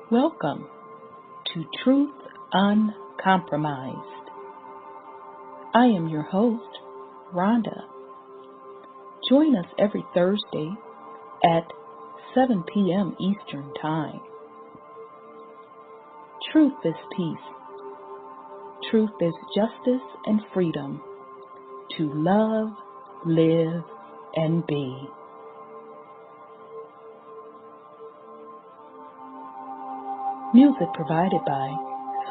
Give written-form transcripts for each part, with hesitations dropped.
Welcome to Truth Uncompromised. I am your host, Rhonda. Join us every Thursday at 7 p.m. Eastern Time. Truth is peace. Truth is justice and freedom to love, live, and be. Music provided by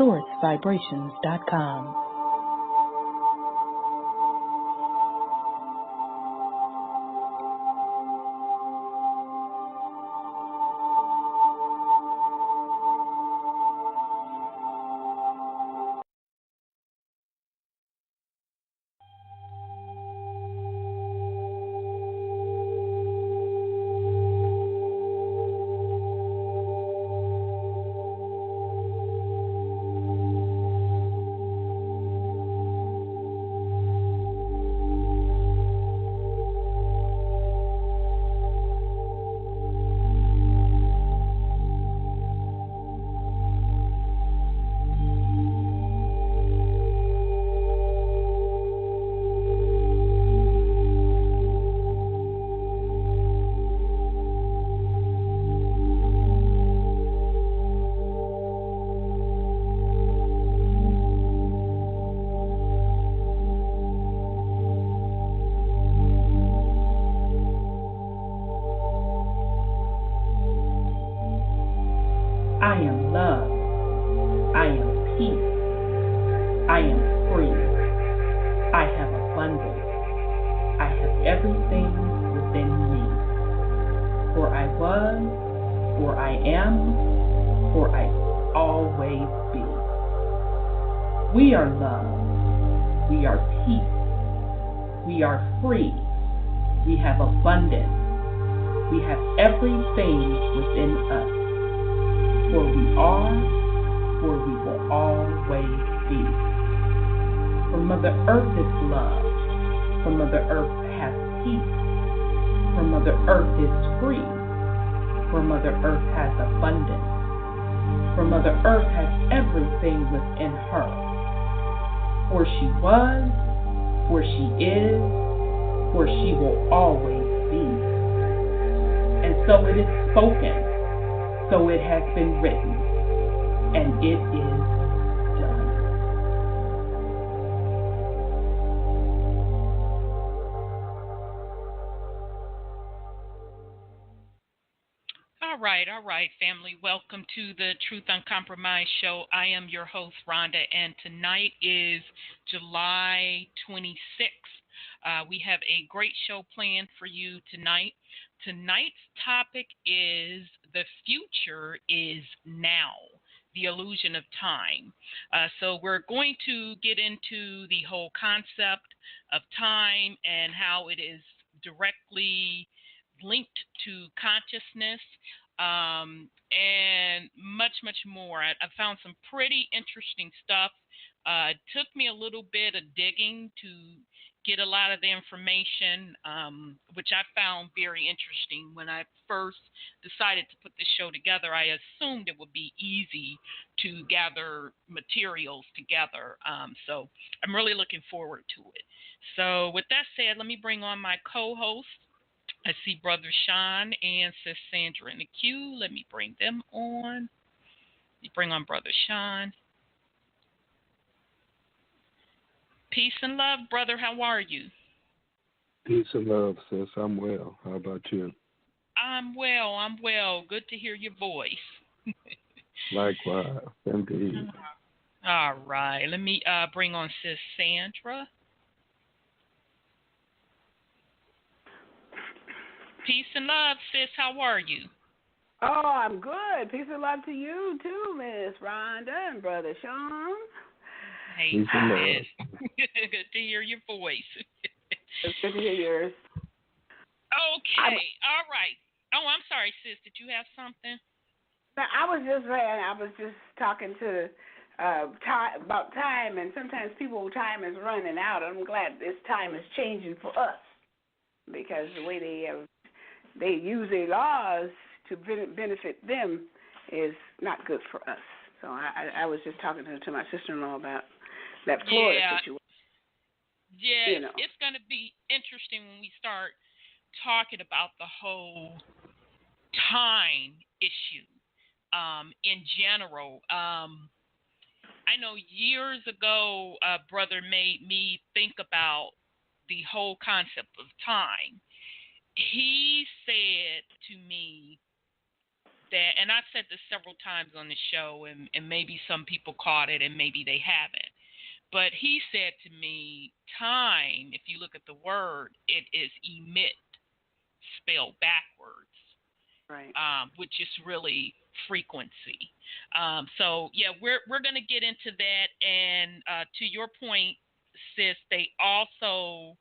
SourceVibrations.com. I am love. I am peace. I am free. I have abundance. I have everything within me. For I was, for I am, for I always be. We are love. We are peace. We are free. We have abundance. We have everything within us. For we are, for we will always be. For Mother Earth is love. For Mother Earth has peace. For Mother Earth is free. For Mother Earth has abundance. For Mother Earth has everything within her. For she was, for she is, for she will always be. And so it is spoken. So it has been written, and it is done. All right, family. Welcome to the Truth Uncompromised show. I am your host, Rhonda, and tonight is July 26th. We have a great show planned for you tonight. Tonight's topic is the future is now, the illusion of time. So we're going to get into the whole concept of time and how it is directly linked to consciousness, and much, much more. I found some pretty interesting stuff. It took me a little bit of digging to get a lot of the information, which I found very interesting. When I first decided to put this show together, I assumed it would be easy to gather materials together. So I'm really looking forward to it. So with that said, let me bring on my co-host. I see Brother Sean and Sis Sandra in the queue. Let me bring them on. Let me bring on Brother Sean. Peace and love, brother. How are you? Peace and love, sis. I'm well. How about you? I'm well. Good to hear your voice. Likewise, indeed. All right. Let me bring on Sis Sandra. Peace and love, sis. How are you? Oh, I'm good. Peace and love to you too, Miss Rhonda and Brother Sean. Hey, Peace and love. Good to hear your voice. It's good to hear yours. Okay. All right. Oh, I'm sorry, sis. Did you have something? I was just talking to about time, and sometimes time is running out. I'm glad this time is changing for us because the way they use their laws to benefit them is not good for us. So I was just talking to my sister-in-law about that Florida situation. Yeah, it's going to be interesting when we start talking about the whole time issue in general. I know years ago, a brother made me think about the whole concept of time. He said to me that, and I've said this several times on the show, and maybe some people caught it and maybe they haven't, but he said to me, time, if you look at the word, it is emit spelled backwards, right? Which is really frequency. So yeah, we're going to get into that. And to your point, sis, they also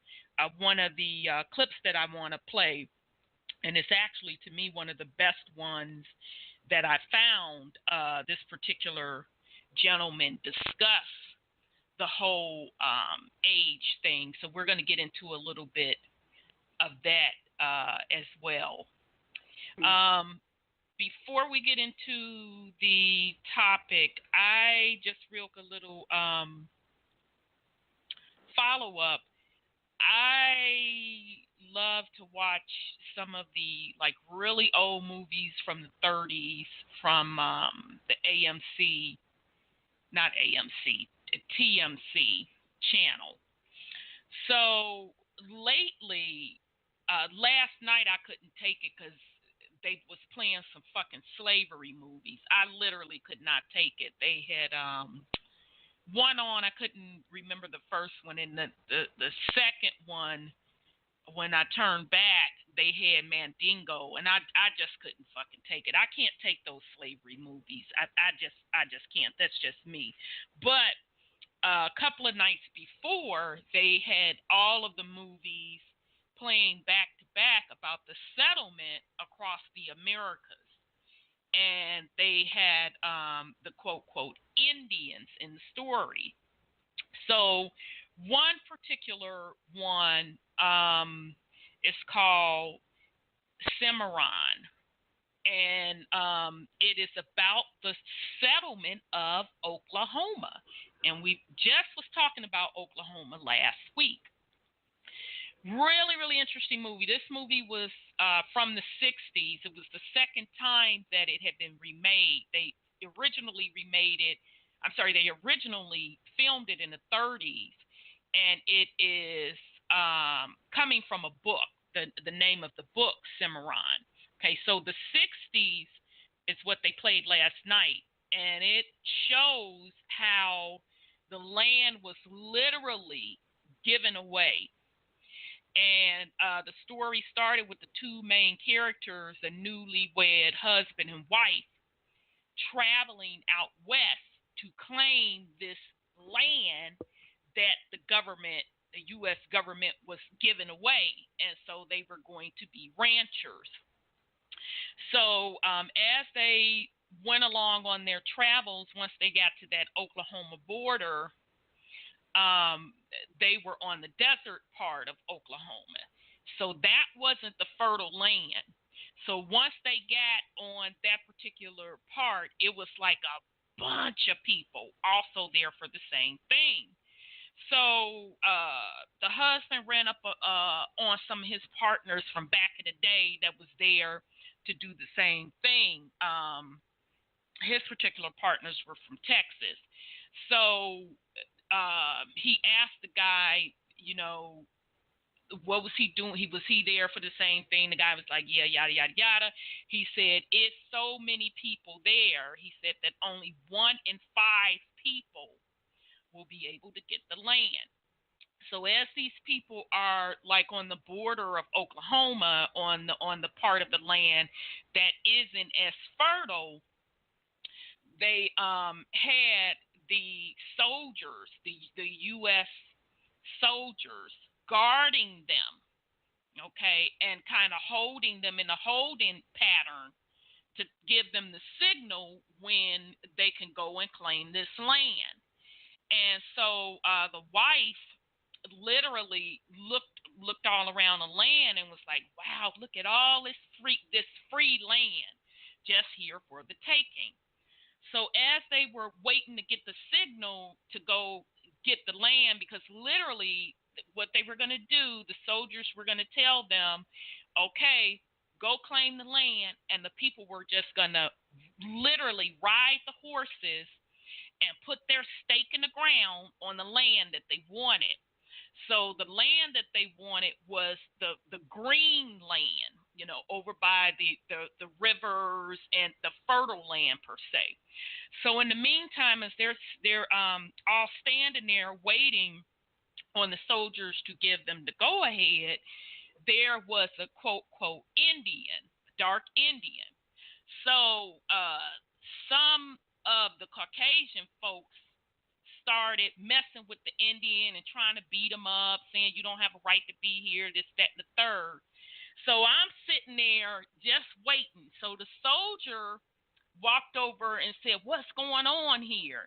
one of the clips that I want to play, and it's actually to me one of the best ones that I found. This particular gentleman discuss the whole age thing. So we're going to get into a little bit of that as well. Before we get into the topic, I just real a little follow up. I love to watch some of the like really old movies from the 30s from the AMC, not AMC, TMC channel. So lately, last night I couldn't take it because they was playing some fucking slavery movies. I literally could not take it. They had one on, I couldn't remember the first one, and the second one, when I turned back, they had Mandingo, and I just couldn't fucking take it. I can't take those slavery movies. I just can't. That's just me. But a couple of nights before, they had all of the movies playing back to back about the settlement across the Americas. And they had the quote Indians in the story. So one particular one is called Cimarron. And it is about the settlement of Oklahoma. And we just was talking about Oklahoma last week. Really, really interesting movie. This movie was from the 60s. It was the second time that it had been remade. They originally they originally filmed it in the 30s. And it is coming from a book. The name of the book, Cimarron. Okay, so the 60s is what they played last night. And it shows how the land was literally given away. And the story started with the two main characters, a newlywed husband and wife, traveling out west to claim this land that the U.S. government was giving away. And so they were going to be ranchers. So as they went along on their travels, once they got to that Oklahoma border, they were on the desert part of Oklahoma. So that wasn't the fertile land. So once they got on that particular part, it was like a bunch of people also there for the same thing. So the husband ran up on some of his partners from back in the day that was there to do the same thing. His particular partners were from Texas. So he asked the guy, what was he doing? Was he there for the same thing? The guy was like, yeah, yada, yada, yada. He said, it's so many people there. He said that only 1 in 5 people will be able to get the land. So as these people are like on the border of Oklahoma, on the part of the land that isn't as fertile, they had the soldiers, the U.S. soldiers guarding them, okay, and kind of holding them in a holding pattern to give them the signal when they can go and claim this land. And so the wife literally looked all around the land and was like, wow, look at all this free land. just here for the taking. So as they were waiting to get the signal to go get the land, because literally what they were going to do, the soldiers were going to tell them, okay, go claim the land, and the people were just going to literally ride the horses and put their stake in the ground on the land that they wanted. So the land that they wanted was the green land, over by the rivers and the fertile land per se. So in the meantime, as they're all standing there waiting on the soldiers to give them the go ahead, there was a quote Indian, dark Indian. So some of the Caucasian folks started messing with the Indian and trying to beat him up, saying you don't have a right to be here, this, that, and the third. So I'm sitting there just waiting. So the soldier walked over and said, what's going on here?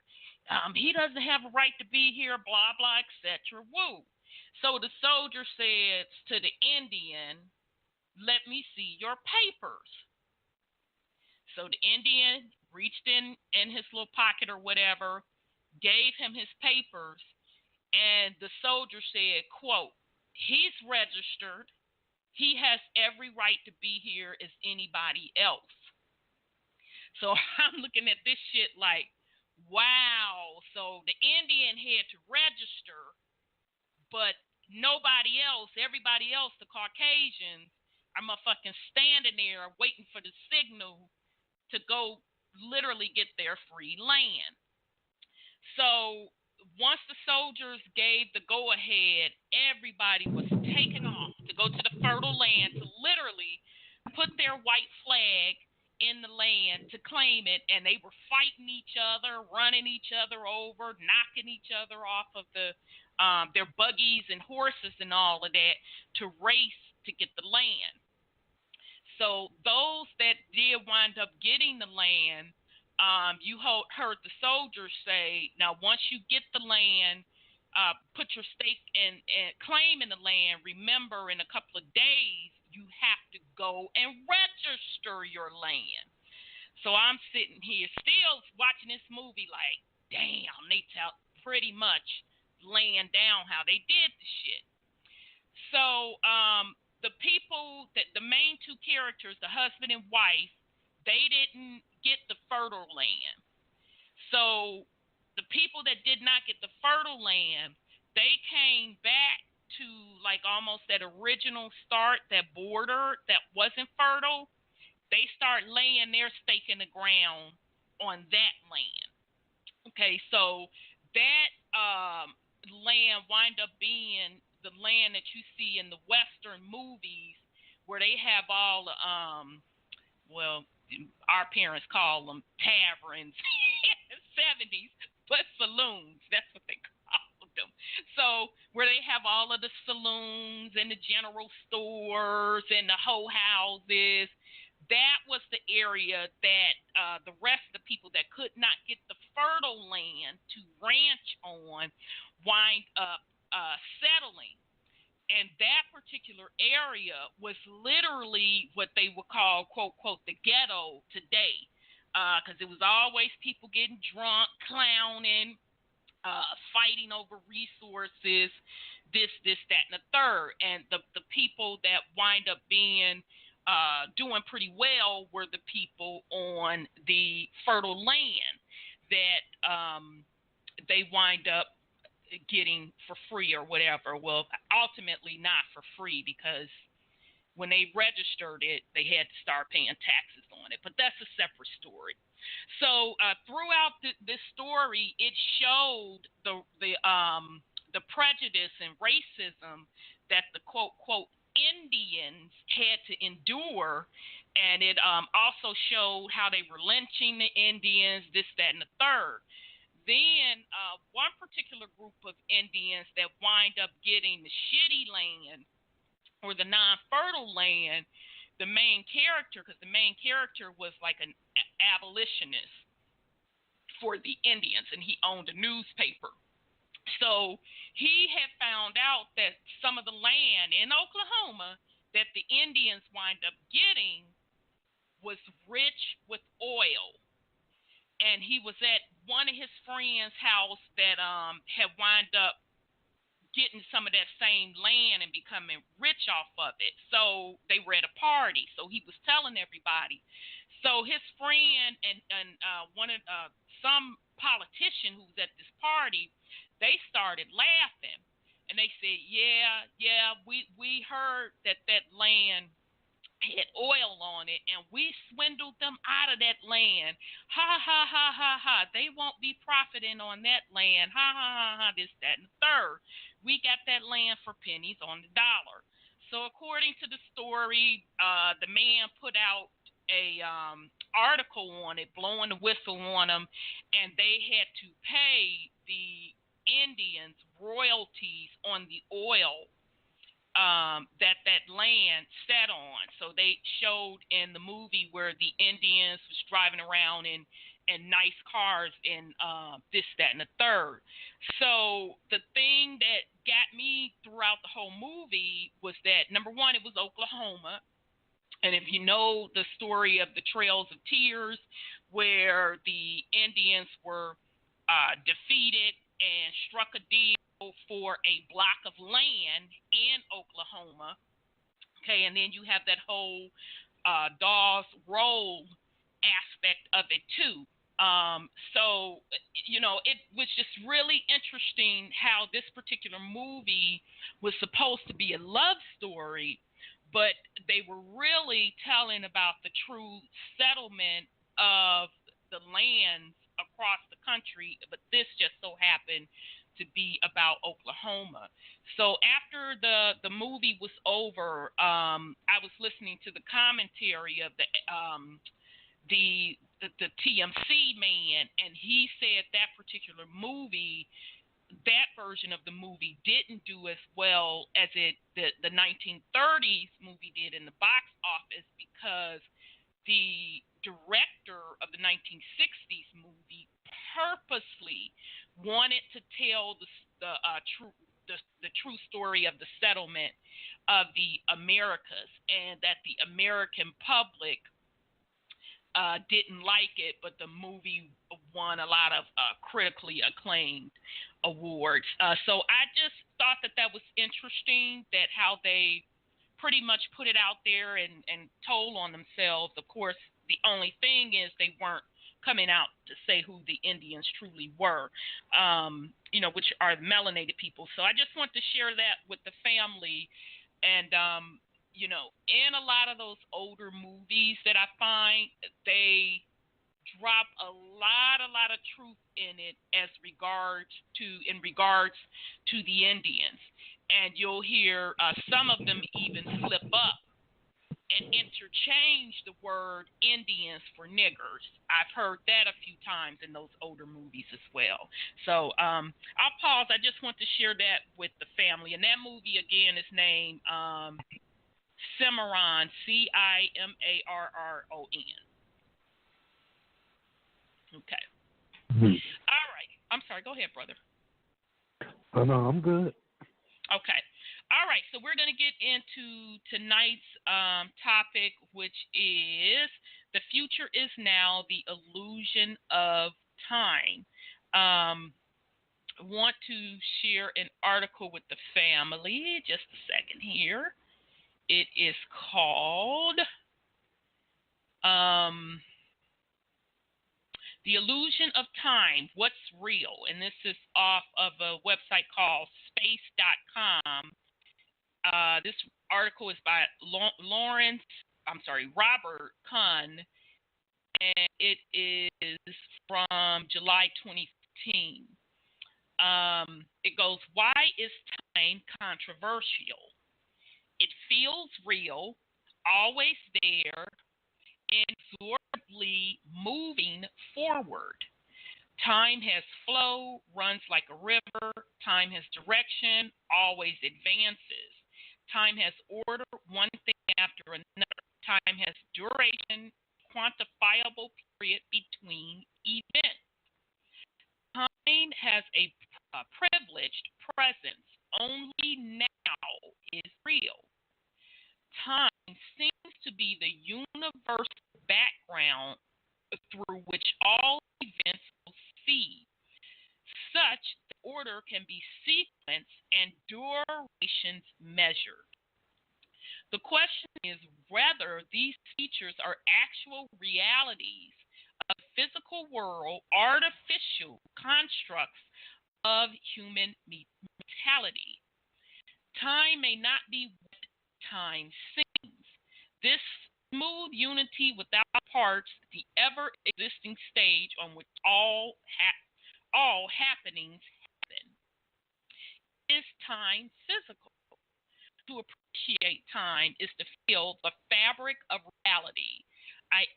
He doesn't have a right to be here, blah, blah, etc. Woo. So the soldier says to the Indian, let me see your papers. So the Indian reached in his little pocket or whatever, gave him his papers, and the soldier said, quote, he's registered. He has every right to be here as anybody else. So I'm looking at this shit like, wow. So the Indian had to register, but nobody else, everybody else, the Caucasians, are motherfucking standing there waiting for the signal to go literally get their free land. So once the soldiers gave the go-ahead, everybody was taken off to go to the fertile land to literally put their white flag in the land to claim it, and they were fighting each other, running each other over, knocking each other off of their buggies and horses and all of that to race to get the land. So those that did wind up getting the land, you heard the soldiers say, now once you get the land, put your stake and claim in the land, remember in a couple of days you have to go and register your land. So I'm sitting here still watching this movie like, damn, they tell pretty much laying down how they did the shit. So the people, that the main two characters, the husband and wife, they didn't get the fertile land. So the people that did not get the fertile land, they came back to like almost that original start, that border that wasn't fertile. They start laying their stake in the ground on that land. Okay, so that land wind up being the land that you see in the Western movies, where they have all the well, our parents call them taverns in the 70s, but saloons, that's what they called them. So where they have all of the saloons and the general stores and the hoe houses, that was the area that the rest of the people that could not get the fertile land to ranch on wind up settling. And that particular area was literally what they would call, quote, quote, the ghetto today. Because it was always people getting drunk, clowning, fighting over resources, this, that, and the third. And the people that wind up being doing pretty well were the people on the fertile land that they wind up getting for free or whatever. Well, ultimately not for free, because when they registered it, they had to start paying taxes on it. But that's a separate story. So throughout this story, it showed the prejudice and racism that the quote Indians had to endure, and it also showed how they were lynching the Indians, this, that, and the third. Then one particular group of Indians that wind up getting the shitty land or the non-fertile land, the main character, because the main character was like an abolitionist for the Indians, and he owned a newspaper. So he had found out that some of the land in Oklahoma that the Indians wind up getting was rich with oil, and he was at one of his friends' house that had wound up getting some of that same land and becoming rich off of it. So they were at a party. So he was telling everybody. So his friend and one of some politician who was at this party, they started laughing, and they said, "Yeah, we heard that land had oil on it, and we swindled them out of that land. Ha, ha, ha, ha, ha. They won't be profiting on that land. Ha, ha, ha, ha, this, that, and the third. We got that land for pennies on the dollar." So according to the story, the man put out a article on it, blowing the whistle on them, and they had to pay the Indians royalties on the oil that land sat on. So they showed in the movie where the Indians was driving around in nice cars and this, that, and the third. So the thing that got me throughout the whole movie was that, number one, it was Oklahoma. And if you know the story of the Trails of Tears, where the Indians were defeated and struck a deal for a block of land in Oklahoma. Okay, and then you have that whole Dawes Roll aspect of it too. So, it was just really interesting how this particular movie was supposed to be a love story, but they were really telling about the true settlement of the lands across the country, but this just so happened to be about Oklahoma. So after the movie was over, I was listening to the commentary of the TMC man, and he said that particular movie, that version of the movie, didn't do as well as the 1930s movie did in the box office, because the director of the 1960s movie purposely wanted to tell the true story of the settlement of the Americas, and that the American public didn't like it, but the movie won a lot of critically acclaimed awards. So I just thought that was interesting, that how they pretty much put it out there and told on themselves. Of course, the only thing is they weren't coming out to say who the Indians truly were, which are melanated people. So I just want to share that with the family. And, in a lot of those older movies that I find, they drop a lot of truth in it in regards to the Indians. And you'll hear some of them even slip up and interchange the word Indians for niggers. I've heard that a few times in those older movies as well. So I'll pause. I just want to share that with the family. And that movie, again, is named Cimarron, Cimarron. Okay. Mm-hmm. All right. I'm sorry. Go ahead, brother. Oh, no, I'm good. Okay. All right. So we're going to get into tonight's topic, which is The Future is Now, the Illusion of Time. I want to share an article with the family. Just a second here. It is called The Illusion of Time, What's Real? And this is off of a website called space.com. This article is by Robert Kuhn, and it is from July 2015. It goes, why is time controversial? It feels real, always there, inexorably moving forward. Time has flow, runs like a river. Time has direction, always advances. Time has order, one thing after another. Time has duration, quantifiable period between events. Time has a privileged presence. Only now is real. Time seems to be the universal background through which all events proceed. Such that order can be sequenced and durations measured. The question is whether these features are actual realities of the physical world, artificial constructs of human mentality. Time may not be what time seems. This smooth unity without parts, the ever-existing stage on which all happenings happen. Is time physical? To appreciate time is to feel the fabric of reality. I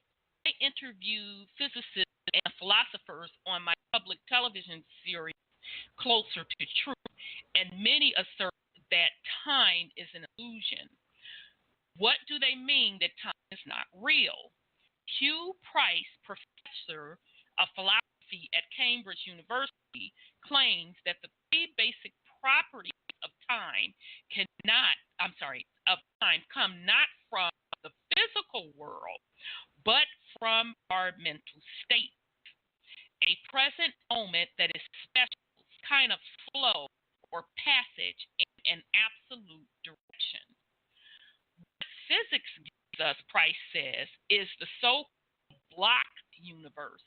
interview physicists and philosophers on my public television series, Closer to Truth, and many assert that time is an illusion. What do they mean that time is not real? Hugh Price, professor of philosophy at Cambridge University, claims that the three basic properties of time come not from the physical world, but from our mental state. A present moment that is special, kind of flow or passage in an absolute direction. What physics gives us, Price says, is the so-called blocked universe,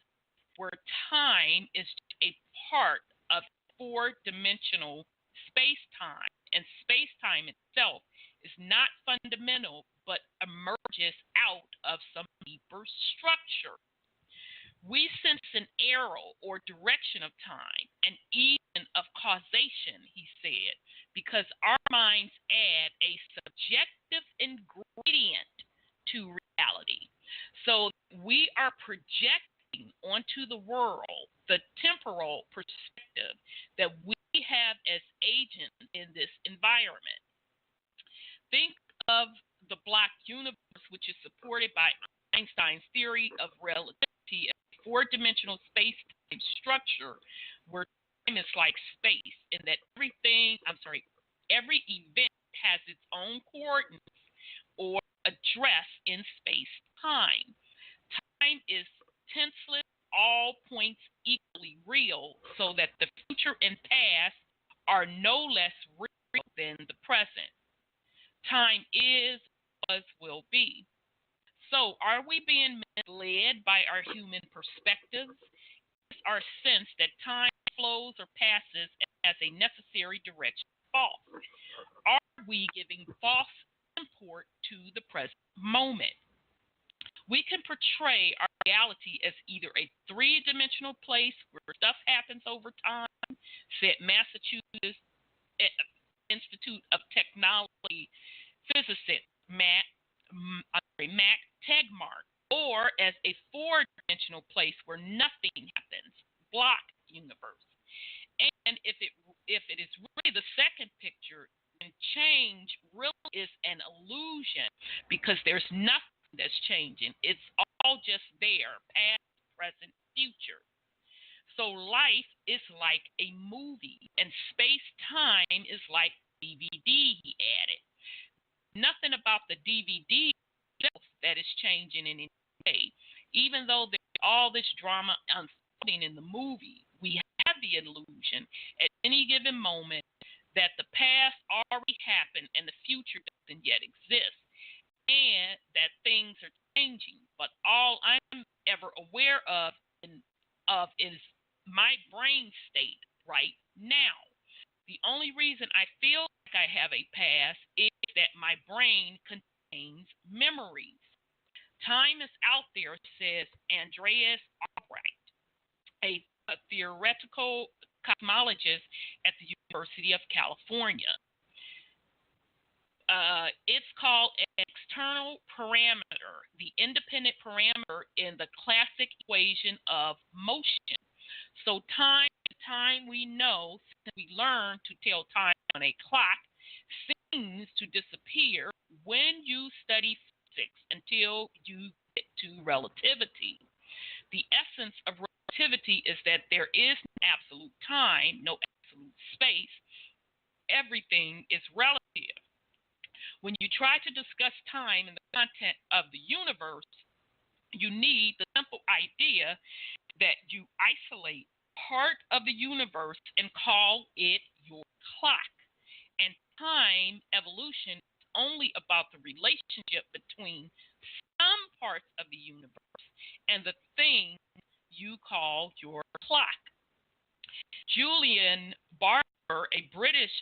where time is a part of four-dimensional space-time, and space-time itself is not fundamental but emerges out of some deeper structure. We sense an arrow or direction of time, and even of causation, he said, because our minds add a subjective ingredient to reality. So we are projecting onto the world the temporal perspective that we have as agents in this environment. Think of the blocked universe, which is supported by Einstein's theory of relativity, as a four-dimensional space-time structure where time is like space, in that every event has its own coordinates or address in space-time. Time is tenseless, all points equally real, so that the future and past are no less real than the present. Time is, was, will be. So, are we being misled by our human perspectives? Is our sense that time flows or passes as a necessary direction false? Are we giving false import to the present moment? We can portray our reality as either a three-dimensional place where stuff happens over time, said Massachusetts Institute of Technology physicist Mac Tegmark, or as a four-dimensional place where nothing happens, blocked universe. And if it is really the second picture, then change really is an illusion, because there's nothing that's changing. It's all just there, past, present, future. So life is like a movie, and space-time is like DVD, he added. Nothing about the DVD itself that is changing in any way. Even though there's all this drama unfolding in the movie, we have the illusion at any given moment that the past already happened and the future doesn't yet exist, and that things are changing. But all I'm ever aware of is my brain state right now. The only reason I feel like I have a past is that my brain contains memories. Time is out there, says Andreas Albright, a theoretical cosmologist at the University of California. It's called an external parameter, the independent parameter in the classic equation of motion. So time we know, since we learn to tell time on a clock, seems to disappear when you study physics until you get to relativity. The essence of relativity is that there is no absolute time, no absolute space. Everything is relative. When you try to discuss time and the content of the universe, you need the simple idea that you isolate part of the universe and call it your clock. And time evolution is only about the relationship between some parts of the universe and the thing you call your clock. Julian Barber, a British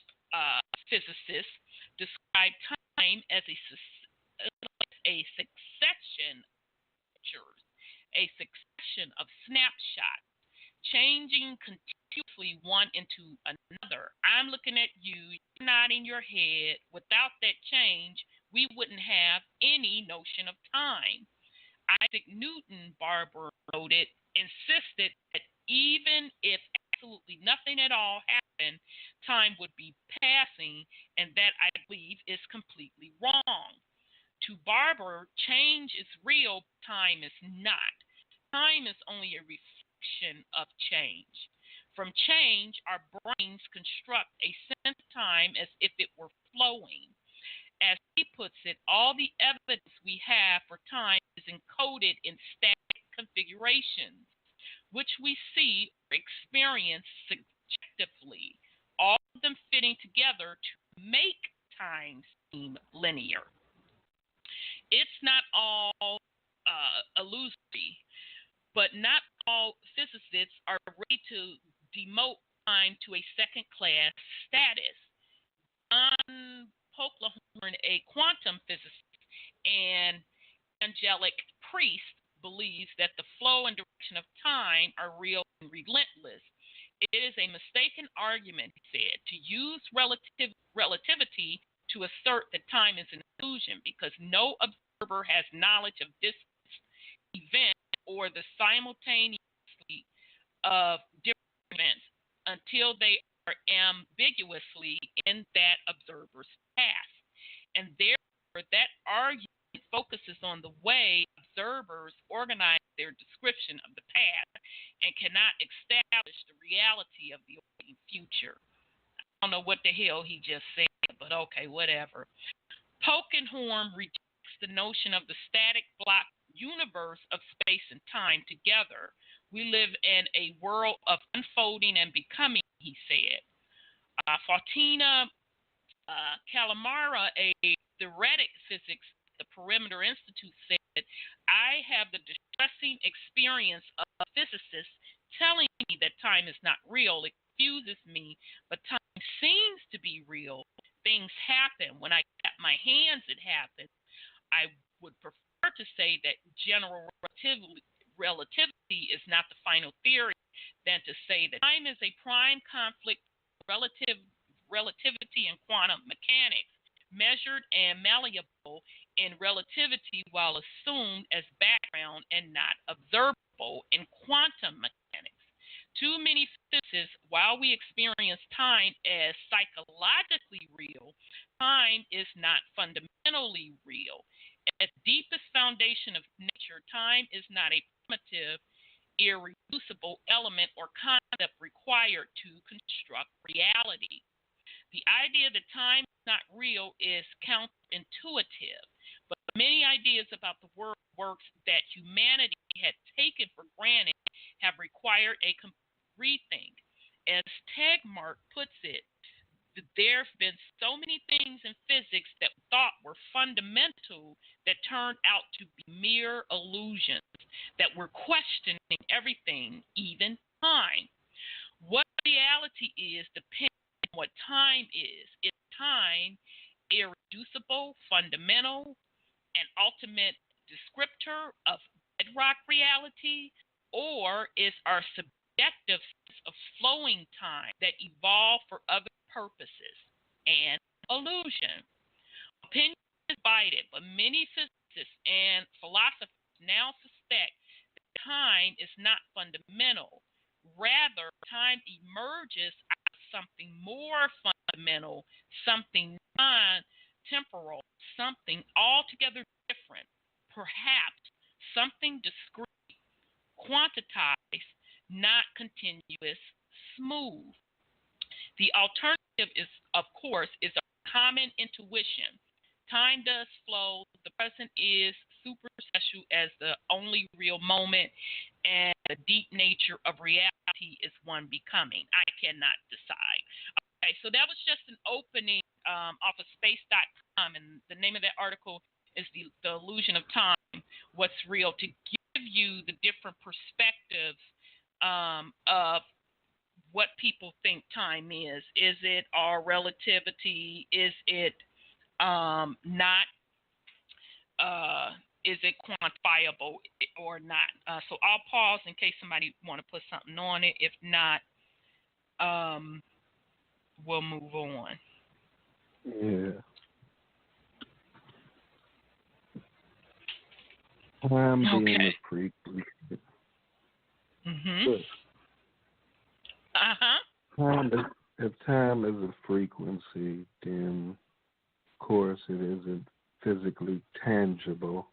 physicist, described time as a succession of pictures, a succession of snapshots, changing continuously one into another. I'm looking at you, you're nodding your head. Without that change, we wouldn't have any notion of time. Isaac Newton, Barber noted, insisted that even if absolutely nothing at all happened, time would be passing, and that, I believe, is completely wrong. To Barber, change is real, time is not. Time is only a reflection of change. From change, our brains construct a sense of time as if it were flowing. As he puts it, all the evidence we have for time is encoded in static configurations, which we see or experience subjectively, all of them fitting together to make time seem linear. It's not all illusory, but not all physicists are ready to demote time to a second-class status. John Polkinghorne, a quantum physicist and angelic priest, believes that the flow and direction of time are real and relentless. It is a mistaken argument, he said, to use relativity to assert that time is an illusion, because no observer has knowledge of this event or the simultaneity of different events until they are ambiguously in that observer's past. And therefore, that argument focuses on the way observers organize their description of the past and cannot establish the reality of the awaiting future. I don't know what the hell he just said, but okay, whatever. Polkinghorne rejects the notion of the static block universe of space and time together. We live in a world of unfolding and becoming, he said. Fatina Calamara, a theoretic physics at the Perimeter Institute, said, I have the distressing experience of physicists telling me that time is not real. It confuses me, but time seems to be real. Things happen. When I clap my hands, it happens. I would prefer to say that general relativity is not the final theory than to say that time is a prime conflict relativity and quantum mechanics, measured and malleable in relativity while assumed as background and not observable in quantum mechanics. Too many physicists, while we experience time as psychologically real, time is not fundamentally real. At the deepest foundation of nature, time is not a primitive, irreducible element or concept required to construct reality. The idea that time is not real is counterintuitive, but many ideas about the works that humanity had taken for granted have required a rethink. As Tegmark puts it, there have been so many things in physics that we thought were fundamental that turned out to be mere illusions, that we're questioning everything, even time. What reality is depends on what time is. Is time irreducible, fundamental, an ultimate descriptor of bedrock reality, or is our subjective sense of flowing time that evolved for other purposes and illusion? Opinion is divided, but many physicists and philosophers now suspect that time is not fundamental. Rather, time emerges out of something more fundamental, something non-temporal, something altogether different, perhaps something discrete, quantized, not continuous, smooth. The alternative is, of course, is a common intuition. time does flow. The present is super special as the only real moment, and the deep nature of reality is one becoming. I cannot decide. Okay, so that was just an opening off of space.com, and the name of that article is the Illusion of Time, What's Real, to give you the different perspectives of what people think time is. Is it our relativity? Is it not? Is it quantifiable or not? So I'll pause in case somebody want to put something on it. If not, we'll move on. Yeah. Time being a frequency. Mhm. Uh-huh. If time is a frequency, then of course it isn't physically tangible,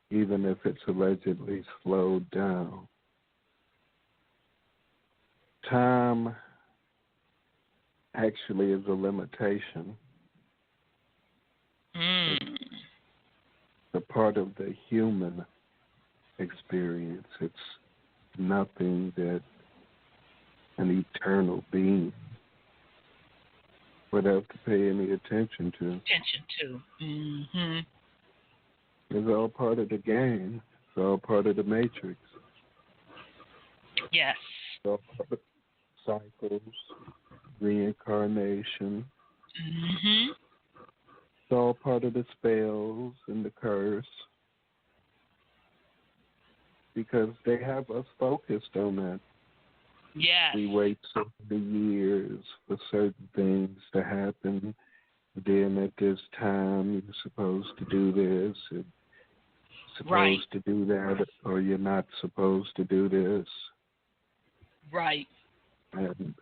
even if it's allegedly slowed down. Time actually is a limitation. It's a part of the human experience. It's nothing that an eternal being would have to pay any attention to. Mm-hmm. It's all part of the game. It's all part of the matrix. Yes. It's all part of cycles, reincarnation. Mm-hmm. It's all part of the spells and the curse. Because they have us focused on that. Yes. We wait so many years for certain things to happen. Then at this time, you're supposed to do this, and supposed to do that, or you're not supposed to do this. Right. And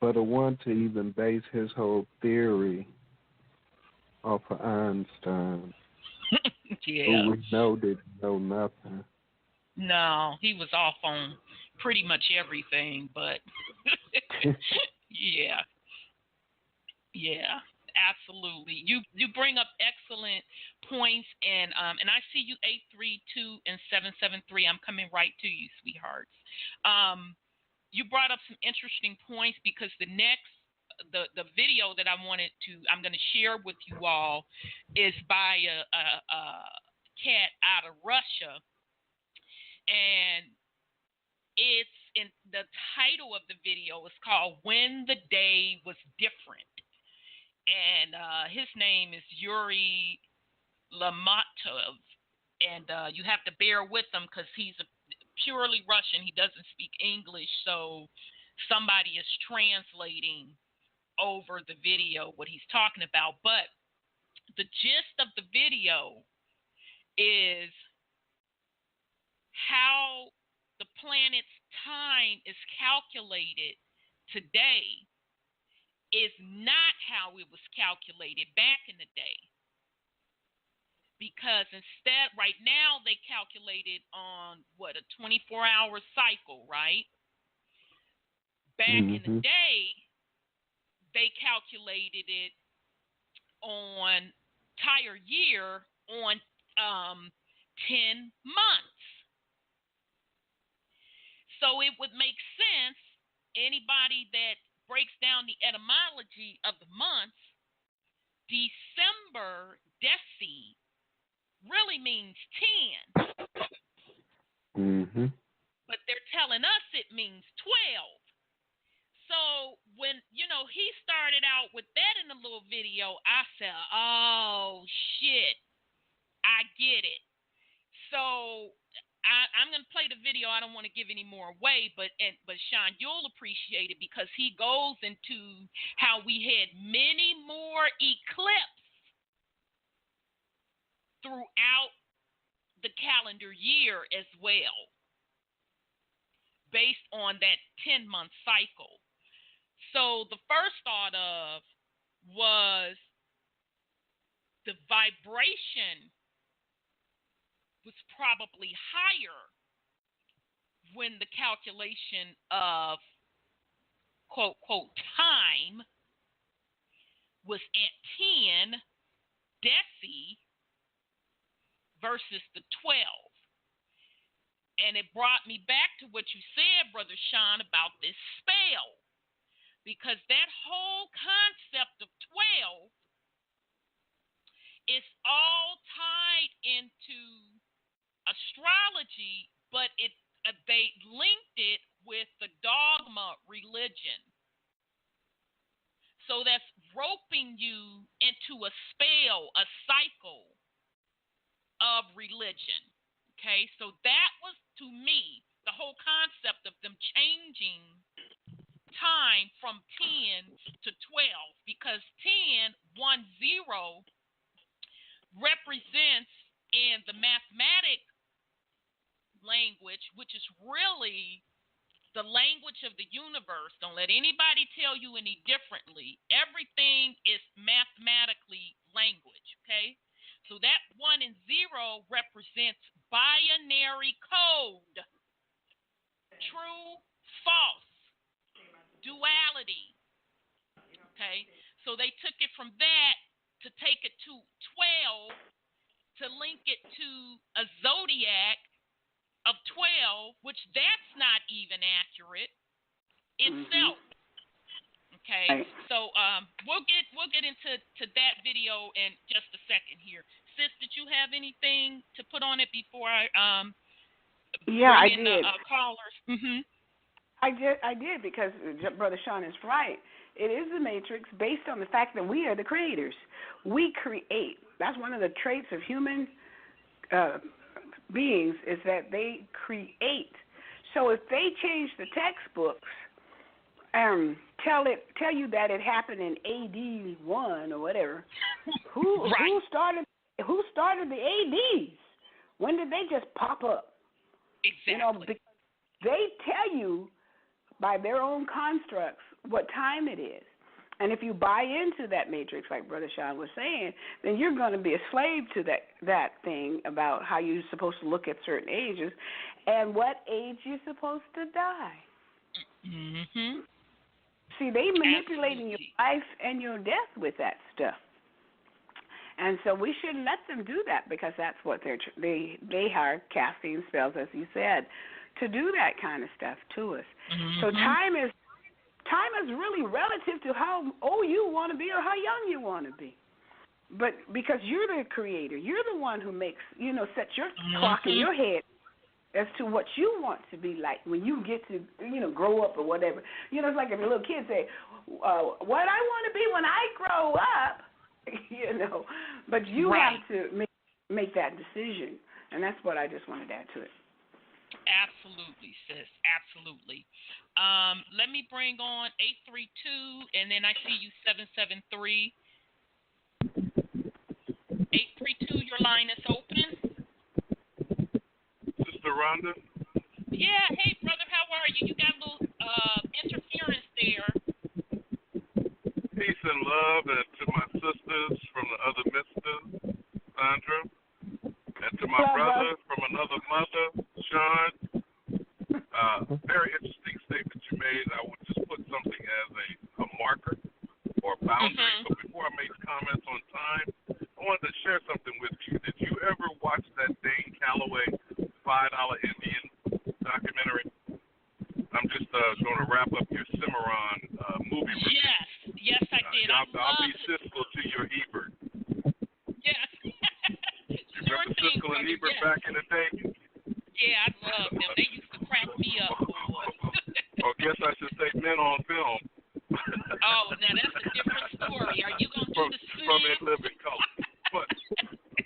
for the one to even base his whole theory off of Einstein, who we know didn't know nothing. No, he was off on pretty much everything, but yeah, absolutely. You bring up excellent points, and I see you 832 and 773. I'm coming right to you, sweethearts. You brought up some interesting points because the video that I'm going to share with you all is by a cat out of Russia. And it's in the title of the video is called When the Day Was Different. And his name is Yuri Lamatov. And you have to bear with him because he's purely Russian. He doesn't speak English. So somebody is translating over the video what he's talking about. But the gist of the video is how the planet's time is calculated today is not how it was calculated back in the day. Because instead, right now, they calculate it on, a 24-hour cycle, right? Back in the day, they calculated it on entire year on 10 months. So it would make sense, anybody that breaks down the etymology of the months, December, Deci, really means 10. But they're telling us it means 12. So when, he started out with that in a little video, I said, oh, shit, I get it. So I'm going to play the video. I don't want to give any more away, but Sean, you'll appreciate it because he goes into how we had many more eclipses throughout the calendar year as well, based on that 10-month cycle. So the first thought of was the vibration was probably higher when the calculation of quote, quote, time was at 10 deci versus the 12. And it brought me back to what you said, Brother Sean, about this spell. Because that whole concept of 12 is all tied into astrology, but they linked it with the dogma religion. So that's roping you into a spell, a cycle of religion. Okay, so that was, to me, the whole concept of them changing time from 10 to 12, because 10, 1-0, represents in the mathematic language, which is really the language of the universe. Don't let anybody tell you any differently. Everything is mathematically language, okay? So that 1 and 0 represents binary code. True, false, duality. Okay? So they took it from that to take it to 12, to link it to a zodiac of 12, which that's not even accurate itself. Okay, so we'll get into that video in just a second here. Sis, did you have anything to put on it before I bring in the callers? I did, because Brother Sean is right. It is the matrix based on the fact that we are the creators. We create. That's one of the traits of human beings, is that they create. So if they change the textbooks, tell you that it happened in AD 1 or whatever, who started the ADs? When did they just pop up? Exactly. You know, because they tell you by their own constructs what time it is. And if you buy into that matrix, like Brother Sean was saying, then you're going to be a slave to that thing about how you're supposed to look at certain ages and what age you're supposed to die. Mm-hmm. See, they manipulating your life and your death with that stuff. And so we shouldn't let them do that, because that's what they are casting spells, as you said, to do that kind of stuff to us. Mm-hmm. So time is really relative to how old you want to be or how young you want to be. But because you're the creator, you're the one who makes, sets your clock in your head as to what you want to be like when you get to, grow up or whatever. It's like if a little kid say, what I want to be when I grow up, but you have to make that decision. And that's what I just wanted to add to it. Absolutely, sis. Absolutely. Let me bring on 832, and then I see you 773. 832, your line is open. Sister Rhonda? Yeah, hey, brother, how are you? You got a little interference there. Peace and love, and to my sisters from the other mister, Sandra, and to my brother from another mother, Sean. Very interesting statement you made. I would just put something as a marker or boundary. Mm-hmm. So before I make comments on time, I wanted to share something with you. Did you ever watch that Dane Calloway $5 Indian documentary? I'm just going to wrap up your Cimarron movie review. Yes, I did. I'll be Siskel to your Ebert. Yes. You remember Siskel and Ebert back in the day? Yeah, I love them. They used to crack me up, boy. I guess I should say Men on Film. Oh, now that's a different story. Are you going to do the spin? From In Living Color. But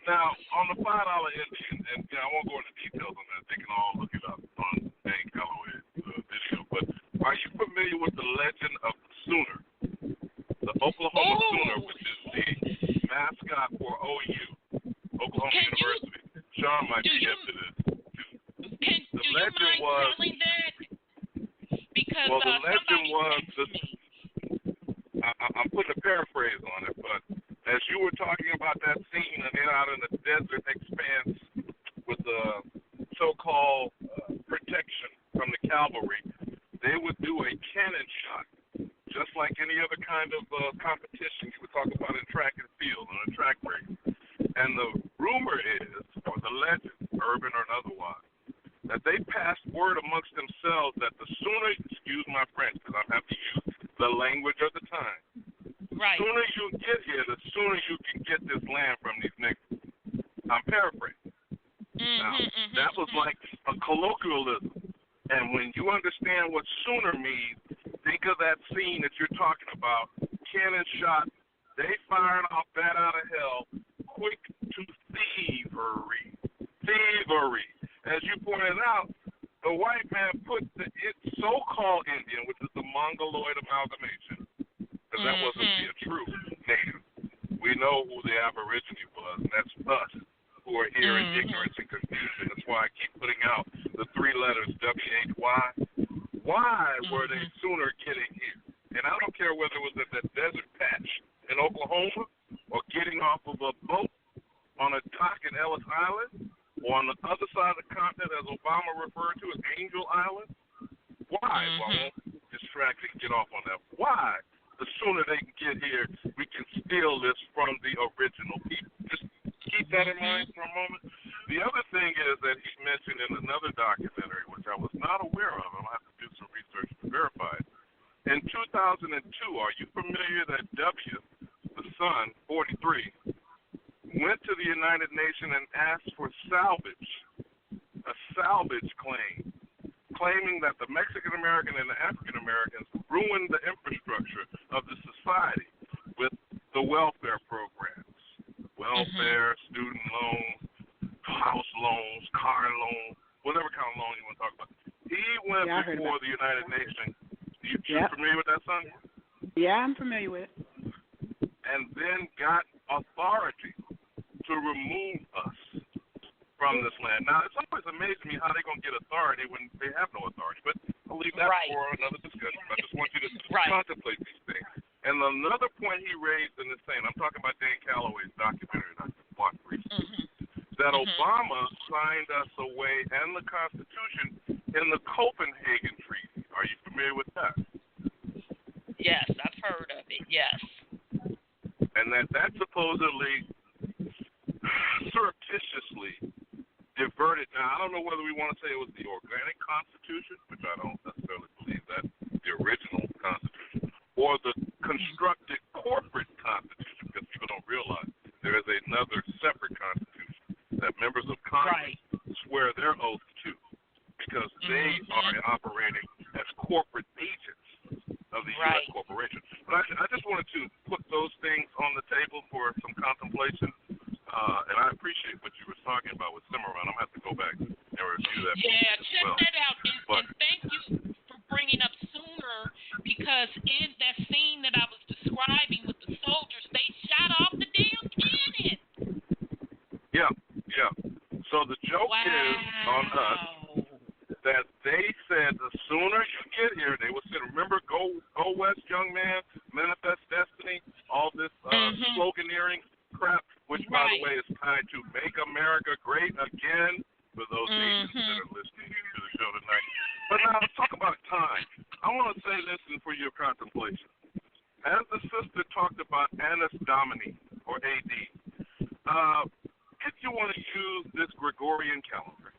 now, on the $5 Indian, and I won't go into details on that. They can all look it up on Dane Calloway's video. But are you familiar with the legend of the Sooner? The Oklahoma Sooner, which is the mascot for OU, Oklahoma University. Sean might be hip to this. Do you mind telling that? Because the legend was, I'm putting a paraphrase on it, but as you were talking about that scene and then out in the desert expanse with the so-called protection from the cavalry, they would do a cannon shot, just like any other kind of competition. You would talk that they passed word amongst themselves that the sooner, excuse my French, because I have to use the language of the time. Right. The sooner you get here, the sooner you can get this land from these niggas. I'm paraphrasing. Now, that was like a colloquialism. And when you understand what sooner means, think of that scene that you're talking about. Cannon shot, they fired off bat out of hell, quick to thievery. Thievery. As you pointed out, the white man put the so-called Indian, which is the Mongoloid amalgamation, because that wasn't the true native. We know who the Aborigine was, and that's us who are here in ignorance and confusion. That's why I keep putting out the three letters WHY. Why were they sooner getting here? And I don't care whether it was at that desert patch in Oklahoma or getting off of a boat on a dock in Ellis Island or on the other side of the continent, as Obama referred to as Angel Island. Why? Well, I won't distract and get off on that. Why? The sooner they can get here, we can steal this from the original people. Just keep that in mind for a moment. The other thing is that he mentioned in another documentary, which I was not aware of, I'll have to do some research to verify it. In 2002, are you familiar that W, the son, 43, went to the United Nations and asked for salvage, a salvage claim, claiming that the Mexican American and the African Americans ruined the infrastructure of the society with the welfare programs, welfare, student loans, house loans, car loans, whatever kind of loan you want to talk about. He went before the United Nations. You familiar with that, son? Yeah, I'm familiar with it. And then got authority to remove us from this land. Now, it's always amazed me how they're going to get authority when they have no authority, but I'll leave that for another discussion. I just want you to contemplate these things. And another point he raised in the same, I'm talking about Dan Calloway's documentary that I watched recently, that Obama signed us away and the Constitution in the Copenhagen Treaty. Are you familiar with that? Yes, I've heard of it, yes. And that supposedly surreptitiously diverted. Now, I don't know whether we want to say it was the organic Constitution, which I don't necessarily believe that, the original Constitution, or the constructed corporate Constitution, because people don't realize there is another separate Constitution that members of Congress swear their oath to, because they are operating as corporate agents of the U.S. corporation. But I just wanted to put those things on the table for some contemplation. And I appreciate what you were talking about with Cimarron. I'm going to have to go back and review that. Yeah, check that out. And thank you for bringing up sooner, because in that scene that I was describing with the soldiers, they shot off the damn cannon. Yeah. So the joke is on us that they said the sooner you get here, they would say, remember, go west, young man, manifest destiny, all this sloganeering crap, which, by the way, is tied to Make America Great Again for those agents that are listening to the show tonight. But now let's talk about time. I want to say this for your contemplation. As the sister talked about Annus Domini, or AD, if you want to use this Gregorian calendar,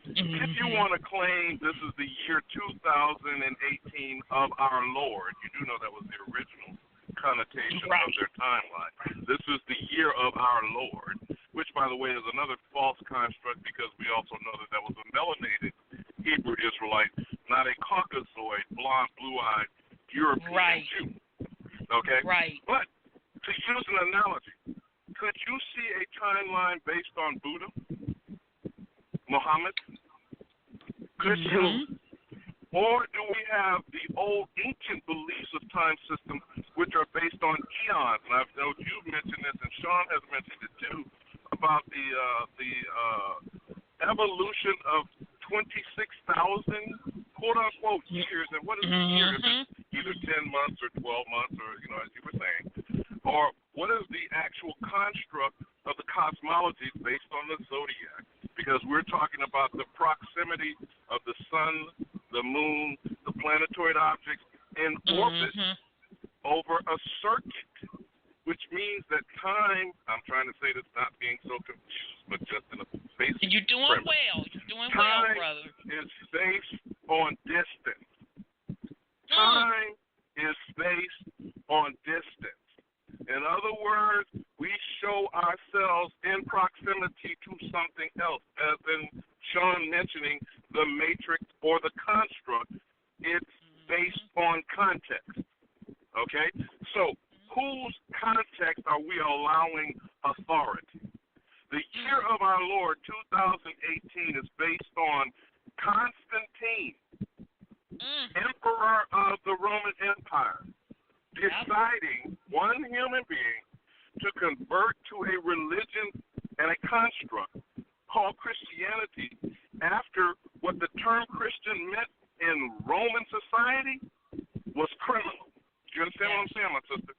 if you want to claim this is the year 2018 of our Lord, you do know that was the original connotation of their timeline. This is the year of our Lord, which, by the way, is another false construct, because we also know that was a melanated Hebrew Israelite, not a Caucasoid, blonde, blue-eyed European Jew. Okay? But to use an analogy, could you see a timeline based on Buddha, Muhammad? Could you? Or do we have the old ancient beliefs of time systems, which are based on eons? And I know you've mentioned this, and Sean has mentioned it too, about the evolution of 26,000 quote-unquote years. And what is a year? Is it either 10 months or 12 months, or, as you were saying? Or what is the actual construct of the cosmology based on the zodiac? Because we're talking about the proximity of the sun, the moon, the planetoid objects in orbit over a circuit, which means that time, I'm trying to say this not being so confused, but just in a basic You're doing premise. well. You're doing Time well, brother. is based on distance. Time is based on distance. In other words, we show ourselves in proximity to something else. As in Sean mentioning the matrix or the construct, it's based on context. Okay? So, whose context are we allowing authority? The year of our Lord, 2018, is based on Constantine, Emperor of the Roman Empire, deciding one human being to convert to a religion and a construct called Christianity after what the term Christian meant in Roman society was criminal. You understand what I'm saying, my sister?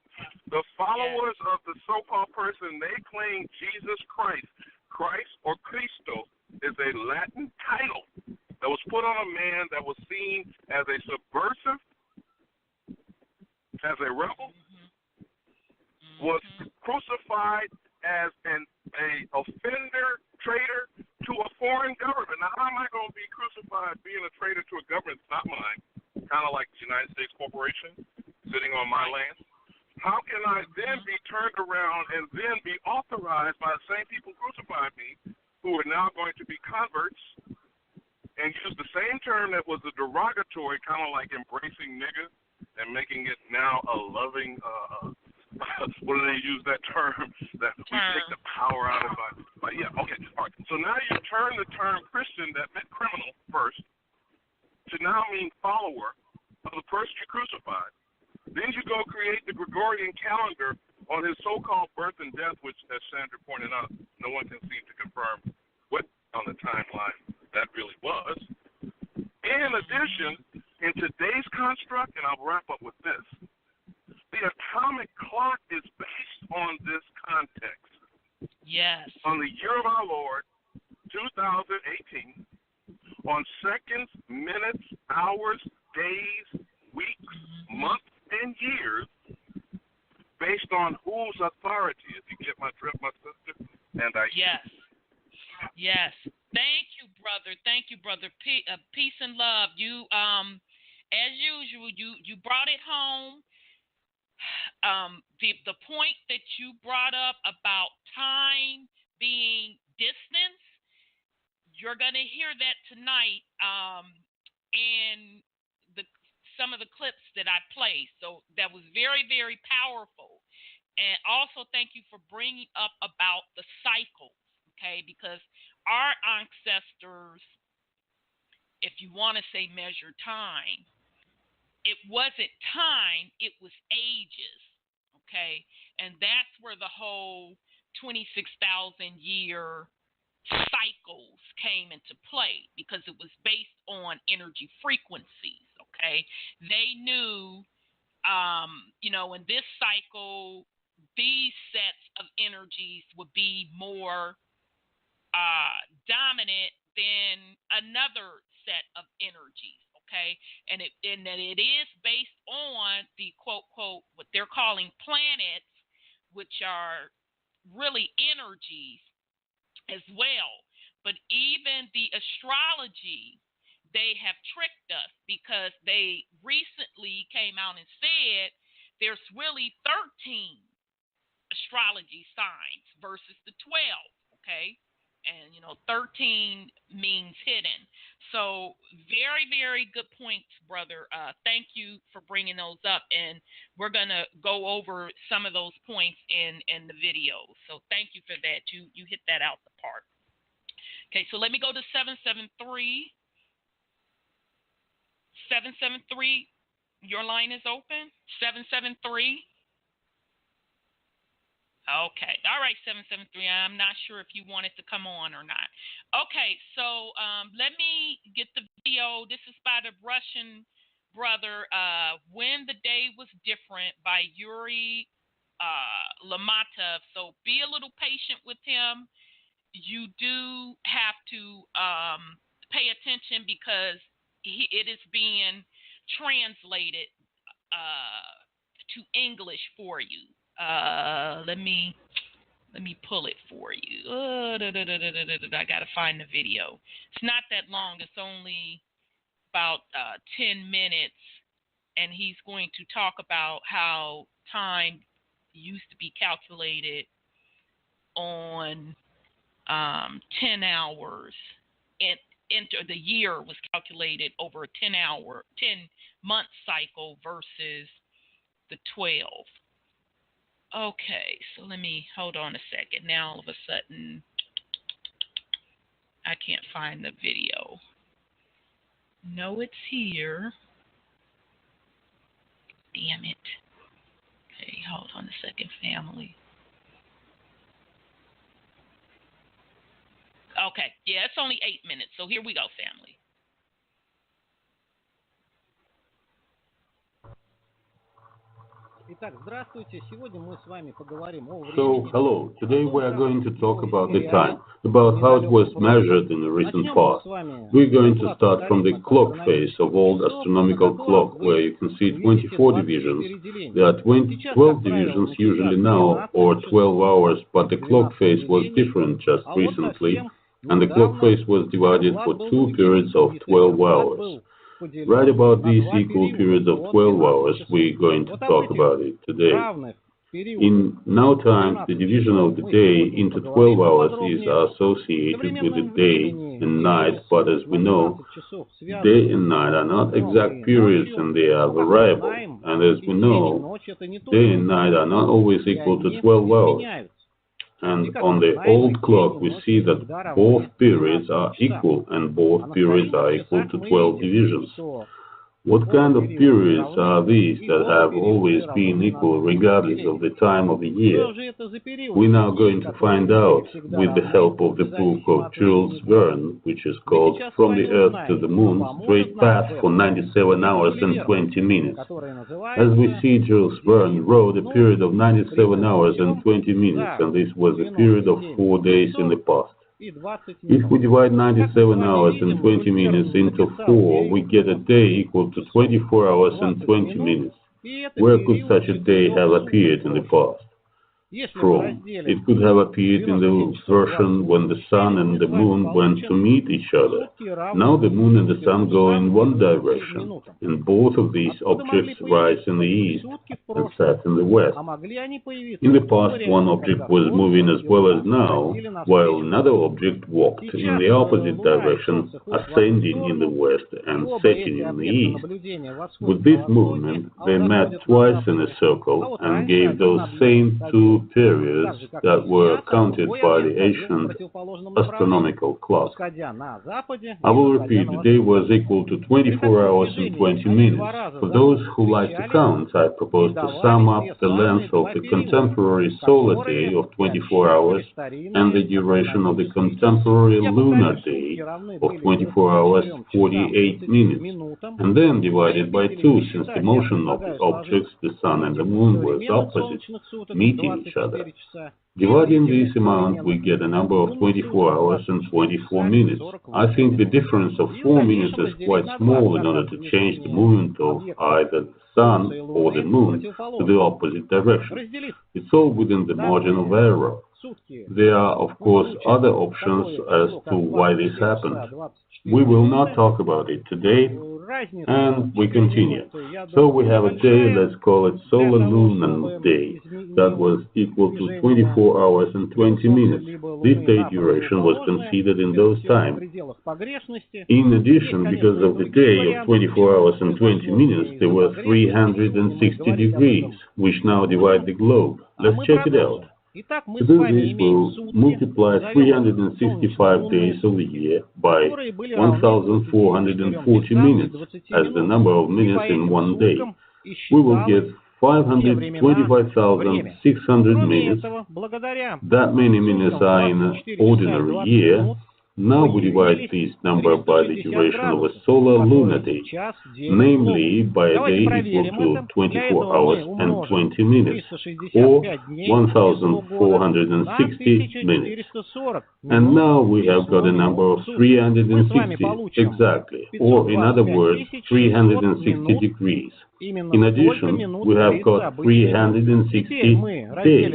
The followers of the so-called person, they claim Jesus Christ. Christ or Cristo is a Latin title that was put on a man that was seen as a subversive, as a rebel, was crucified as a offender, traitor to a foreign government. Now, how am I going to be crucified being a traitor to a government that's not mine, kind of like the United States Corporation sitting on my land? How can I then be turned around and then be authorized by the same people who crucified me, who are now going to be converts, and use the same term that was a derogatory, kind of like embracing nigga, and making it now a loving, what do they use that term, that we take the power out of it. But yeah, okay, all right. So now you turn the term Christian that meant criminal first to now mean follower of the person you crucified. Then you go create the Gregorian calendar on his so-called birth and death, which, as Sandra pointed out, no one can seem to confirm what on the timeline that really was. In addition, in today's construct, and I'll wrap up with this, the atomic clock is based on this context. Yes. On the year of our Lord, 2018, on seconds, minutes, hours, days, weeks, months, and years, based on whose authority, if you get my drift, my sister, and I. Yes. Yes. Thank you, brother. Thank you, brother. Peace and love. You, as usual, you brought it home. The point that you brought up about time being distance, you're gonna hear that tonight. In some of the clips that I played. So that was very, very powerful. And also thank you for bringing up about the cycles, okay? Because our ancestors, if you want to say measure time, it wasn't time, it was ages, okay? And that's where the whole 26,000 year cycles came into play, because it was based on energy frequencies. Okay, they knew, in this cycle, these sets of energies would be more dominant than another set of energies. Okay, and that it is based on the quote what they're calling planets, which are really energies as well. But even the astrology, they have tricked us, because they recently came out and said there's really 13 astrology signs versus the 12, okay? And, 13 means hidden. So very, very good points, brother. Thank you for bringing those up. And we're going to go over some of those points in the video. So thank you for that. You hit that out the park. Okay, so let me go to 773. 773, your line is open. 773. Okay. All right, 773. I'm not sure if you wanted to come on or not. Okay, so let me get the video. This is by the Russian brother, When the Day Was Different by Yuri Lamatov. So be a little patient with him. You do have to pay attention, because it is being translated to English for you. Let me Let me pull it for you. I got to find the video. It's not that long. It's only about 10 minutes. And he's going to talk about how time used to be calculated on 10 hours. And the year was calculated over a 10-month cycle versus the 12. Okay, so let me hold on a second. Now all of a sudden, I can't find the video. No, it's here. Damn it. Okay, hold on a second, family. Okay, yeah, it's only 8 minutes, so here we go, family. So, hello. Today we are going to talk about the time, about how it was measured in the recent past. We're going to start from the clock phase of old astronomical clock, where you can see 24 divisions. There are 12 divisions usually now, or 12 hours, but the clock phase was different just recently, and the clock phase was divided for 2 periods of 12 hours. Right about these equal periods of 12 hours, we're going to talk about it today. In now times, the division of the day into 12 hours is associated with the day and night, but as we know, day and night are not exact periods and they are variable. And as we know, day and night are not always equal to 12 hours. And on the old clock, we see that both periods are equal and both periods are equal to 12 divisions. What kind of periods are these that have always been equal regardless of the time of the year? We're now going to find out with the help of the book of Jules Verne, which is called From the Earth to the Moon, Straight Path for 97 hours and 20 minutes. As we see, Jules Verne wrote a period of 97 hours and 20 minutes, and this was a period of 4 days in the past. If we divide 97 hours and 20 minutes into 4, we get a day equal to 24 hours and 20 minutes. Where could such a day have appeared in the past? From. It could have appeared in the version when the sun and the moon went to meet each other. Now the moon and the sun go in one direction, and both of these objects rise in the east and set in the west. In the past, one object was moving as well as now, while another object walked in the opposite direction, ascending in the west and setting in the east. With this movement, they met twice in a circle and gave those same 2 periods that were counted by the ancient astronomical clock. I will repeat, the day was equal to 24 hours and 20 minutes. For those who like to count, I propose to sum up the length of the contemporary solar day of 24 hours and the duration of the contemporary lunar day of 24 hours 48 minutes, and then divide it by 2, since the motion of the objects, the sun and the moon, was opposite, meeting each other. Dividing this amount, we get a number of 24 hours and 24 minutes. I think the difference of 4 minutes is quite small in order to change the movement of either the sun or the moon to the opposite direction. It's all within the margin of error. There are, of course, other options as to why this happened. We will not talk about it today, and we continue. So we have a day, let's call it solar lunar day, that was equal to 24 hours and 20 minutes. This day duration was considered in those times. In addition, because of the day of 24 hours and 20 minutes, there were 360 degrees, which now divide the globe. Let's check it out. To do this, we'll multiply 365 days of the year by 1,440 minutes as the number of minutes in one day. We will get 525,600 minutes. That many minutes are in an ordinary year. Now we divide this number by the duration of a solar lunar day, namely by a day equal to 24 hours and 20 minutes, or 1,460 minutes. And now we have got a number of 360, exactly, or in other words, 360 degrees. In addition, we have got 360 days,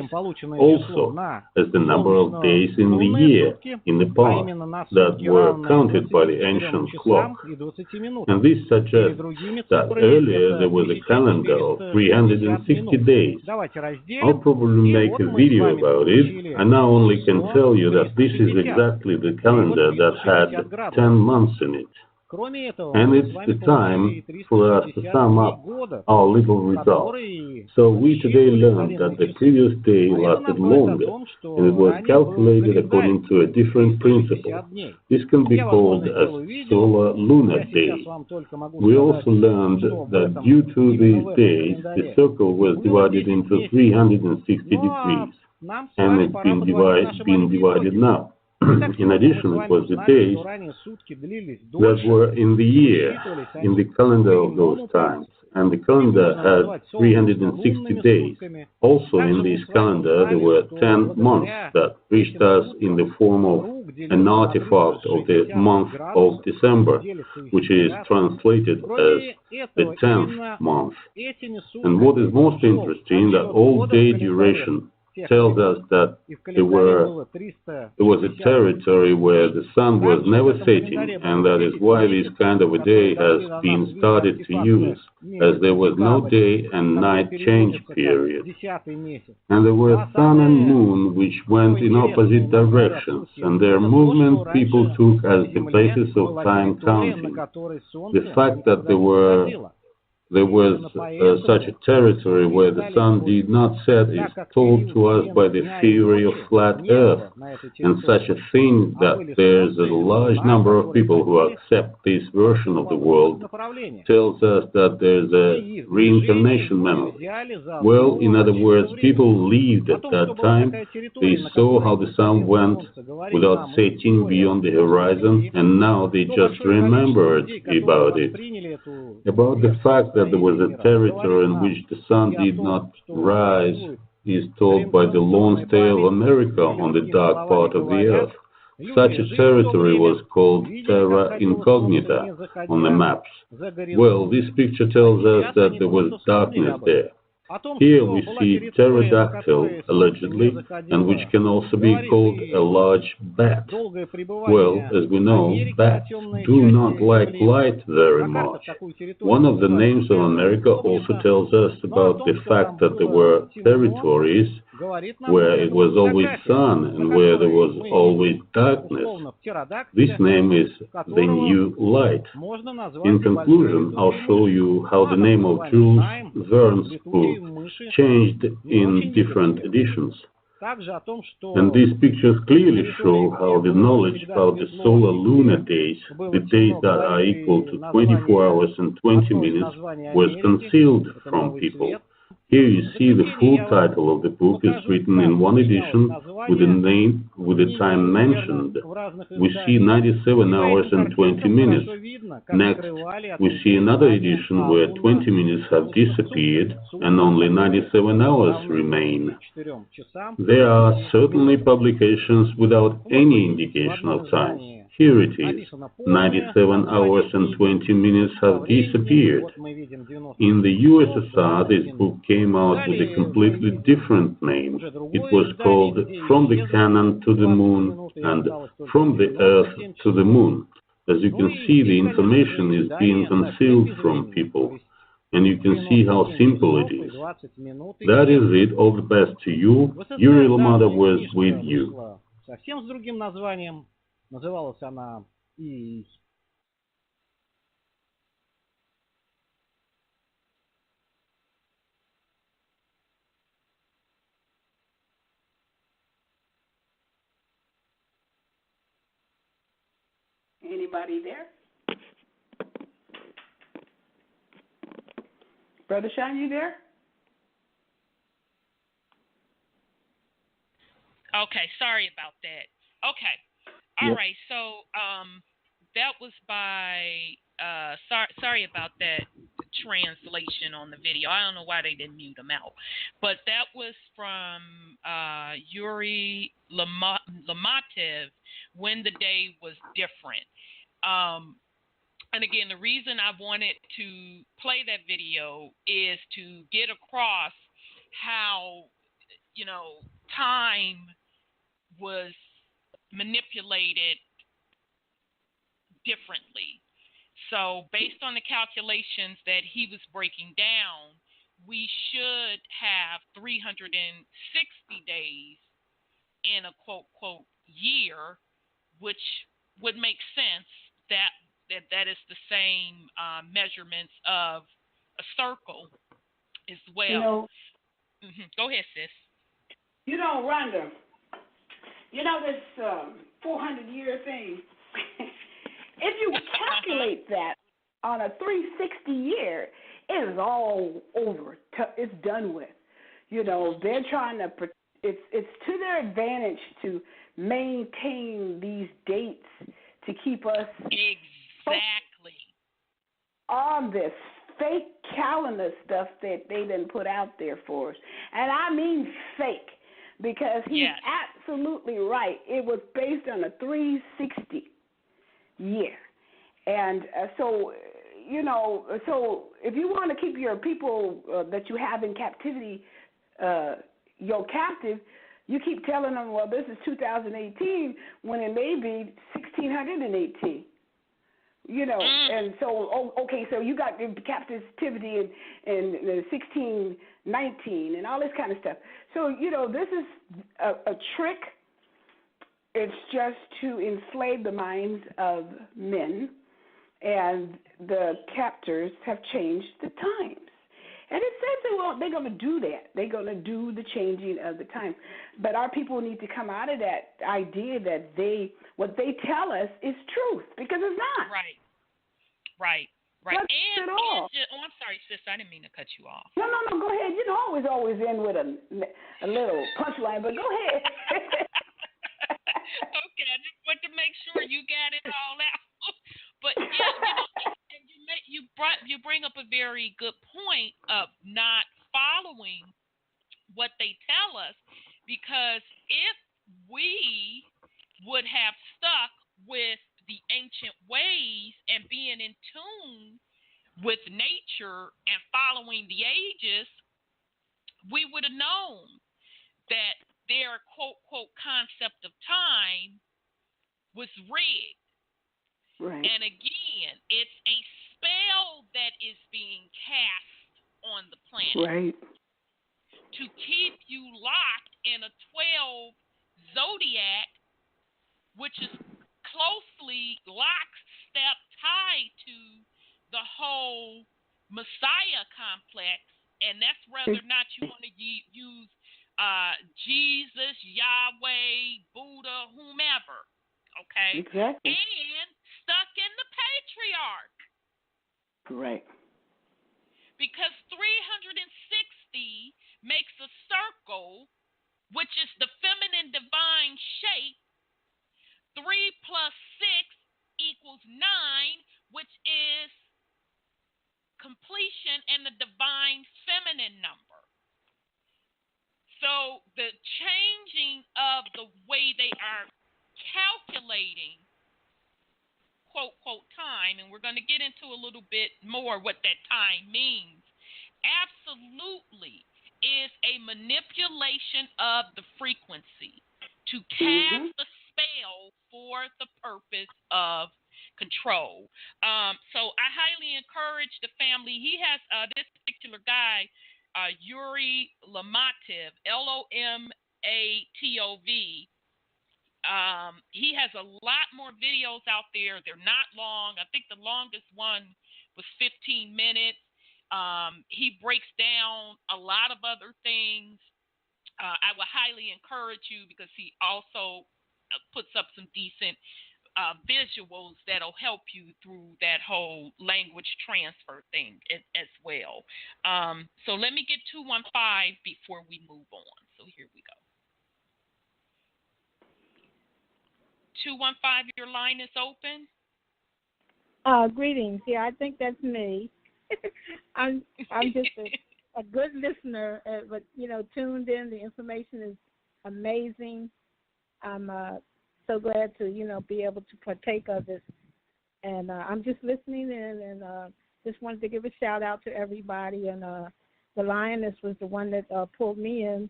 also as the number of days in the year in the past that were counted by the ancient clock. And this suggests that earlier there was a calendar of 360 days. I'll probably make a video about it. I now only can tell you that this is exactly the calendar that had 10 months in it. And it's the time for us to sum up our little result. So we today learned that the previous day lasted longer, and it was calculated according to a different principle. This can be called a solar lunar day. We also learned that due to these days, the circle was divided into 360 degrees, and it's been divided now. In addition, it was the days that were in the year, in the calendar of those times, and the calendar had 360 days. Also in this calendar, there were 10 months that reached us in the form of an artifact of the month of December, which is translated as the 10th month. And what is most interesting, that all day duration tells us that there was a territory where the sun was never setting, and that is why this kind of a day has been started to use, as there was no day and night change period. And there were sun and moon which went in opposite directions, and their movement people took as the basis of time counting. The fact that there was such a territory where the sun did not set is told to us by the theory of flat earth, and such a thing that there's a large number of people who accept this version of the world tells us that there's a reincarnation memory. Well, in other words, people lived at that time, they saw how the sun went without setting beyond the horizon, and now they just remembered about it. About the fact that there was a territory in which the sun did not rise is told by the lone stay of America on the dark part of the earth. Such a territory was called terra incognita on the maps. Well, this picture tells us that there was darkness there. Here we see pterodactyl, allegedly, and which can also be called a large bat. Well, as we know, bats do not like light very much. One of the names of America also tells us about the fact that there were territories where it was always sun and where there was always darkness. This name is the New Light. In conclusion, I'll show you how the name of Jules Verne's book changed in different editions. And these pictures clearly show how the knowledge about the solar lunar days, the days that are equal to 24 hours and 20 minutes, was concealed from people. Here you see the full title of the book is written in one edition with the name, with the time mentioned. We see 97 hours and 20 minutes. Next, we see another edition where 20 minutes have disappeared and only 97 hours remain. There are certainly publications without any indication of time. Here it is. 97 hours and 20 minutes have disappeared. In the USSR, this book came out with a completely different name. It was called From the Cannon to the Moon and From the Earth to the Moon. As you can see, the information is being concealed from people. And you can see how simple it is. That is it. All the best to you. Yuri Lamada was with you. Называлась она и... Anybody there? Brother Sean, you there? Okay, sorry about that. Okay. All right, so that was by, sorry about that translation on the video. I don't know why they didn't mute them out. But that was from Yuri Lamatev, When the Day Was Different. And again, the reason I wanted to play that video is to get across how, time was manipulated differently. So based on the calculations that he was breaking down, we should have 360 days in a quote year, which would make sense that is the same measurements of a circle as well. Go ahead, sis. Rhonda, this 400-year thing, if you calculate that on a 360 year, it is all over. It's done with. They're trying to, it's to their advantage to maintain these dates to keep us exactly on this fake calendar stuff that they done put out there for us. And I mean fake, because he's absolutely right. It was based on a 360 year. And so if you want to keep your people that you have in captivity, your captive, you keep telling them, well, this is 2018 when it may be 1618. And so, okay, so you got the captivity in 1619 and all this kind of stuff. So, this is a trick. It's just to enslave the minds of men, and the captors have changed the times. And it says they're going to do that. They're going to do the changing of the time. But our people need to come out of that idea that what they tell us is truth, because it's not. Right. And I'm sorry, sis, I didn't mean to cut you off. No, go ahead. You know, always end with a little punchline, but go ahead. Okay, I just want to make sure you got it all out. But you bring up a very good point of not following what they tell us, because if we would have stuck with the ancient ways and being in tune with nature and following the ages, we would have known that their quote concept of time was rigged. Right. And again, it's a spell that is being cast on the planet. Right. To keep you locked in a 12 zodiac, which is closely lockstep tied to the whole Messiah complex, and that's whether or not you want to use Jesus, Yahweh, Buddha, whomever, okay? Exactly. And stuck in the patriarch. Right. Because 360 makes a circle, which is the feminine divine shape. 3 plus 6 equals 9, which is completion and the divine feminine number. So the changing of the way they are calculating quote time, and we're going to get into a little bit more what that time means, absolutely is a manipulation of the frequency to cast a spell for the purpose of control. So I highly encourage the family. He has this particular guy, Yuri Lomatov, Lomatov. He has a lot more videos out there. They're not long. I think the longest one was 15 minutes. He breaks down a lot of other things. I would highly encourage you, because he also puts up some decent visuals that'll help you through that whole language transfer thing as well. So let me get 215 before we move on. So here we go. 215, your line is open. Greetings. Yeah, I think that's me. I'm just a good listener, but tuned in. The information is amazing. I'm so glad to be able to partake of this And I'm just listening in, and just wanted to give a shout out to everybody. And the lioness was the one that pulled me in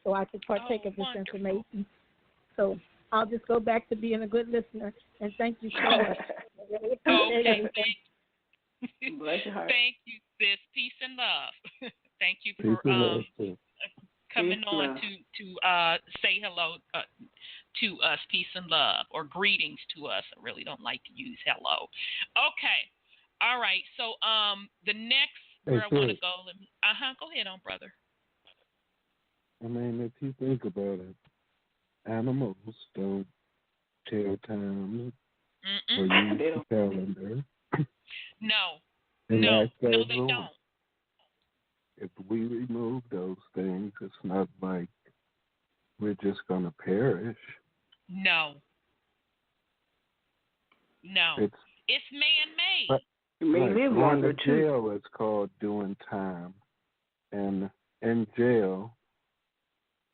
so I could partake of this information. So I'll just go back to being a good listener, and thank you so much. I really appreciate everything. Bless your heart. Thank you, sis. Peace and love. Thank you Peace for and love, too. coming Peace on love. to say hello to us. Peace and love, or greetings to us. I really don't like to use hello. Okay. All right. So the next where I want to go. Go ahead on, brother. I mean, if you think about it, animals don't tell time or use the calendar. No. And No, they don't. If we remove those things, it's not like we're just going to perish. No. It's man-made. You may live longer, too. Jail is called doing time. And in jail,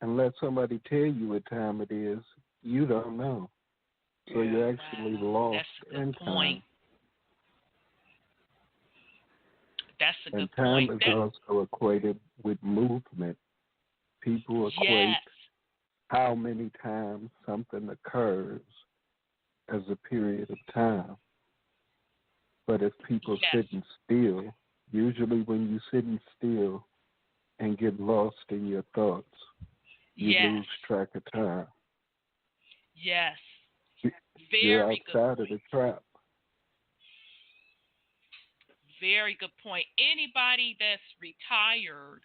unless somebody tell you what time it is, you don't know. So you're actually lost in time. That's a good point. And time is also equated with movement. People equate how many times something occurs as a period of time. But if people sitting still, usually when you're sitting still and get lost in your thoughts, you lose track of time. Yes. You're outside of the trap. Very good point. Anybody that's retired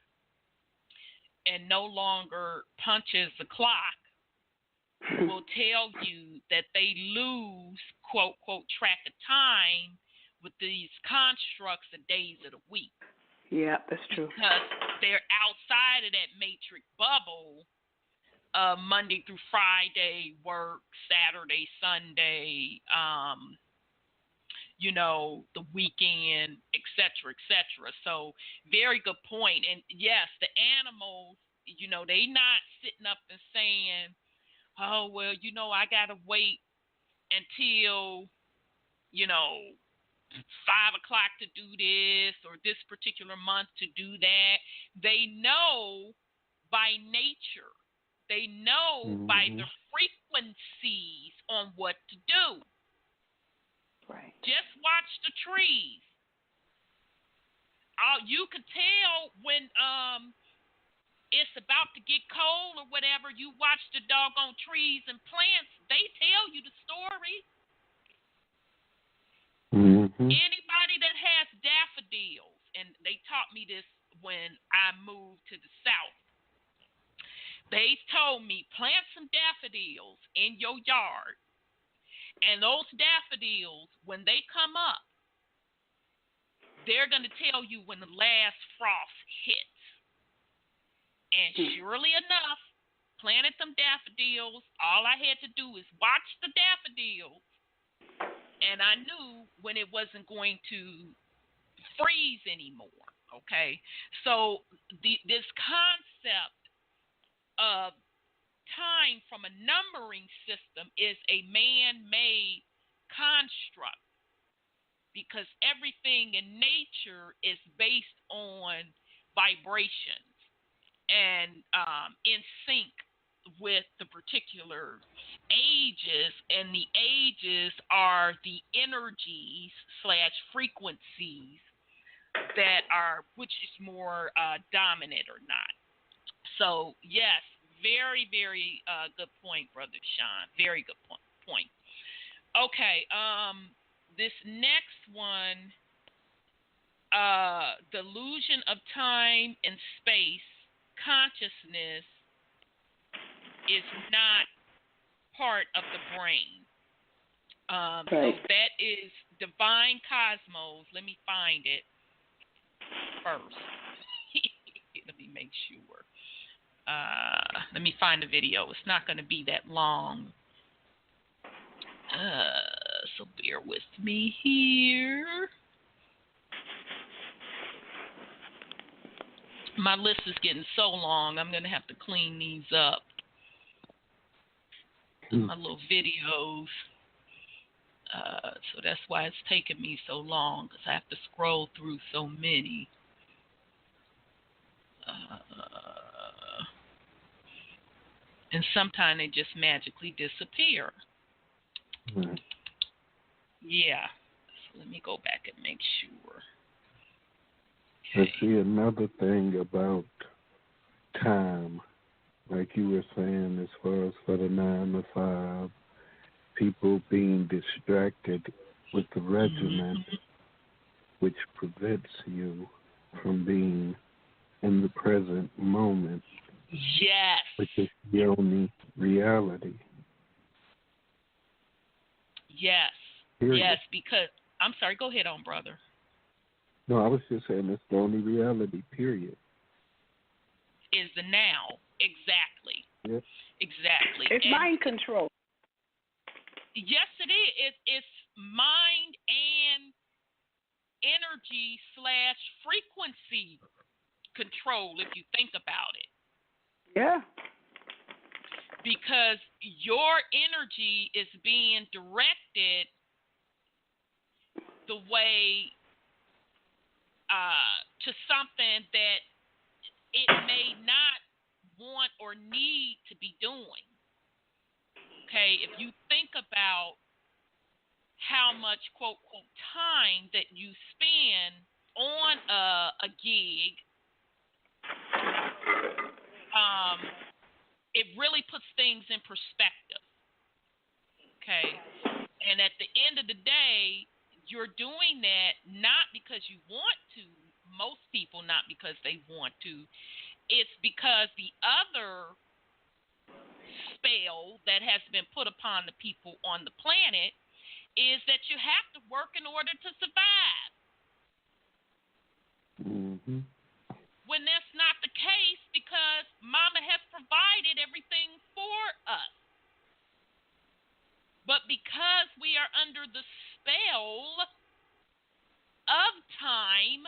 and no longer punches the clock will tell you that they lose, quote, track of time with these constructs of days of the week. Yeah, that's true. Because they're outside of that matrix bubble. Monday through Friday work, Saturday, Sunday, the weekend, et cetera. So very good point. And yes, the animals, they not sitting up and saying, oh, well, I got to wait until, 5 o'clock to do this or this particular month to do that. They know by nature. They know by the frequencies on what to do. Right. Just watch the trees. You can tell when it's about to get cold or whatever. You watch the doggone trees and plants. They tell you the story. Anybody that has daffodils, and they taught me this when I moved to the South. They told me, plant some daffodils in your yard. And those daffodils, when they come up, they're going to tell you when the last frost hits. And surely enough, planted them daffodils. All I had to do is watch the daffodils. And I knew when it wasn't going to freeze anymore. Okay? So this concept of time from a numbering system is a man-made construct because everything in nature is based on vibrations and in sync with the particular ages, and the ages are the energies / frequencies that are, which is more dominant or not. So, yes, very, very good point, Brother Sean. Very good point. Okay, this next one, delusion of time and space, consciousness is not part of the brain. So that is divine cosmos. Let me find it first. Let me make sure. Let me find the video. It's not going to be that long. So bear with me here. My list is getting so long, I'm going to have to clean these up. My little videos. So that's why it's taken me so long, because I have to scroll through so many. And sometimes they just magically disappear. Mm-hmm. Yeah. So let me go back and make sure. Okay. I see another thing about time, like you were saying, as far as for the 9 to 5, people being distracted with the regimen, which prevents you from being in the present moment. Yes. Which is the only reality. Yes. Period. Yes, because, I'm sorry, go ahead on, brother. No, I was just saying it's the only reality, period. Is the now. Exactly. Yep. Exactly. It's mind control. Yes, it is. It's mind and energy / frequency control, if you think about it. Yeah. Because your energy is being directed the way to something that it may not want or need to be doing. Okay, if you think about how much quote quote time that you spend on a gig, it really puts things in perspective. Okay, and at the end of the day, you're doing that not because you want to. Most people not because they want to. It's because the other spell that has been put upon the people on the planet is that you have to work in order to survive. Mm-hmm. When that's not the case, because Mama has provided everything for us. But because we are under the spell of time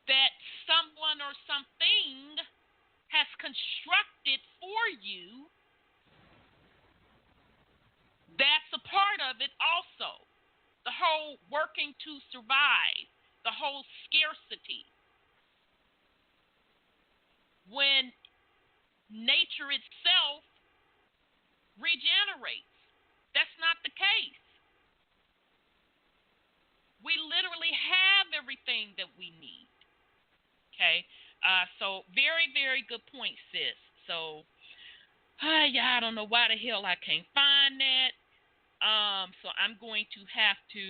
that someone or something has constructed for you, that's a part of it also. The whole working to survive, the whole scarcity. When nature itself regenerates, that's not the case. We literally have everything that we need. Okay? So very, very good point, sis. So, yeah, I don't know why the hell I can't find that. So I'm going to have to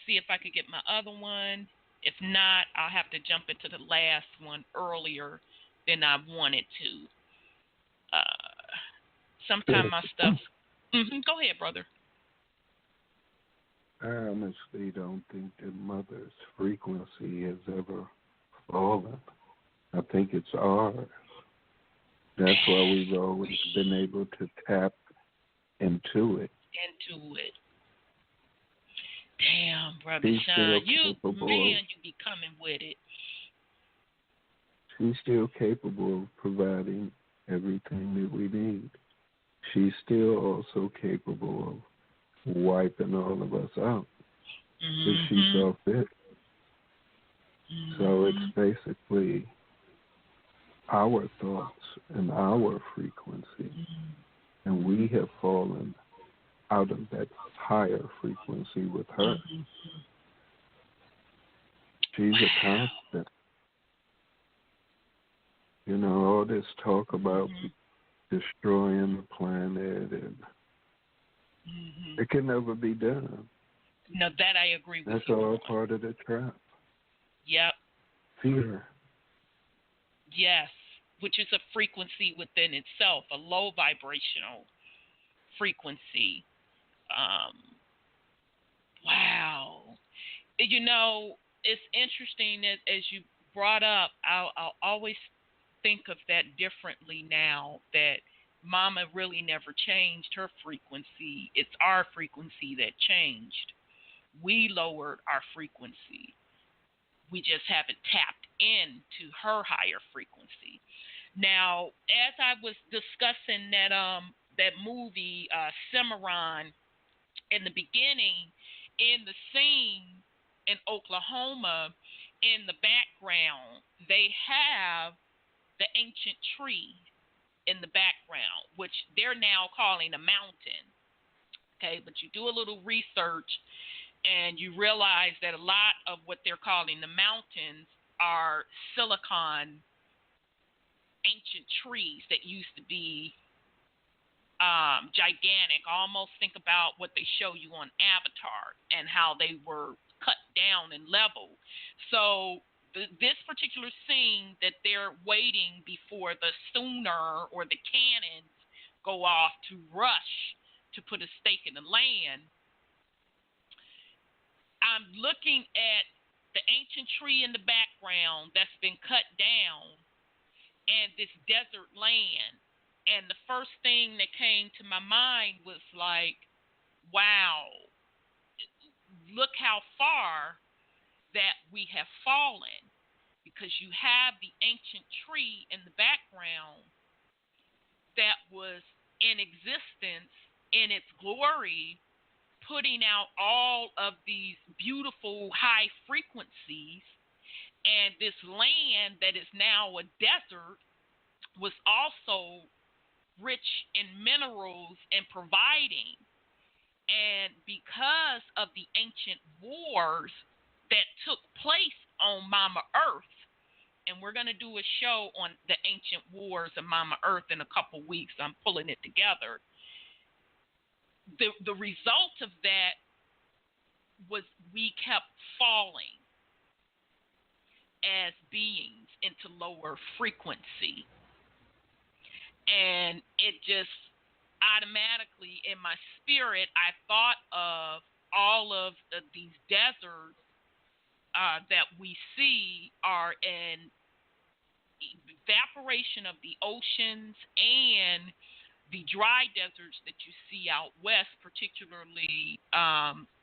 see if I could get my other one. If not, I'll have to jump into the last one earlier than I wanted to. Sometimes my stuff's... Go ahead, brother. I honestly don't think that Mother's frequency has ever fallen. I think it's ours. That's why we've always been able to tap into it. Damn, brother Sean, you be coming with it. She's still capable of providing everything that we need. She's still also capable of wiping all of us out if she saw fit. So it's basically our thoughts and our frequency. And we have fallen out of that higher frequency with her. She's a constant. You know, all this talk about destroying the planet, and it can never be done. No, that I agree with. That's all part of the trap. Yep. Fear. Yes, which is a frequency within itself, a low vibrational frequency. Wow. You know, it's interesting as you brought up, I'll always think of that differently now, that Mama really never changed her frequency. It's our frequency that changed. We lowered our frequency. We just haven't tapped into her higher frequency. Now, as I was discussing that movie, Cimarron, in the beginning, in the scene in Oklahoma, in the background, they have the ancient tree in the background, which they're now calling a mountain. Okay, but you do a little research and you realize that a lot of what they're calling the mountains are silicon ancient trees that used to be gigantic. Almost think about what they show you on Avatar and how they were cut down and leveled. So this particular scene that they're waiting before the sooner or the cannons go off to rush to put a stake in the land, I'm looking at the ancient tree in the background that's been cut down and this desert land. And the first thing that came to my mind was like, wow, look how far that we have fallen, because you have the ancient tree in the background that was in existence in its glory, putting out all of these beautiful high frequencies, and this land that is now a desert was also rich in minerals and providing. And because of the ancient wars that took place on Mama Earth, and we're going to do a show on the ancient wars of Mama Earth in a couple weeks. I'm pulling it together. The result of that was we kept falling as beings into lower frequency. And it just automatically in my spirit, I thought of all of these deserts that we see are an evaporation of the oceans and the dry deserts that you see out west, particularly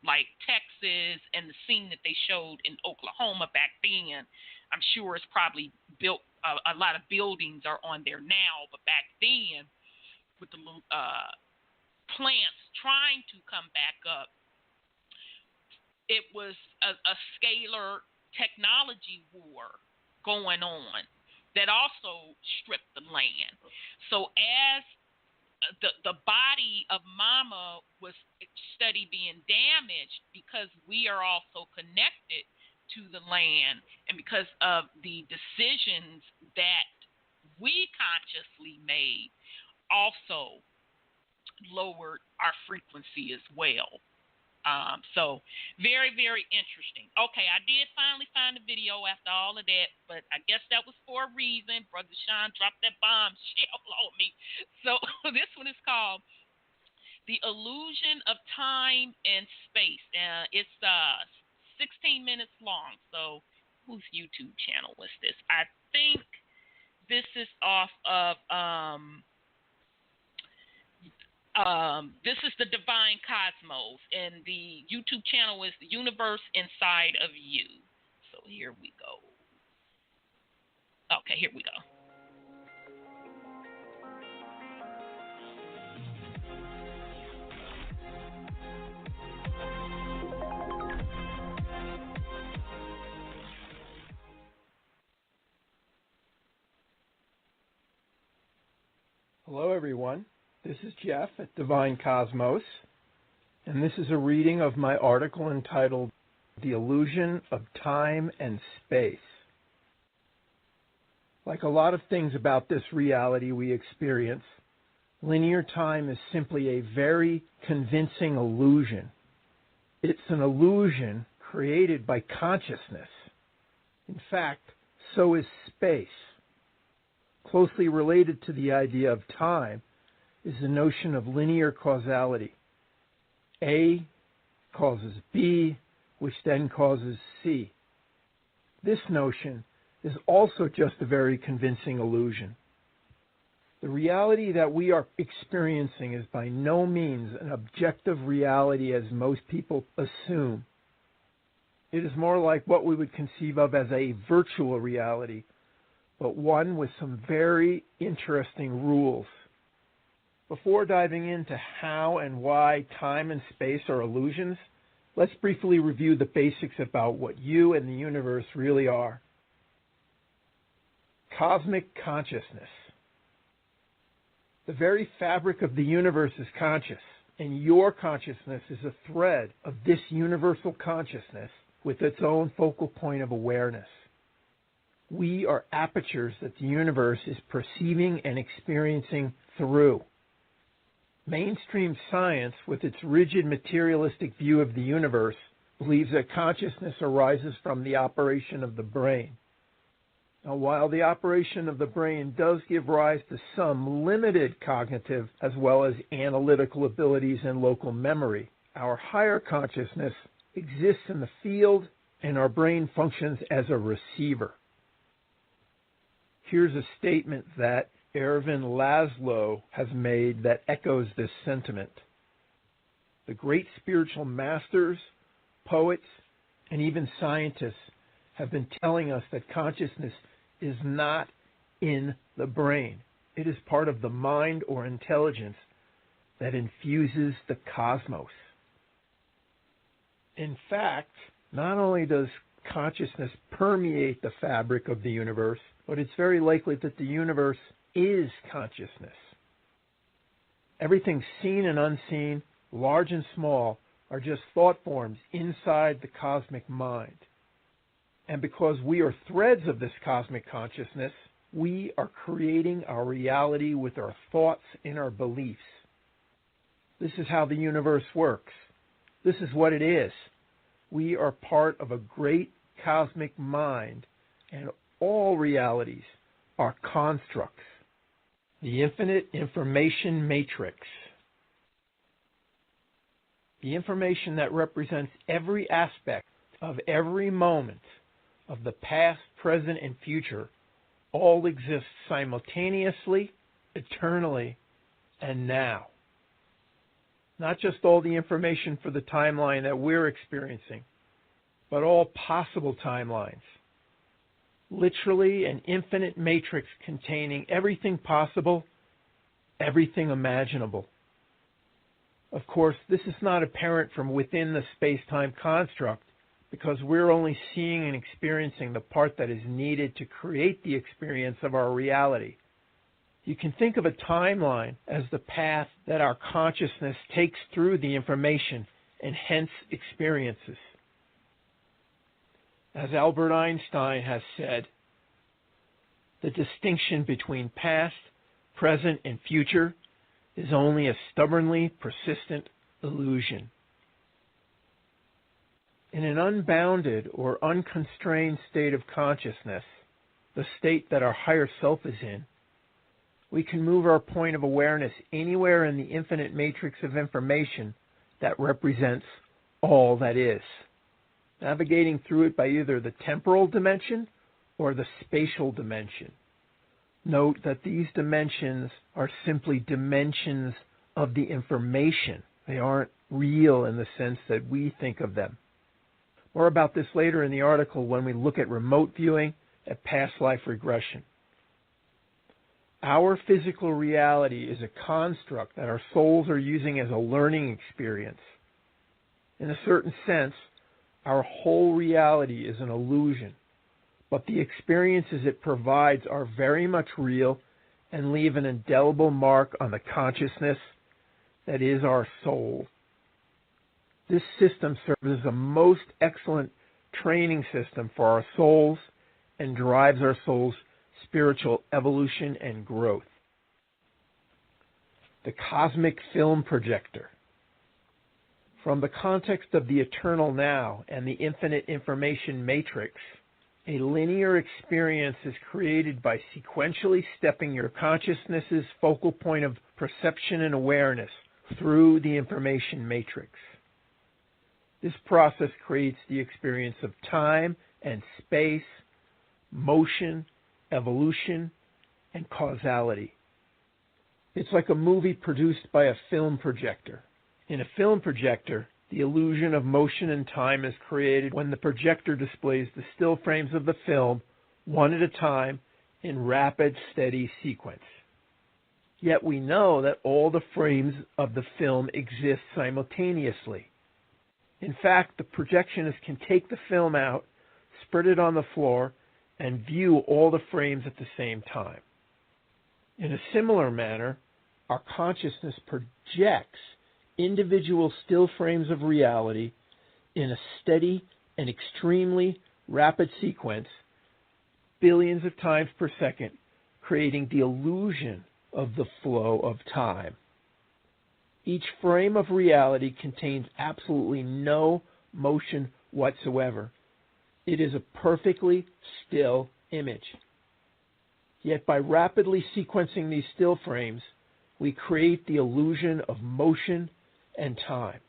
like Texas, and the scene that they showed in Oklahoma back then. I'm sure it's probably built, a lot of buildings are on there now, but back then, with the little plants trying to come back up, it was a scalar technology war going on that also stripped the land. So as the body of Mama was steady being damaged, because we are also connected to the land, and because of the decisions that we consciously made, also lowered our frequency as well. So very, very interesting. Okay, I did finally find the video after all of that, but I guess that was for a reason. Brother Sean dropped that bombshell on me. So this one is called The Illusion of Time and Space. It's 16 minutes long. So whose YouTube channel was this? I think this is off of this is the Divine Cosmos, and the YouTube channel is The Universe Inside of You. So here we go. Okay, here we go. Hello, everyone. This is Jeff at Divine Cosmos, and this is a reading of my article entitled The Illusion of Time and Space. Like a lot of things about this reality we experience, linear time is simply a very convincing illusion. It's an illusion created by consciousness. In fact, so is space. Closely related to the idea of time is the notion of linear causality. A causes B, which then causes C. This notion is also just a very convincing illusion. The reality that we are experiencing is by no means an objective reality as most people assume. It is more like what we would conceive of as a virtual reality, but one with some very interesting rules. Before diving into how and why time and space are illusions, let's briefly review the basics about what you and the universe really are. Cosmic consciousness. The very fabric of the universe is conscious, and your consciousness is a thread of this universal consciousness with its own focal point of awareness. We are apertures that the universe is perceiving and experiencing through. Mainstream science, with its rigid materialistic view of the universe, believes that consciousness arises from the operation of the brain. Now, while the operation of the brain does give rise to some limited cognitive as well as analytical abilities and local memory, our higher consciousness exists in the field and our brain functions as a receiver. Here's a statement that Ervin Laszlo has made that echoes this sentiment. The great spiritual masters, poets, and even scientists have been telling us that consciousness is not in the brain. It is part of the mind or intelligence that infuses the cosmos. In fact, not only does consciousness permeate the fabric of the universe, but it's very likely that the universe is consciousness. Everything seen and unseen, large and small, are just thought forms inside the cosmic mind. And because we are threads of this cosmic consciousness, we are creating our reality with our thoughts and our beliefs. This is how the universe works. This is what it is. We are part of a great cosmic mind, and all realities are constructs. The infinite information matrix. The information that represents every aspect of every moment of the past, present, and future all exists simultaneously, eternally, and now. Not just all the information for the timeline that we're experiencing, but all possible timelines. Literally an infinite matrix containing everything possible, everything imaginable. Of course, this is not apparent from within the space-time construct because we're only seeing and experiencing the part that is needed to create the experience of our reality. You can think of a timeline as the path that our consciousness takes through the information and hence experiences. As Albert Einstein has said, the distinction between past, present, and future is only a stubbornly persistent illusion. In an unbounded or unconstrained state of consciousness, the state that our higher self is in, we can move our point of awareness anywhere in the infinite matrix of information that represents all that is, navigating through it by either the temporal dimension or the spatial dimension. Note that these dimensions are simply dimensions of the information. They aren't real in the sense that we think of them. More about this later in the article when we look at remote viewing at past life regression. Our physical reality is a construct that our souls are using as a learning experience. In a certain sense, our whole reality is an illusion, but the experiences it provides are very much real and leave an indelible mark on the consciousness that is our soul. This system serves as a most excellent training system for our souls and drives our soul's spiritual evolution and growth. The cosmic film projector. From the context of the eternal now and the infinite information matrix, a linear experience is created by sequentially stepping your consciousness's focal point of perception and awareness through the information matrix. This process creates the experience of time and space, motion, evolution, and causality. It's like a movie produced by a film projector. In a film projector, the illusion of motion and time is created when the projector displays the still frames of the film, one at a time, in rapid, steady sequence. Yet we know that all the frames of the film exist simultaneously. In fact, the projectionist can take the film out, spread it on the floor, and view all the frames at the same time. In a similar manner, our consciousness projects individual still frames of reality in a steady and extremely rapid sequence, billions of times per second, creating the illusion of the flow of time. Each frame of reality contains absolutely no motion whatsoever. It is a perfectly still image. Yet by rapidly sequencing these still frames, we create the illusion of motion and time.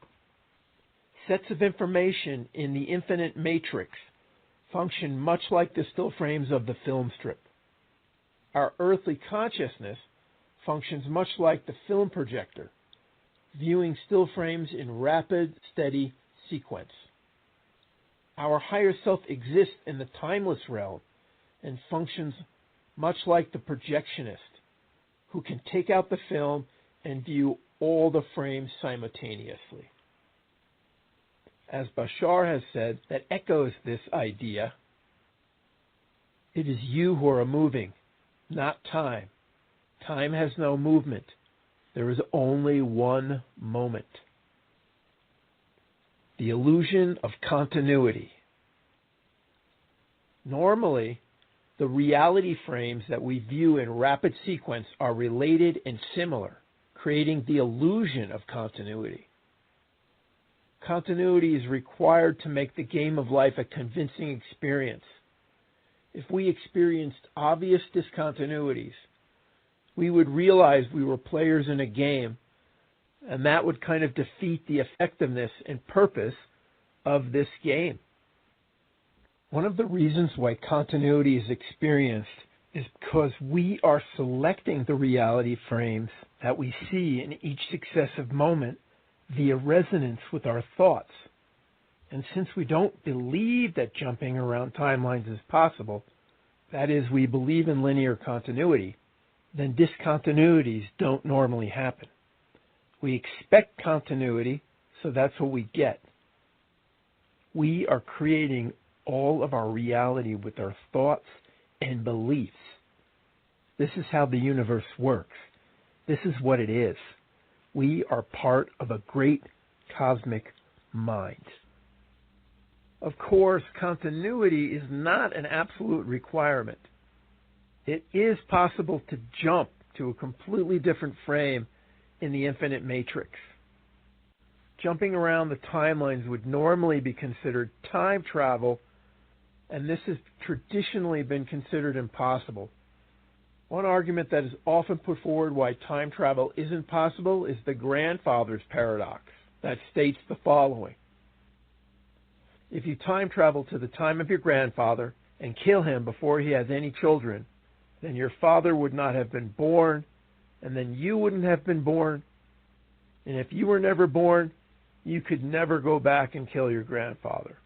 Sets of information in the infinite matrix function much like the still frames of the film strip. Our earthly consciousness functions much like the film projector, viewing still frames in rapid, steady sequence. Our higher self exists in the timeless realm and functions much like the projectionist, who can take out the film and view all the frames simultaneously. As Bashar has said, that echoes this idea, it is you who are moving, not time. Time has no movement. There is only one moment. The illusion of continuity. Normally, the reality frames that we view in rapid sequence are related and similar, creating the illusion of continuity. Continuity is required to make the game of life a convincing experience. If we experienced obvious discontinuities, we would realize we were players in a game, and that would kind of defeat the effectiveness and purpose of this game. One of the reasons why continuity is experienced is because we are selecting the reality frames that we see in each successive moment via resonance with our thoughts. And since we don't believe that jumping around timelines is possible, that is, we believe in linear continuity, then discontinuities don't normally happen. We expect continuity, so that's what we get. We are creating all of our reality with our thoughts and beliefs. This is how the universe works. This is what it is. We are part of a great cosmic mind. Of course, continuity is not an absolute requirement. It is possible to jump to a completely different frame in the infinite matrix. Jumping around the timelines would normally be considered time travel, and this has traditionally been considered impossible. One argument that is often put forward why time travel isn't possible is the grandfather's paradox that states the following. If you time travel to the time of your grandfather and kill him before he has any children, then your father would not have been born, and then you wouldn't have been born. And if you were never born, you could never go back and kill your grandfather.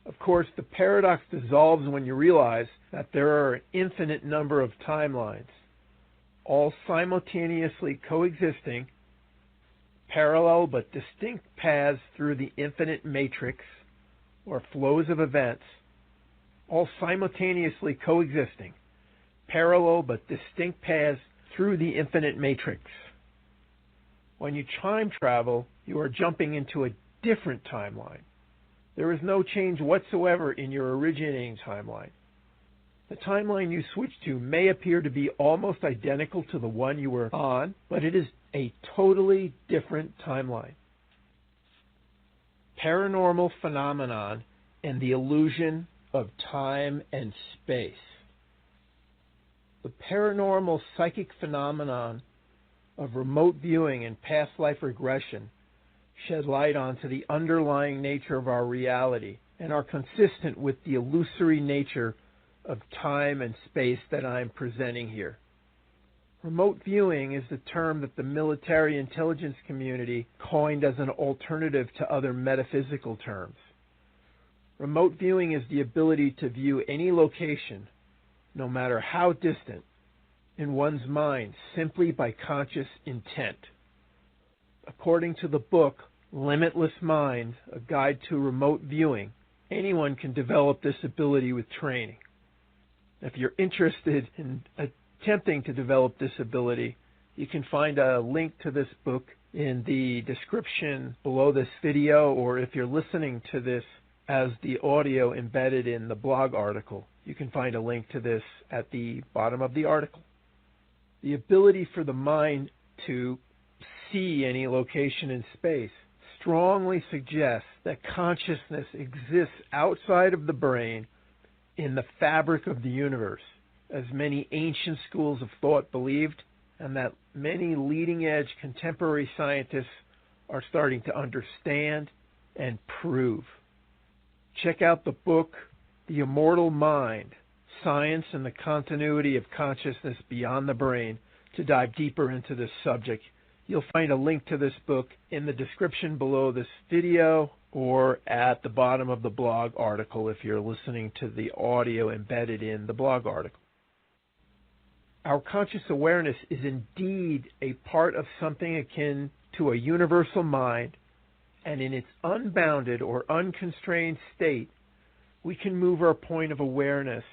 Of course, the paradox dissolves when you realize that there are an infinite number of timelines, all simultaneously coexisting, parallel but distinct paths through the infinite matrix, or flows of events, all simultaneously coexisting, parallel but distinct paths through the infinite matrix. When you time travel, you are jumping into a different timeline. There is no change whatsoever in your originating timeline. The timeline you switch to may appear to be almost identical to the one you were on, but it is a totally different timeline. Paranormal phenomenon and the illusion of time and space. The paranormal psychic phenomenon of remote viewing and past life regression shed light onto the underlying nature of our reality and are consistent with the illusory nature of time and space that I am presenting here. Remote viewing is the term that the military intelligence community coined as an alternative to other metaphysical terms. Remote viewing is the ability to view any location, no matter how distant, in one's mind simply by conscious intent. According to the book Limitless Mind, A Guide to Remote Viewing, anyone can develop this ability with training. If you're interested in attempting to develop this ability, you can find a link to this book in the description below this video, or if you're listening to this as the audio embedded in the blog article, you can find a link to this at the bottom of the article. The ability for the mind to see any location in space strongly suggests that consciousness exists outside of the brain in the fabric of the universe, as many ancient schools of thought believed, and that many leading-edge contemporary scientists are starting to understand and prove. Check out the book, The Immortal Mind, Science and the Continuity of Consciousness Beyond the Brain, to dive deeper into this subject. You'll find a link to this book in the description below this video or at the bottom of the blog article if you're listening to the audio embedded in the blog article. Our conscious awareness is indeed a part of something akin to a universal mind, and in its unbounded or unconstrained state, we can move our point of awareness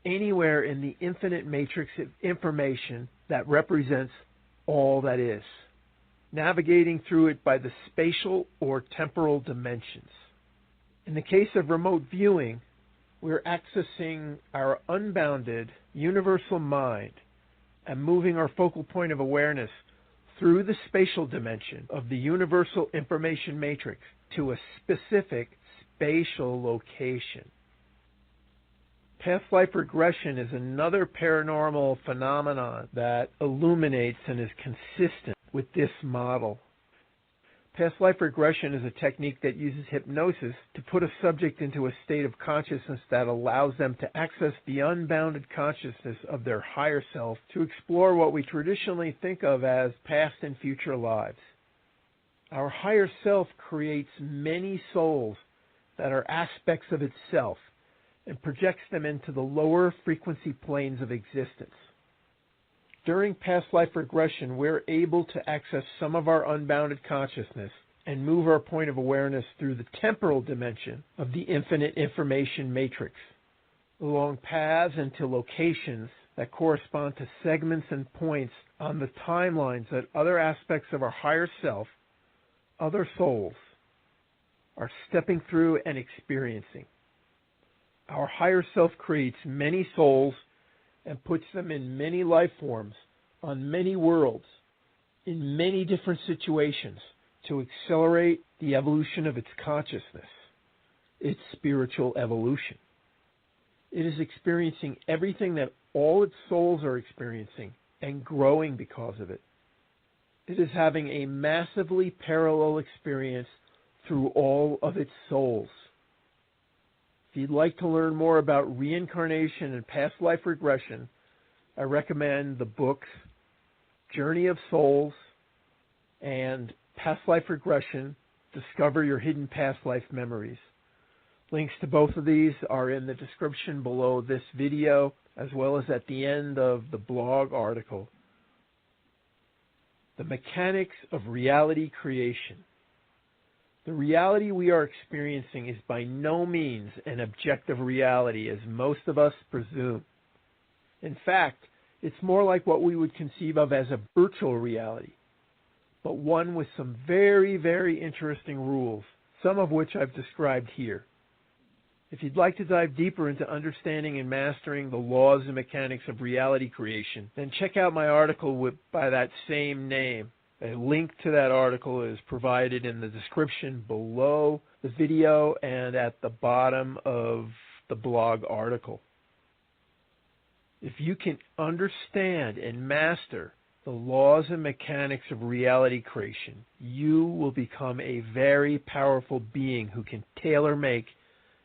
anywhere in the infinite matrix of information that represents all that is, navigating through it by the spatial or temporal dimensions. In the case of remote viewing, we're accessing our unbounded universal mind and moving our focal point of awareness through the spatial dimension of the universal information matrix to a specific spatial location. Past life regression is another paranormal phenomenon that illuminates and is consistent with this model. Past life regression is a technique that uses hypnosis to put a subject into a state of consciousness that allows them to access the unbounded consciousness of their higher self to explore what we traditionally think of as past and future lives. Our higher self creates many souls that are aspects of itself and projects them into the lower frequency planes of existence. During past life regression, we're able to access some of our unbounded consciousness and move our point of awareness through the temporal dimension of the infinite information matrix, along paths and to locations that correspond to segments and points on the timelines that other aspects of our higher self, other souls, are stepping through and experiencing. Our higher self creates many souls and puts them in many life forms, on many worlds, in many different situations to accelerate the evolution of its consciousness, its spiritual evolution. It is experiencing everything that all its souls are experiencing and growing because of it. It is having a massively parallel experience through all of its souls. If you'd like to learn more about reincarnation and past life regression, I recommend the books Journey of Souls and Past Life Regression, Discover Your Hidden Past Life Memories. Links to both of these are in the description below this video, as well as at the end of the blog article. The Mechanics of Reality Creation. The reality we are experiencing is by no means an objective reality, as most of us presume. In fact, it's more like what we would conceive of as a virtual reality, but one with some very, very interesting rules, some of which I've described here. If you'd like to dive deeper into understanding and mastering the laws and mechanics of reality creation, then check out my article by that same name. A link to that article is provided in the description below the video and at the bottom of the blog article. If you can understand and master the laws and mechanics of reality creation, you will become a very powerful being who can tailor-make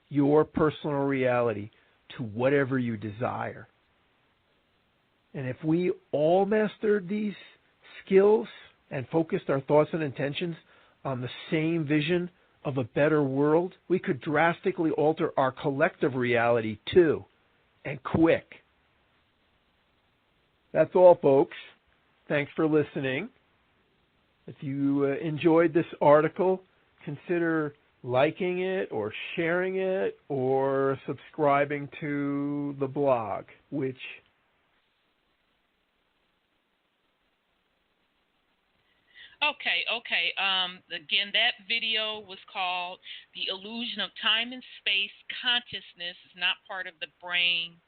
your personal reality to whatever you desire. And if we all mastered these skills and focused our thoughts and intentions on the same vision of a better world, we could drastically alter our collective reality too, and quick. That's all, folks. Thanks for listening. If you enjoyed this article, consider liking it or sharing it or subscribing to the blog, which Okay. Again, that video was called "The Illusion of Time and Space. Consciousness is not part of the brain.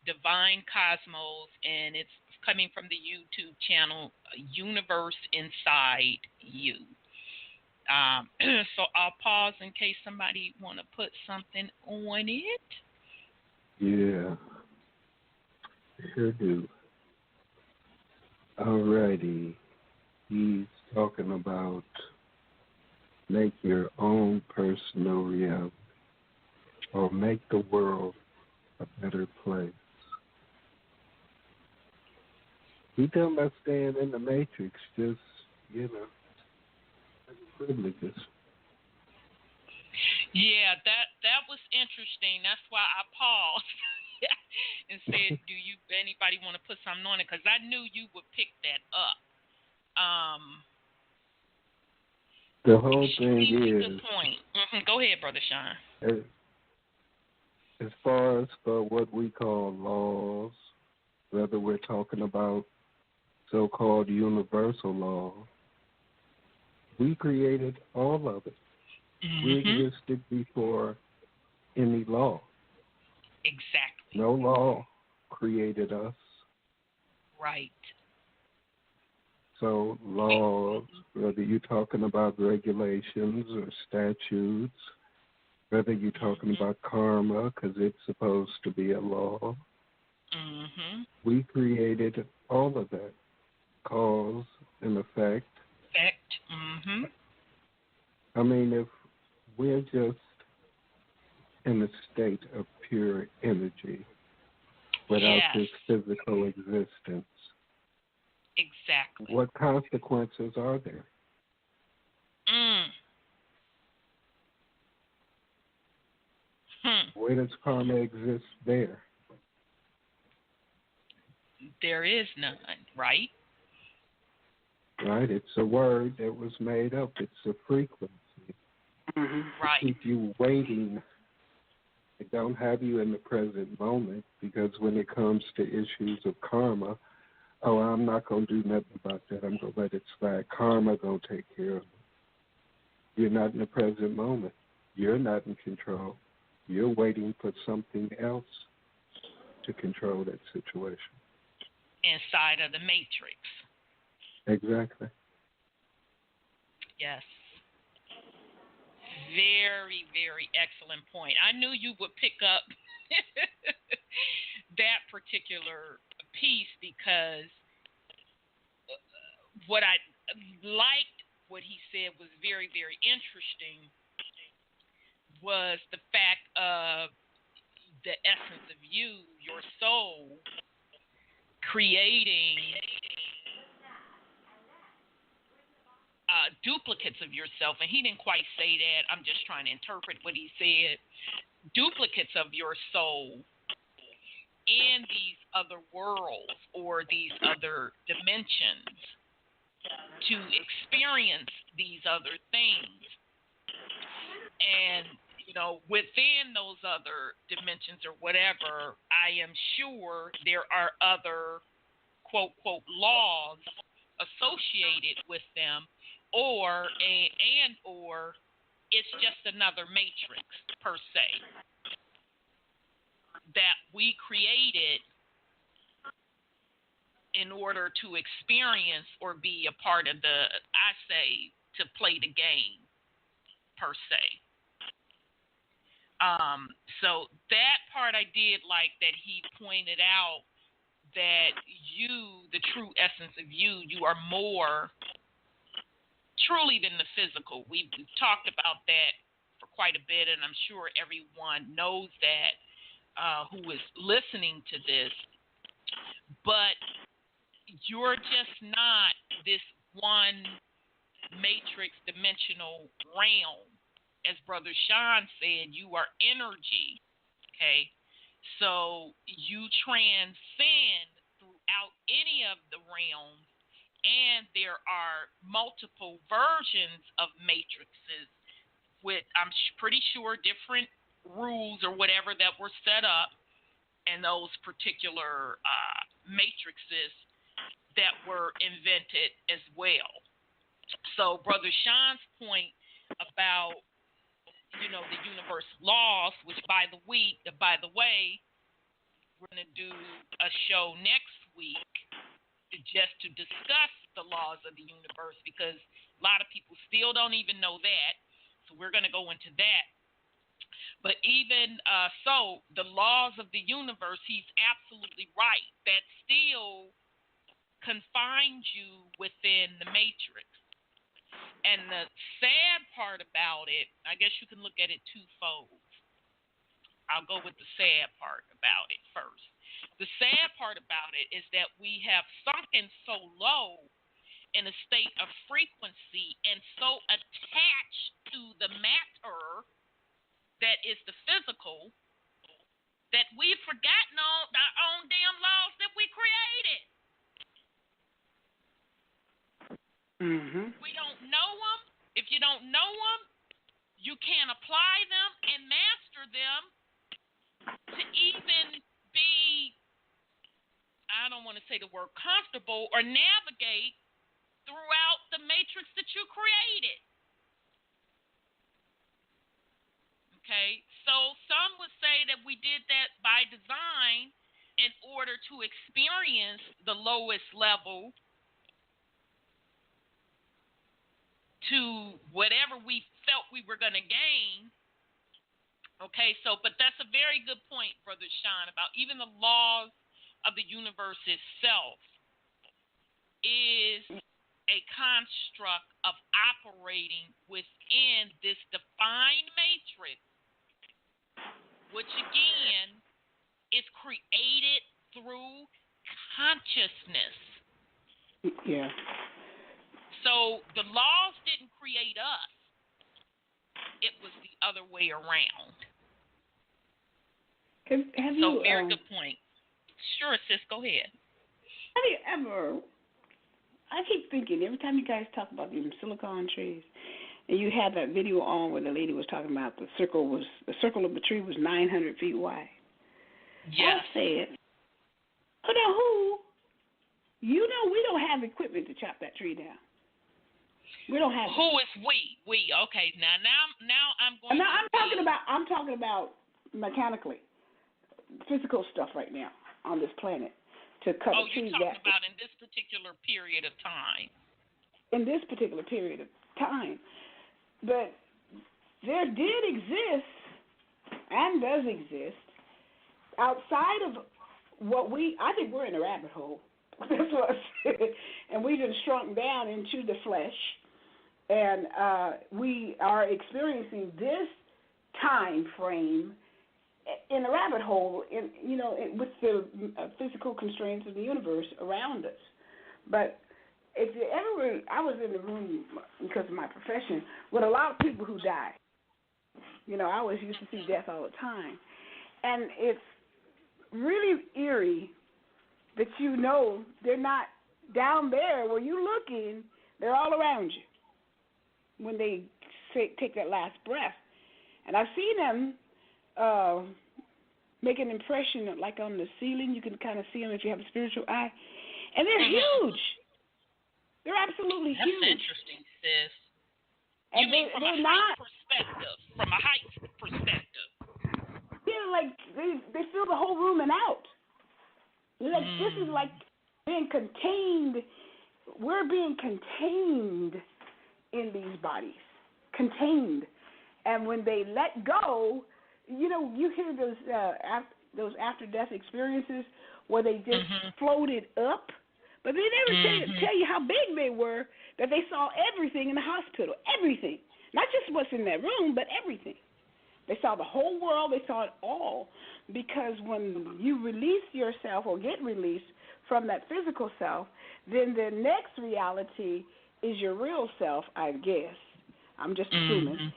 Divine Cosmos," and it's coming from the YouTube channel Universe Inside You. So I'll pause in case somebody want to put something on it. Yeah, sure do. Alrighty. He's talking about make your own personal reality or make the world a better place. He talking about staying in the matrix, just, privileges. Yeah, that was interesting. That's why I paused and said, "Do anybody want to put something on it?" Because I knew you would pick that up. The whole thing is. Good point. Go ahead, Brother Sean. As far as for what we call laws, whether we're talking about so-called universal law, we created all of it. We existed before any law. Exactly. No law created us. Right. So laws, whether you're talking about regulations or statutes, whether you're talking about karma, because it's supposed to be a law, we created all of that. Cause and effect. I mean, if we're just in a state of pure energy without this physical existence, exactly, what consequences are there? Where does karma exist there? There is none, right? Right, it's a word that was made up. It's a frequency. Right. Keep you waiting. It don't have you in the present moment, because when it comes to issues of karma, I'm not going to do nothing about that. I'm going to let it slide. Karma going to take care of it. You're not in the present moment. You're not in control. You're waiting for something else to control that situation. Inside of the matrix. Exactly. Yes. Very, very excellent point. I knew you would pick up that particular piece, because what I liked what he said was very, very interesting was the fact of the essence of you, your soul, creating duplicates of yourself. And he didn't quite say that. I'm just trying to interpret what he said. Duplicates of your soul in these other worlds or these other dimensions to experience these other things. And, within those other dimensions or whatever, I am sure there are other quote, laws associated with them, or it's just another matrix per se that we created in order to experience or be a part of to play the game per se. So that part I did like, that he pointed out that you, the true essence of you are more truly than the physical. We've talked about that for quite a bit, and I'm sure everyone knows that who is listening to this. But you're just not this one matrix dimensional realm. As Brother Sean said, you are energy, okay? So you transcend through throughout any of the realms, and there are multiple versions of matrices with, I'm pretty sure, different rules or whatever that were set up in those particular matrices that were invented as well. So Brother Sean's point about, the universe laws, which by the way, we're going to do a show next week to discuss the laws of the universe, because a lot of people still don't even know that. So we're going to go into that. But even so, the laws of the universe, he's absolutely right. That still confines you within the matrix. And the sad part about it, I guess you can look at it twofold. I'll go with the sad part about it first. The sad part about it is that we have sunken so low in a state of frequency and so attached to the matter that is the physical that we've forgotten all our own damn laws that we created. Mm-hmm. We don't know them. If you don't know them, you can't apply them and master them to even be, I don't want to say the word comfortable, or navigate throughout the matrix that you created. Okay, so some would say that we did that by design in order to experience the lowest level to whatever we felt we were going to gain. Okay, so, but that's a very good point, Brother Sean, about even the laws of the universe itself is a construct of operating within this defined matrix, which again is created through consciousness. Yeah. So the laws didn't create us. It was the other way around. Have so you, very good point. Sure, sis, go ahead. Have you ever, I keep thinking, every time you guys talk about these silicon trees, and you had that video on where the lady was talking about the circle of the tree was 900 feet wide. Yes. I said, oh, now who? We don't have equipment to chop that tree down. We don't have. Who is we? We. Okay. Now I'm going. Now I'm talking about mechanically, physical stuff right now on this planet to cut the trees down. Oh, you're talking about in this particular period of time. In this particular period of time, but there did exist and does exist outside of what I think we're in a rabbit hole. That's what I said. And we just shrunk down into the flesh. And we are experiencing this time frame in a rabbit hole, with the physical constraints of the universe around us. But if you ever, I was in the room because of my profession with a lot of people who died. I always used to see death all the time, and it's really eerie that they're not down there where you're looking. They're all around you when they take that last breath. And I've seen them make an impression like on the ceiling. You can kind of see them if you have a spiritual eye. And they're huge. They're absolutely huge. That's interesting, sis. And you mean from a height perspective? From a height perspective. Yeah, like they fill the whole room and out. Like this is like being contained. We're being contained in these bodies, contained, and when they let go, you hear those after-death experiences where they just floated up, but they never tell you how big they were. That they saw everything in the hospital, everything, not just what's in that room, but everything. They saw the whole world. They saw it all, because when you release yourself or get released from that physical self, then the next reality is your real self, I guess. I'm just assuming.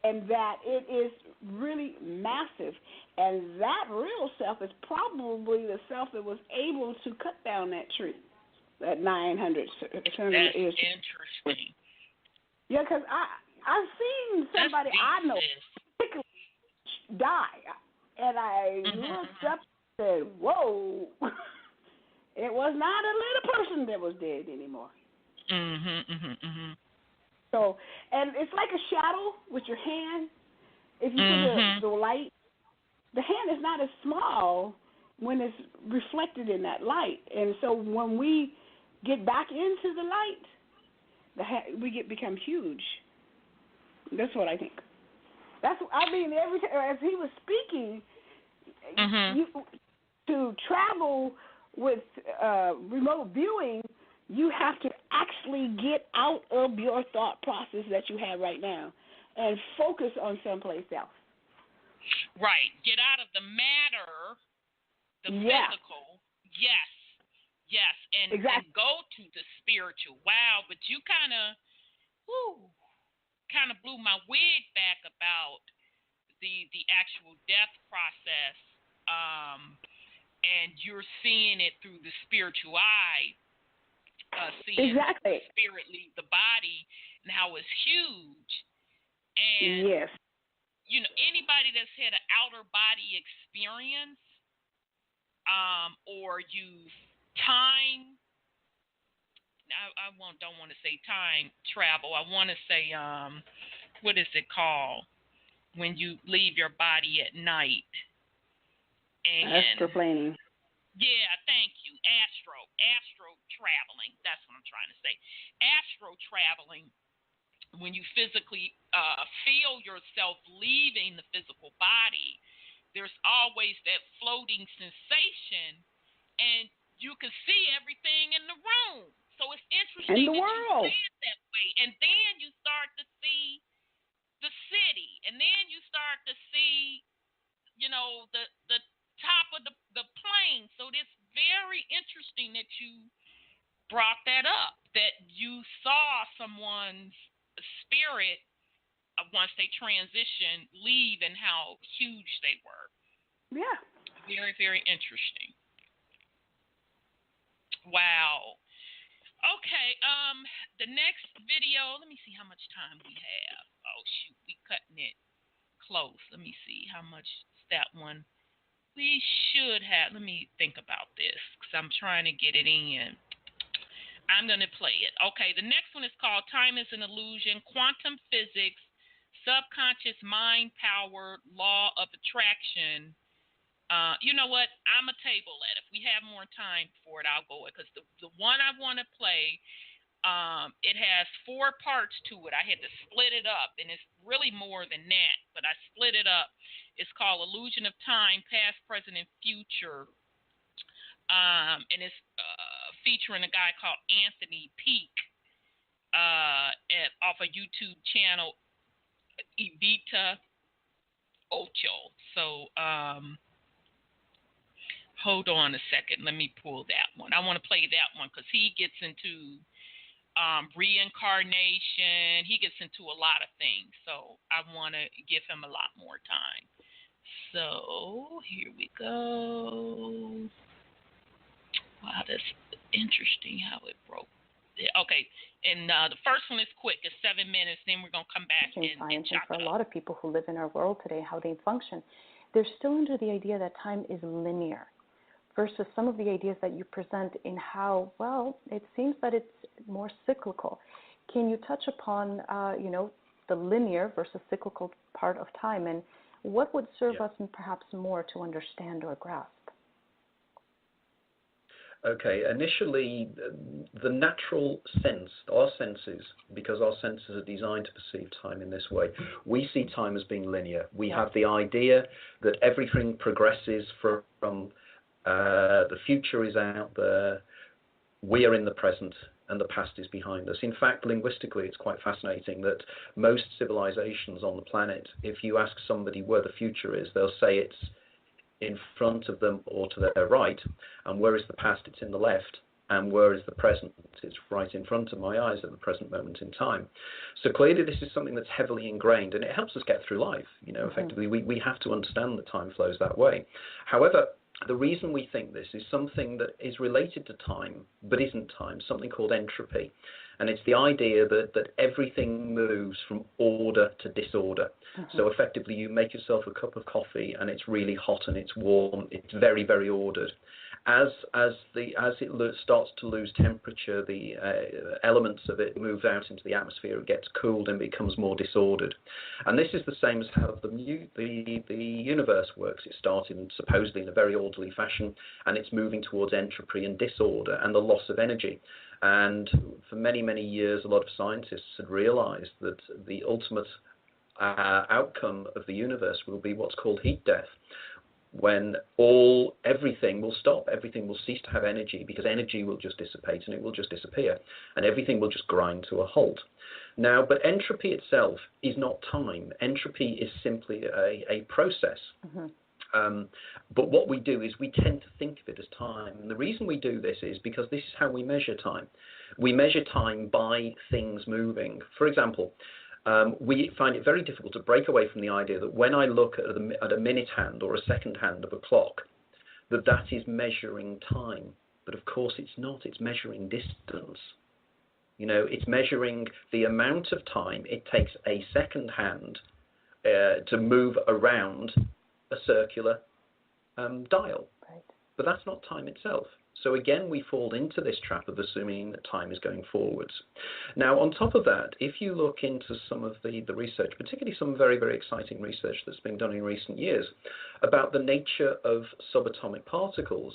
and that it is really massive. And that real self is probably the self that was able to cut down that tree, that 900 centimeter. That's interesting. Yeah, because I've seen somebody I know die, and I looked up and said, whoa, it was not a little person that was dead anymore. So, and it's like a shadow with your hand. If you put the light, the hand is not as small when it's reflected in that light. And so when we get back into the light, we become huge. That's what I think. Every time as he was speaking, to travel with remote viewing, you have to actually get out of your thought process that you have right now and focus on someplace else. Right. Get out of the matter, the physical. Yes. And, and go to the spiritual. Wow, but you kind of blew my wig back about the actual death process. And you're seeing it through the spiritual eye. Seeing the spirit leave the body and how it's huge. And, anybody that's had an outer body experience or you've time, I don't want to say time travel. I want to say, what is it called? When you leave your body at night. Astroplaning. Yeah, thank you. Astro traveling. That's what I'm trying to say. Astro traveling, when you physically feel yourself leaving the physical body, there's always that floating sensation, and you can see everything in the room. So it's interesting that you see it that way. And then you start to see the city, and then you start to see, the top of the plane. So it's very interesting that you brought that up, that you saw someone's spirit once they transitioned leave and how huge they were. Yeah. Very, very interesting. Wow. Okay, the next video, let me see how much time we have. Oh, shoot, we cutting it close. Let me see how much is that one. We should have, let me think about this, because I'm trying to get it in. I'm going to play it. Okay, the next one is called Time is an Illusion, Quantum Physics, Subconscious Mind Power, Law of Attraction. You know what? I'm a table it. If we have more time for it, I'll go it. Because the one I want to play, it has 4 parts to it. I had to split it up, and it's really more than that, but I split it up. It's called Illusion of Time, Past, Present, and Future. And it's featuring a guy called Anthony Peak off a YouTube channel, Evita Ocho. So, hold on a second. Let me pull that one. I want to play that one because he gets into reincarnation. He gets into a lot of things. So I want to give him a lot more time. So here we go. Wow, that's interesting how it broke. Okay, and the first one is quick. It's 7 minutes. Then we're going to come back and chop for it a up. lot of people who live in our world today, how they function, they're still under the idea that time is linear versus some of the ideas that you present in how, well, it seems that it's more cyclical. Can you touch upon, the linear versus cyclical part of time, and what would serve us perhaps more to understand or grasp? Okay, initially, the natural sense, our senses, because our senses are designed to perceive time in this way, we see time as being linear. We have the idea that everything progresses from the future is out there, we are in the present, and the past is behind us. In fact, linguistically, it's quite fascinating that most civilizations on the planet, if you ask somebody where the future is, they'll say it's in front of them or to their right, and where is the past? It's in the left. And where is the present? It's right in front of my eyes at the present moment in time. So clearly this is something that's heavily ingrained, and it helps us get through life. Effectively, we have to understand that time flows that way. However, the reason we think this is something that is related to time, but isn't time, something called entropy. And it's the idea that everything moves from order to disorder. So effectively, you make yourself a cup of coffee, and it's really hot and it's warm. It's very, very ordered. As it starts to lose temperature, the elements of it move out into the atmosphere. It gets cooled and becomes more disordered. And this is the same as how the universe works. It started supposedly in a very orderly fashion, and it's moving towards entropy and disorder and the loss of energy. And for many, many years, a lot of scientists had realized that the ultimate outcome of the universe will be what's called heat death, when everything will stop, everything will cease to have energy, because energy will just dissipate and it will just disappear, and everything will just grind to a halt. Now, but entropy itself is not time. Entropy is simply a process. But what we do is we tend to think of it as time. And the reason we do this is because this is how we measure time. We measure time by things moving. For example, we find it very difficult to break away from the idea that when I look at a minute hand or a second hand of a clock, that is measuring time. But of course it's not. It's measuring distance. It's measuring the amount of time it takes a second hand to move around a circular dial. Right. But that's not time itself. So again, we fall into this trap of assuming that time is going forwards. Now, on top of that, if you look into some of the research, particularly some very, very exciting research that's been done in recent years about the nature of subatomic particles,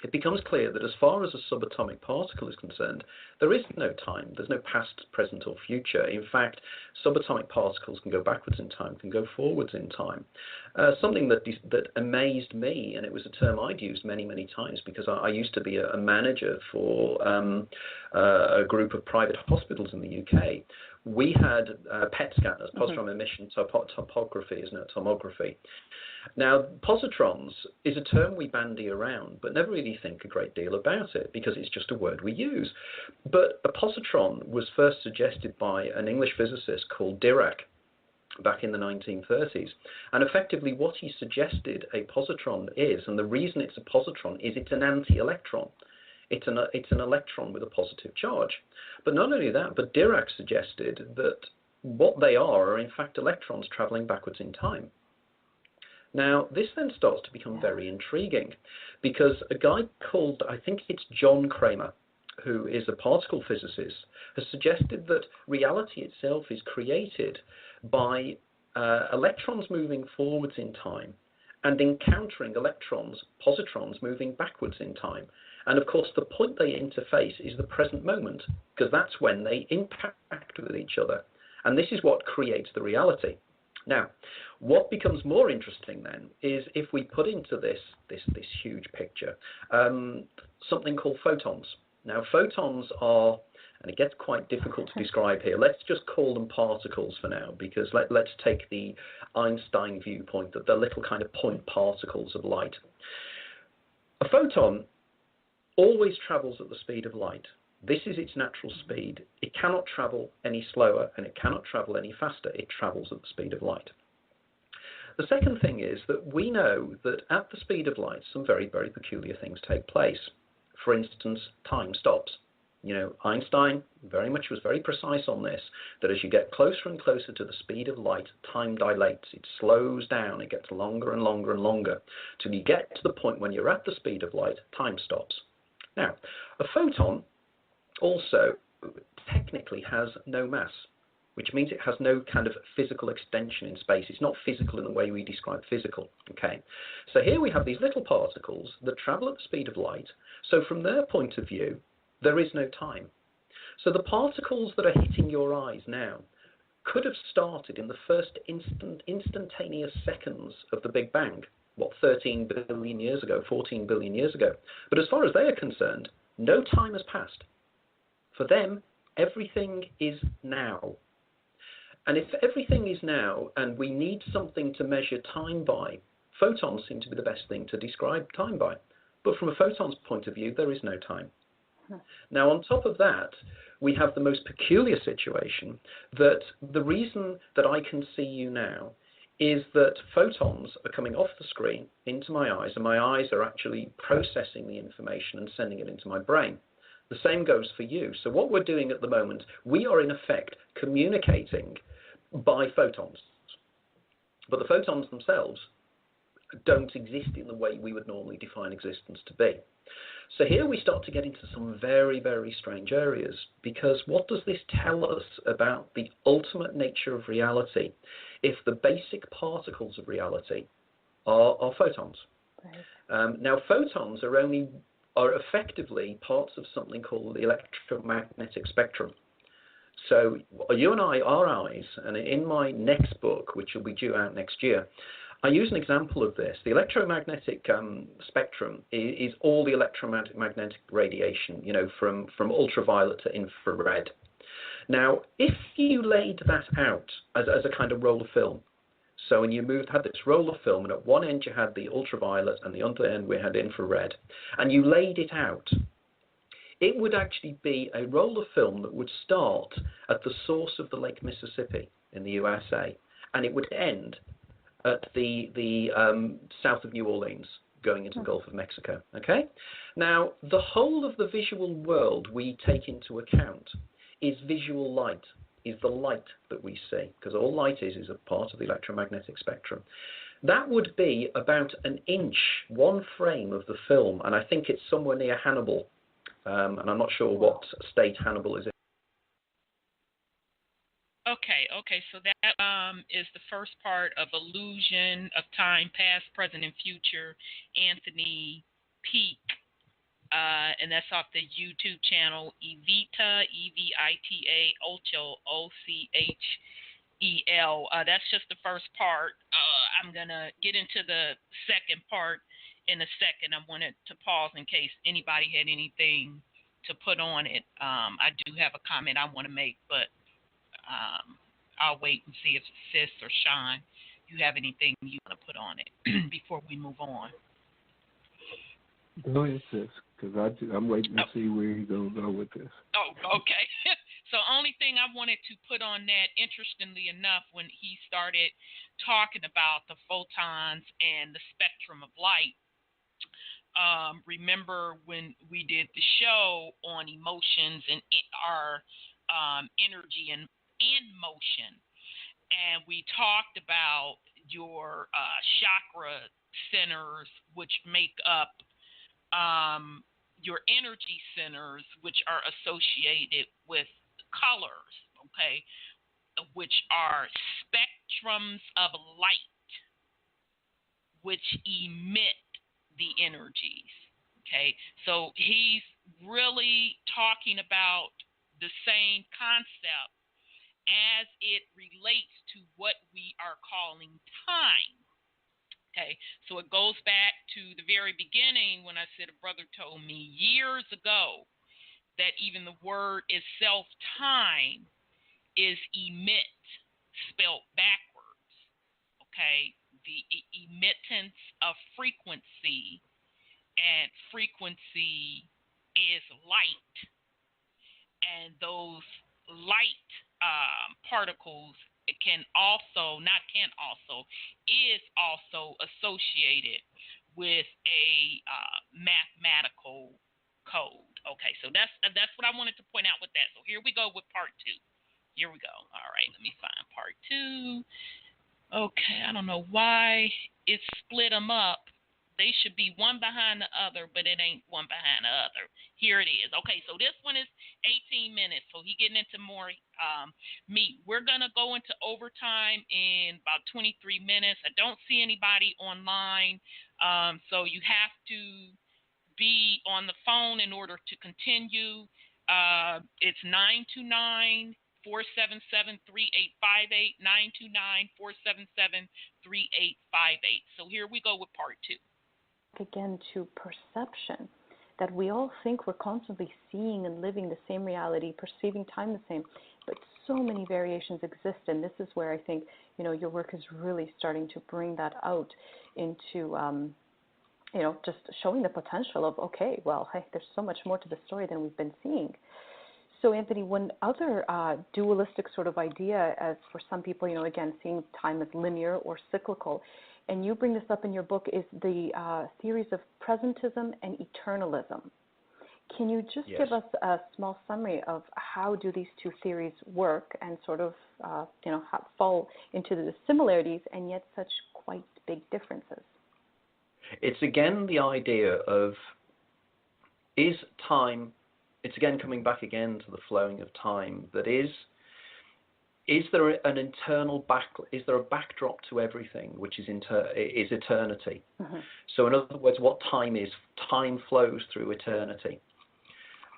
it becomes clear that as far as a subatomic particle is concerned, there is no time. There's no past, present, or future. In fact, subatomic particles can go backwards in time, can go forwards in time. Something that amazed me, and it was a term I'd used many, many times, because I used to be a manager for a group of private hospitals in the UK. We had PET scanners, positron emission topography, isn't it? Tomography. Now, positrons is a term we bandy around, but never really think a great deal about it because it's just a word we use. But a positron was first suggested by an English physicist called Dirac back in the 1930s. And effectively what he suggested a positron is, and the reason it's a positron is it's an anti-electron. It's an electron with a positive charge. But not only that, but Dirac suggested that what they are in fact electrons traveling backwards in time. Now, this then starts to become very intriguing, because a guy called, I think it's John Cramer, who is a particle physicist, has suggested that reality itself is created by electrons moving forwards in time and encountering electrons, positrons, moving backwards in time. And of course, the point they interface is the present moment, because that's when they impact with each other. And this is what creates the reality. Now, what becomes more interesting then is if we put into this huge picture something called photons. Now, photons are, and it gets quite difficult to describe here. Let's just call them particles for now, because let's take the Einstein viewpoint that they're little kind of point particles of light. A photon always travels at the speed of light. This is its natural speed. It cannot travel any slower and it cannot travel any faster. It travels at the speed of light. The second thing is that we know that at the speed of light, some very, very peculiar things take place. For instance, time stops. Einstein was very precise on this, that as you get closer and closer to the speed of light, time dilates. It slows down. It gets longer and longer and longer till you get to the point when you're at the speed of light, time stops. Now, a photon also technically has no mass, which means it has no kind of physical extension in space. It's not physical in the way we describe physical. Okay, so here we have these little particles that travel at the speed of light. So from their point of view, there is no time. So the particles that are hitting your eyes now could have started in the first instantaneous seconds of the Big Bang, 13 billion years ago, 14 billion years ago. But as far as they are concerned, no time has passed. For them, everything is now. And if everything is now, and we need something to measure time by, photons seem to be the best thing to describe time by. But from a photon's point of view, there is no time. Now, on top of that, we have the most peculiar situation that the reason that I can see you now is that photons are coming off the screen into my eyes, and my eyes are actually processing the information and sending it into my brain. The same goes for you. So what we're doing at the moment, we are in effect communicating by photons. But the photons themselves don't exist in the way we would normally define existence to be. So here we start to get into some very, very strange areas, because what does this tell us about the ultimate nature of reality if the basic particles of reality are photons? Right. Now, photons are effectively parts of something called the electromagnetic spectrum. So you and I, our eyes, and in my next book, which will be due out next year, I use an example of this. The electromagnetic spectrum is all the electromagnetic radiation, from ultraviolet to infrared. Now, if you laid that out as a kind of roll of film, so when you had this roll of film, and at one end you had the ultraviolet, and the other end we had infrared, and you laid it out, it would actually be a roll of film that would start at the source of the Lake Mississippi in the USA, and it would end at the south of New Orleans, going into the Gulf of Mexico. Okay? Now, the whole of the visual world we take into account is visual light, is the light that we see, because all light is a part of the electromagnetic spectrum. That would be about an inch, one frame of the film, and I think it's somewhere near Hannibal, and I'm not sure what state Hannibal is in. Okay, so that is the first part of Illsuion of Time, Past, Present, and Future, Anthony Peak, and that's off the YouTube channel, Evita, Evita, Ochel, Ochel. That's just the first part. I'm going to get into the second part in a second. I wanted to pause in case anybody had anything to put on it. I do have a comment I want to make, but I'll wait and see if Sis or Sean, you have anything you want to put on it before we move on. Go ahead, Sis, because I'm waiting to see where you're going to go with this. Oh, okay. So only thing I wanted to put on that, interestingly enough, when he started talking about the photons and the spectrum of light, remember when we did the show on emotions and our energy and motion, and we talked about your chakra centers, which make up your energy centers, which are associated with colors, okay, which are spectrums of light which emit the energies. Okay, so he's really talking about the same concept as it relates to what we are calling time. Okay, so it goes back to the very beginning when I said a brother told me years ago that even the word itself, time, is emit, spelled backwards. Okay, the emittance of frequency, and frequency is light, and those light particles is also associated with a mathematical code. Okay, so that's what I wanted to point out with that. So here we go with part 2. Here we go. All right, let me find part 2. Okay, I don't know why it split them up. They should be one behind the other, but it ain't one behind the other. Here it is. Okay, so this one is 18 minutes, so he getting into more meat. We're going to go into overtime in about 23 minutes. I don't see anybody online, so you have to be on the phone in order to continue. It's 929 477-3858, 929-477-3858. So here we go with part 2. Again, to perception, that we all think we're constantly seeing and living the same reality, perceiving time the same, but so many variations exist, and this is where I think your work is really starting to bring that out into just showing the potential of, okay, well, hey, there's so much more to the story than we've been seeing. So, Anthony, one other dualistic sort of idea, as for some people, again, seeing time as linear or cyclical, and you bring this up in your book, is the theories of presentism and eternalism. Can you just give us a small summary of how do these two theories work and sort of, fall into the similarities and yet such quite big differences? It's again the idea of, is time, it's again coming back again to the flowing of time, that is there an internal is there a backdrop to everything, which is eternity? Mm-hmm. So in other words, what time is, time flows through eternity.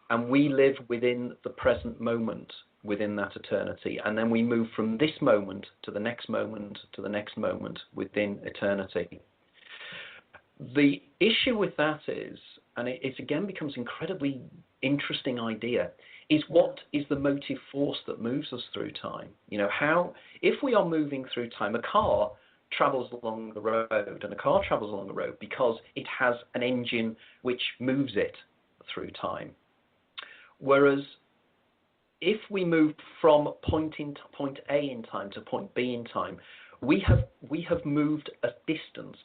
And we live within the present moment, within that eternity. And then we move from this moment to the next moment to the next moment within eternity. The issue with that is, and it again becomes incredibly interesting idea, is what is the motive force that moves us through time? How, if we are moving through time, a car travels along the road, and a car travels along the road because it has an engine which moves it through time. Whereas if we move from point A in time to point B in time, we have moved a distance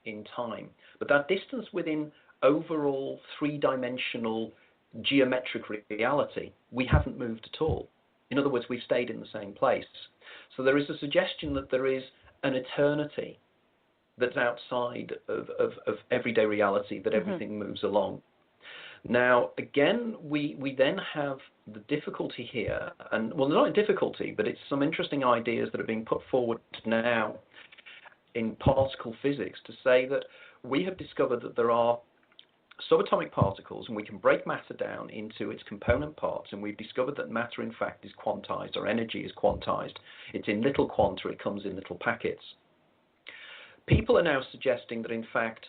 in time, but that distance within overall three-dimensional geometric reality, we haven't moved at all. In other words, we've stayed in the same place. So there is a suggestion that there is an eternity that's outside of everyday reality, that everything moves along. Now, again, we then have the difficulty here, and well, not a difficulty, but it's some interesting ideas that are being put forward now in particle physics to say that we have discovered that there are subatomic particles, and we can break matter down into its component parts, and we've discovered that matter, in fact, is quantized, or energy is quantized. It's in little quanta, it comes in little packets. People are now suggesting that, in fact,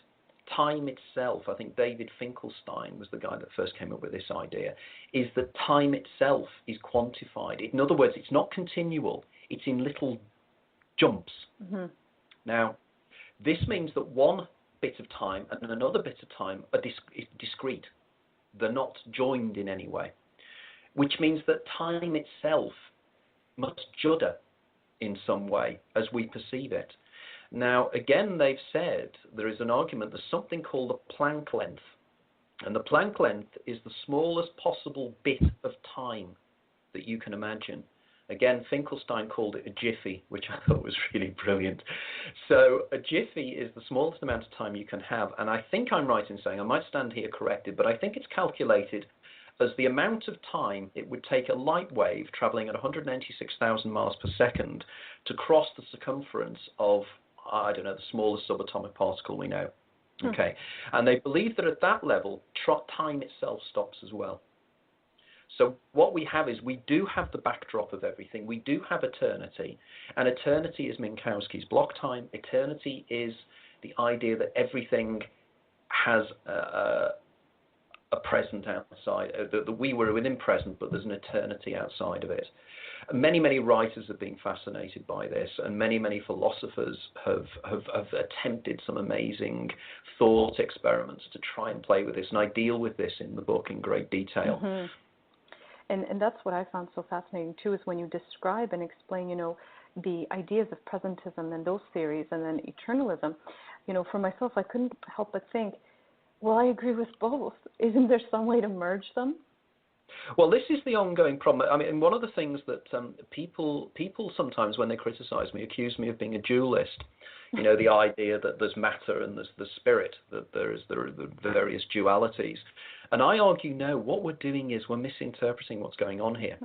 time itself, I think David Finkelstein was the guy that first came up with this idea, is that time itself is quantified. In other words, it's not continual, it's in little jumps. Mm-hmm. Now, this means that one bit of time and another bit of time are discrete. They're not joined in any way, which means that time itself must judder in some way as we perceive it. Now, again, they've said there is an argument, there's something called the Planck length, and the Planck length is the smallest possible bit of time that you can imagine. Again, Finkelstein called it a jiffy, which I thought was really brilliant. So a jiffy is the smallest amount of time you can have, and I think I'm right in saying, I might stand here corrected, but I think it's calculated as the amount of time it would take a light wave traveling at 186,000 miles per second to cross the circumference of, I don't know, the smallest subatomic particle we know. Okay, and they believe that at that level, time itself stops as well. So what we have is we do have the backdrop of everything. We do have eternity, and eternity is Minkowski's block time. Eternity is the idea that everything has a present outside, that we were within present, but there's an eternity outside of it. Many, many writers have been fascinated by this, and many, many philosophers have attempted some amazing thought experiments to try and play with this, and I deal with this in the book in great detail. Mm-hmm. And that's what I found so fascinating, too, is when you describe and explain, the ideas of presentism and those theories, and then eternalism, for myself, I couldn't help but think, well, I agree with both. Isn't there some way to merge them? Well, this is the ongoing problem. I mean, one of the things that people sometimes, when they criticize me, accuse me of being a dualist. The idea that there's matter and there's the spirit, that there are the various dualities. And I argue, no, what we're doing is we're misinterpreting what's going on here.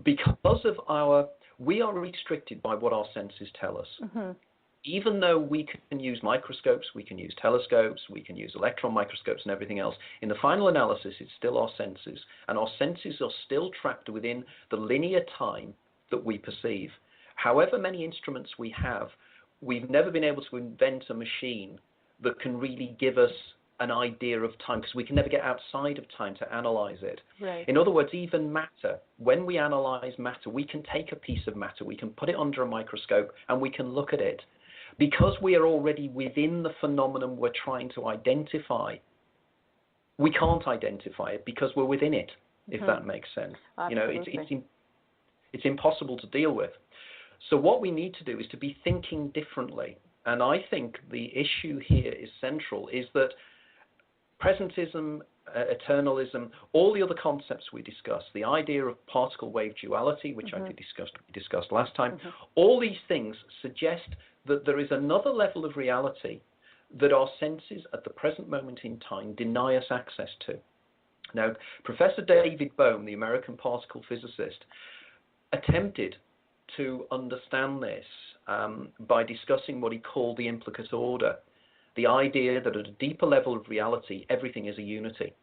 Because of we are restricted by what our senses tell us. Mm-hmm. Even though we can use microscopes, we can use telescopes, we can use electron microscopes and everything else, in the final analysis, it's still our senses. And our senses are still trapped within the linear time that we perceive. However many instruments we have, we've never been able to invent a machine that can really give us an idea of time, because we can never get outside of time to analyze it. Right. In other words, even matter, when we analyze matter, we can take a piece of matter, we can put it under a microscope, and we can look at it. Because we are already within the phenomenon we're trying to identify, we can't identify it because we're within it, if that makes sense. Absolutely. It's impossible to deal with. So what we need to do is to be thinking differently. And I think the issue here is central, is that presentism, eternalism, all the other concepts we discussed, the idea of particle-wave duality, which I discussed last time, all these things suggest that there is another level of reality that our senses at the present moment in time deny us access to. Now, Professor David Bohm, the American particle physicist, attempted to understand this by discussing what he called the implicate order, the idea that at a deeper level of reality, everything is a unity,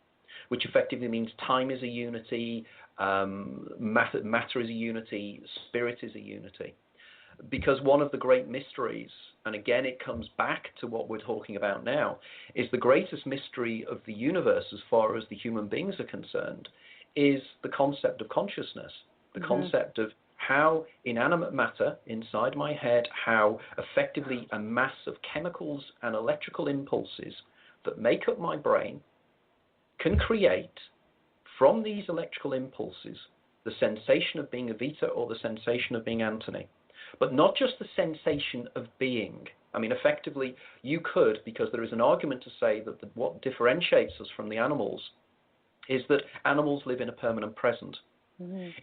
which effectively means time is a unity, matter is a unity, spirit is a unity. Because one of the great mysteries, and again it comes back to what we're talking about now, is the greatest mystery of the universe as far as the human beings are concerned, is the concept of consciousness, the concept of how inanimate matter inside my head, how effectively a mass of chemicals and electrical impulses that make up my brain can create from these electrical impulses the sensation of being Evita or the sensation of being Anthony. But not just the sensation of being. I mean, effectively, you could, because there is an argument to say that what differentiates us from the animals is that animals live in a permanent present.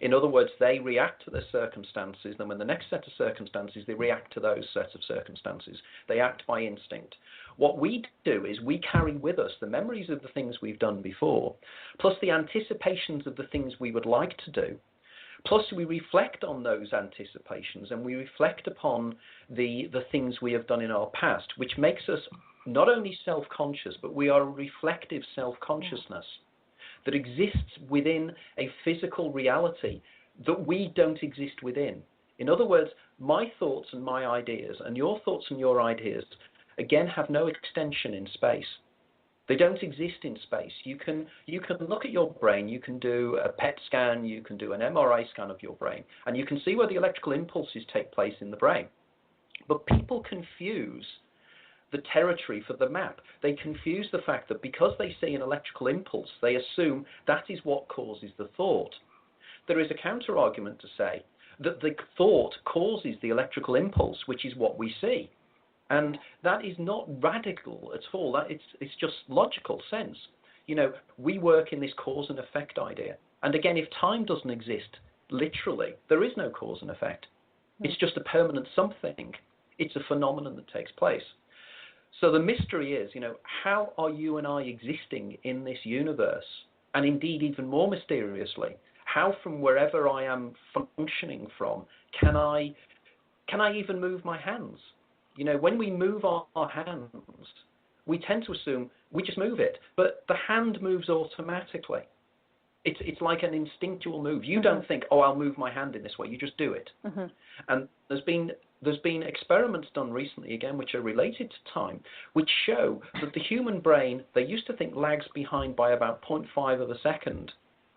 In other words, they react to their circumstances, then when the next set of circumstances, they react to those sets of circumstances. They act by instinct. What we do is we carry with us the memories of the things we've done before, plus the anticipations of the things we would like to do. Plus, we reflect on those anticipations and we reflect upon the things we have done in our past, which makes us not only self-conscious, but we are a reflective self-consciousness that exists within a physical reality that we don't exist within. In other words, my thoughts and my ideas and your thoughts and your ideas, again, have no extension in space. They don't exist in space. You can look at your brain, you can do a PET scan, you can do an MRI scan of your brain, and you can see where the electrical impulses take place in the brain. But people confuse the territory for the map. They confuse the fact that because they see an electrical impulse, they assume that is what causes the thought. There is a counter-argument to say that the thought causes the electrical impulse, which is what we see. And that is not radical at all. It's just logical sense. You know, we work in this cause and effect idea. And again, if time doesn't exist, literally, there is no cause and effect. It's just a permanent something. It's a phenomenon that takes place. So the mystery is, you know, how are you and I existing in this universe? And indeed, even more mysteriously, how from wherever I am functioning from, can I even move my hands? You know, when we move our hands, we tend to assume we just move it, but the hand moves automatically. It's like an instinctual move. You don't think, oh, I'll move my hand in this way. You just do it. And there's been experiments done recently, again, which are related to time, which show that the human brain, they used to think, lags behind by about 0.5 of a second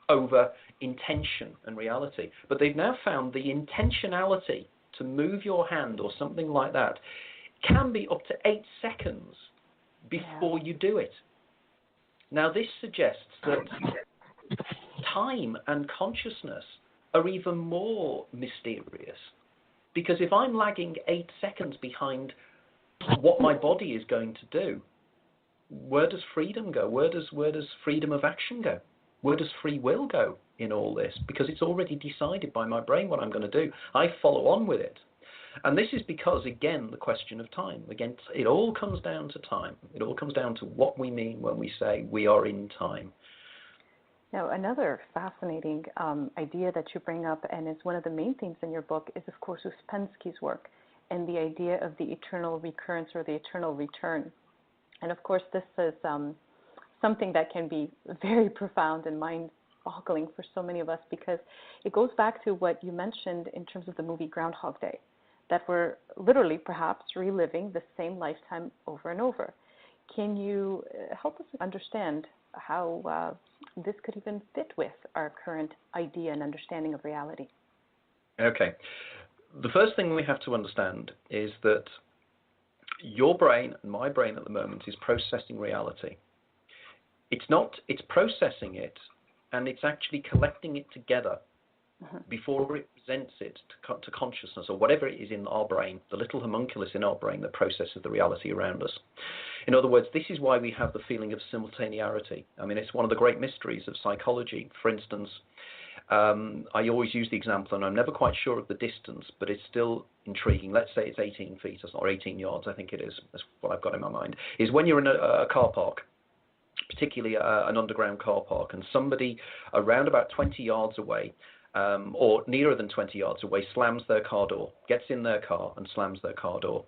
over intention and reality. But they've now found the intentionality to move your hand or something like that can be up to 8 seconds before you do it. Now, this suggests that time and consciousness are even more mysterious. Because if I'm lagging 8 seconds behind what my body is going to do, where does freedom go? Where does freedom of action go? Where does free will go in all this? Because it's already decided by my brain what I'm going to do. I follow on with it. And this is because, again, the question of time. Again, it all comes down to time. It all comes down to what we mean when we say we are in time. Now, another fascinating idea that you bring up, and it's one of the main themes in your book, is, of course, Ouspensky's work and the idea of the eternal recurrence or the eternal return. And, of course, this is something that can be very profound and mind-boggling for so many of us, because it goes back to what you mentioned in terms of the movie Groundhog Day, that we're literally perhaps reliving the same lifetime over and over. Can you help us understand how this could even fit with our current idea and understanding of reality? Okay. The first thing we have to understand is that your brain and my brain at the moment is processing reality. It's processing it, and it's actually collecting it together before it presents it to consciousness, or whatever it is in our brain, the little homunculus in our brain that processes the reality around us. In other words, this is why we have the feeling of simultaneity. I mean, it's one of the great mysteries of psychology. For instance, I always use the example, and I'm never quite sure of the distance, but it's still intriguing. Let's say it's 18 feet or 18 yards, I think it is. That's what I've got in my mind. Is when you're in a car park, particularly an underground car park, and somebody around about 20 yards away, or nearer than 20 yards away, slams their car door, gets in their car and slams their car door.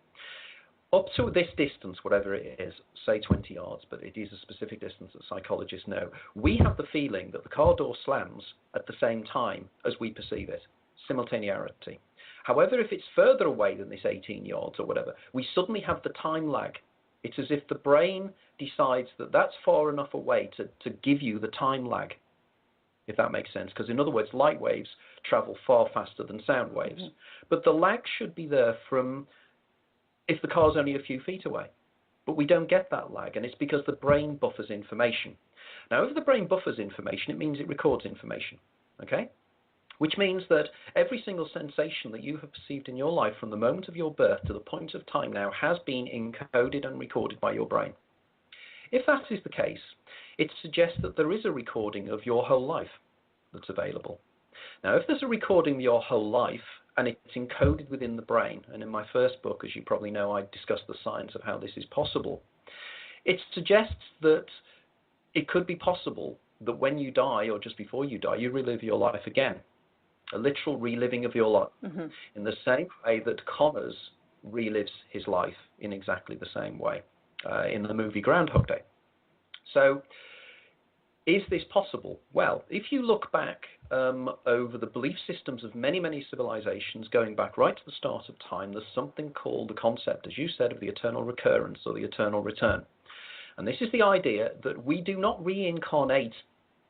Up to this distance, whatever it is, say 20 yards, but it is a specific distance that psychologists know, we have the feeling that the car door slams at the same time as we perceive it, simultaneity. However, if it's further away than this 18 yards or whatever, we suddenly have the time lag. It's as if the brain decides that that's far enough away to give you the time lag, if that makes sense. Because in other words, light waves travel far faster than sound waves. But the lag should be there from if the car's only a few feet away. But we don't get that lag, and it's because the brain buffers information. Now, if the brain buffers information, it means it records information, okay? Which means that every single sensation that you have perceived in your life from the moment of your birth to the point of time now has been encoded and recorded by your brain. If that is the case, it suggests that there is a recording of your whole life that's available. Now, if there's a recording of your whole life and it's encoded within the brain, and in my first book, as you probably know, I discussed the science of how this is possible, it suggests that it could be possible that when you die or just before you die, you relive your life again, a literal reliving of your life, in the same way that Connors relives his life in exactly the same way in the movie Groundhog Day. So, is this possible? Well, if you look back over the belief systems of many, many civilizations, going back right to the start of time, there's something called the concept, as you said, of the eternal recurrence or the eternal return. And this is the idea that we do not reincarnate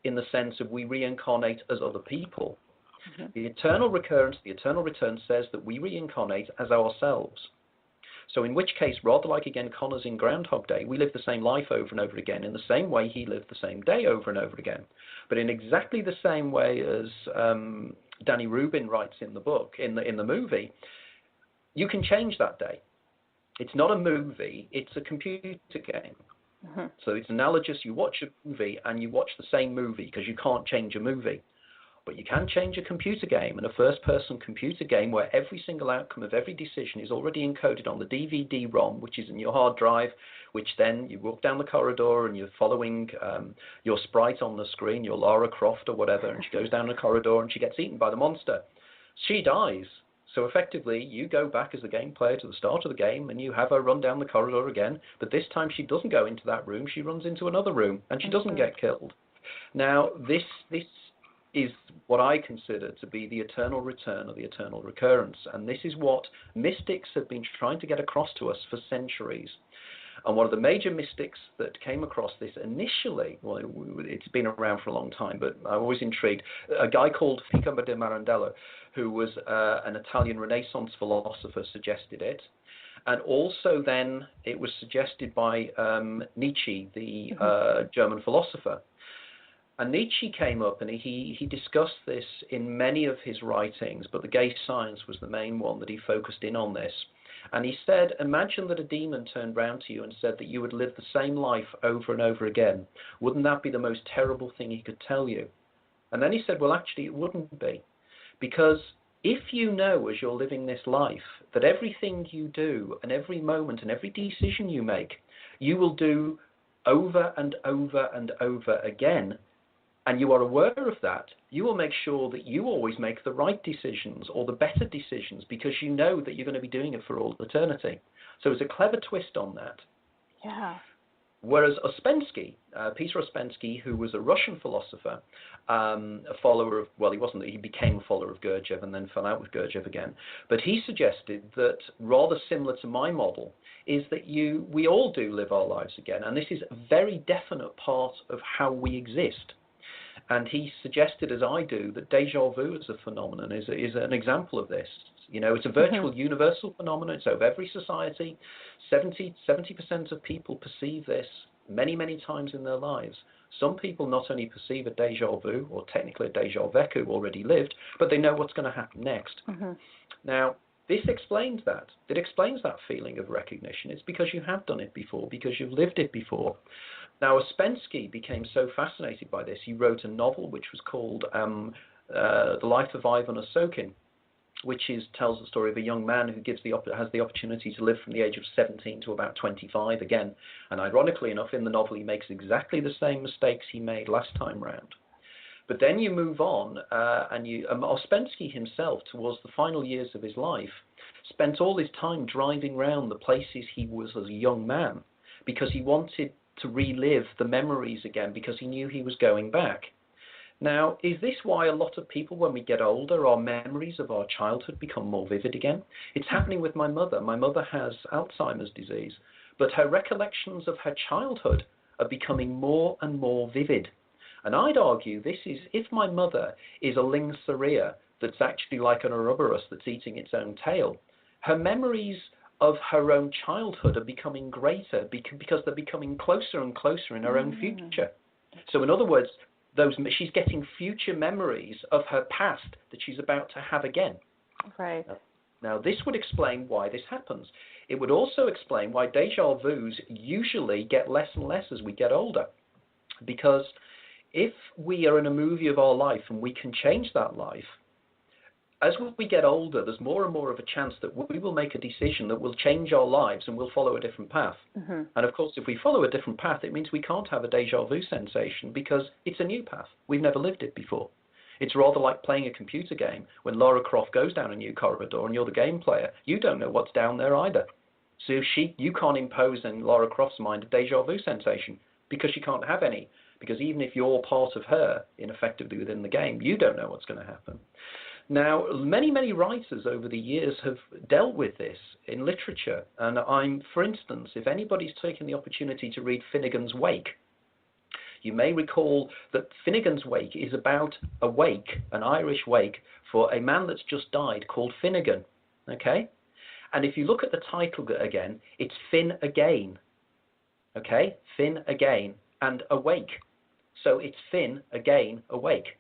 in the sense of we reincarnate as other people. The eternal recurrence, the eternal return says that we reincarnate as ourselves. So in which case, rather like again Connors in Groundhog Day, we live the same life over and over again in the same way he lived the same day over and over again. But in exactly the same way as Danny Rubin writes in the book, in the movie, you can change that day. It's not a movie, it's a computer game. So it's analogous. You watch a movie and you watch the same movie because you can't change a movie. But you can change a computer game, and a first-person computer game where every single outcome of every decision is already encoded on the DVD-ROM, which is in your hard drive, which then you walk down the corridor and you're following your sprite on the screen, your Lara Croft or whatever, and she goes down the corridor and she gets eaten by the monster. She dies. So effectively, you go back as the game player to the start of the game and you have her run down the corridor again, but this time she doesn't go into that room, she runs into another room, and she doesn't get killed. Now, this is what I consider to be the eternal return or the eternal recurrence. And this is what mystics have been trying to get across to us for centuries. And one of the major mystics that came across this initially, well, it's been around for a long time, but I'm always intrigued, a guy called Pico de Mirandello, who was an Italian Renaissance philosopher, suggested it. And also then it was suggested by Nietzsche, the German philosopher. And Nietzsche came up and he discussed this in many of his writings, but the gay science was the main one that he focused in on this. And he said, imagine that a demon turned round to you and said that you would live the same life over and over again. Wouldn't that be the most terrible thing he could tell you? And then he said, well, actually, it wouldn't be. Because if you know as you're living this life that everything you do and every moment and every decision you make, you will do over and over and over again, and you are aware of that, you will make sure that you always make the right decisions or the better decisions because you know that you're going to be doing it for all eternity. So it's a clever twist on that. Yeah. Whereas Ouspensky, Peter Ouspensky, who was a Russian philosopher, a follower of, well, he became a follower of Gurdjieff and then fell out with Gurdjieff again. But he suggested that rather similar to my model is that we all do live our lives again. And this is a very definite part of how we exist. And he suggested, as I do, that déjà vu as a phenomenon is an example of this. You know, it's a virtual universal phenomenon. It's over every society. 70% of people perceive this many, many times in their lives. Some people not only perceive a déjà vu, or technically a déjà vécu already lived, but they know what's going to happen next. Now, this explains that. It explains that feeling of recognition. It's because you have done it before, because you've lived it before. Now, Ouspensky became so fascinated by this, he wrote a novel which was called The Life of Ivan Osokin, which tells the story of a young man who has the opportunity to live from the age of 17 to about 25 again. And ironically enough, in the novel, he makes exactly the same mistakes he made last time round. But then you move on, and Ouspensky himself, towards the final years of his life, spent all his time driving around the places he was as a young man, because he wanted to relive the memories again, because he knew he was going back. Now, is this why a lot of people, when we get older, our memories of our childhood become more vivid again? It's happening with my mother. My mother has Alzheimer's disease, but her recollections of her childhood are becoming more and more vivid. And I'd argue this is, if my mother is a lingsaria that's actually like an Ouroboros that's eating its own tail, her memories of her own childhood are becoming greater because they're becoming closer and closer in her own future. So in other words, she's getting future memories of her past that she's about to have again. Right. Now, this would explain why this happens. It would also explain why déjà vus usually get less and less as we get older. Because if we are in a movie of our life and we can change that life, as we get older, there's more and more of a chance that we will make a decision that will change our lives and we'll follow a different path. And of course, if we follow a different path, it means we can't have a déjà vu sensation because it's a new path. We've never lived it before. It's rather like playing a computer game. When Lara Croft goes down a new corridor and you're the game player, you don't know what's down there either. So you can't impose in Lara Croft's mind a déjà vu sensation because she can't have any. Because even if you're part of her, effectively within the game, you don't know what's going to happen. Now, many, many writers over the years have dealt with this in literature. And for instance, if anybody's taken the opportunity to read Finnegan's Wake, you may recall that Finnegan's Wake is about a wake, an Irish wake, for a man that's just died called Finnegan. Okay? And if you look at the title again, it's Finn Again. Okay? Finn Again and Awake. So it's Finn Again Awake.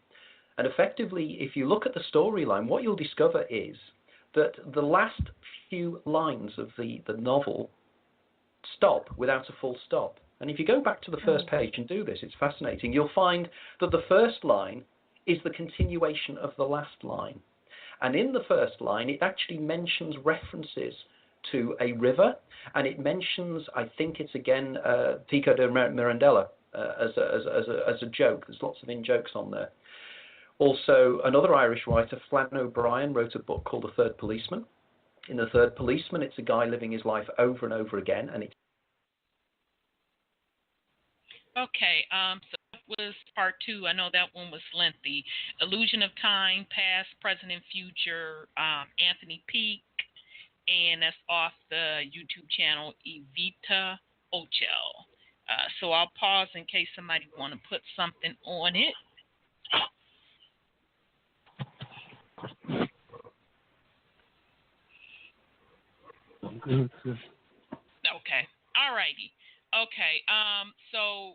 And effectively, if you look at the storyline, what you'll discover is that the last few lines of the novel stop without a full stop. And if you go back to the first page and do this, it's fascinating. You'll find that the first line is the continuation of the last line. And in the first line, it actually mentions references to a river, and it mentions, I think it's again, Pico de Mirandela as a joke. There's lots of in-jokes on there. Also, another Irish writer, Flann O'Brien, wrote a book called The Third Policeman. In The Third Policeman, it's a guy living his life over and over again. And Okay, so that was part 2. I know that one was lengthy. Illusion of Time, Past, Present, and Future, Anthony Peake, and that's off the YouTube channel Evita Ochel. So I'll pause in case somebody want to put something on it. Okay. All righty. Okay. So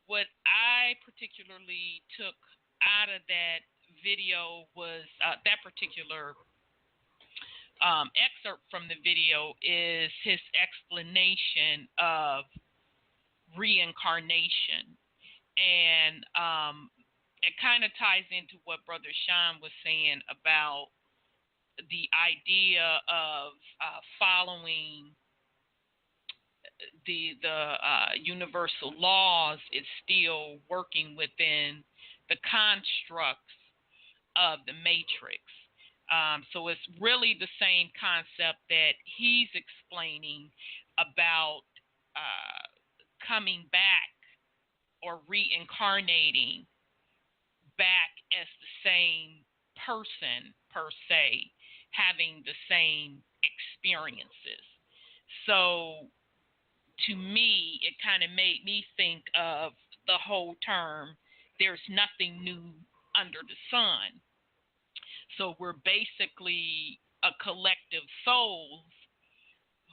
what I particularly took out of that video was that particular excerpt from the video is his explanation of reincarnation. And it kind of ties into what Brother Sean was saying about the idea of following the universal laws is still working within the constructs of the matrix. So it's really the same concept that he's explaining about coming back or reincarnating back as the same person per se, having the same experiences. So to me, it kind of made me think of the whole term, there's nothing new under the sun. So we're basically a collective souls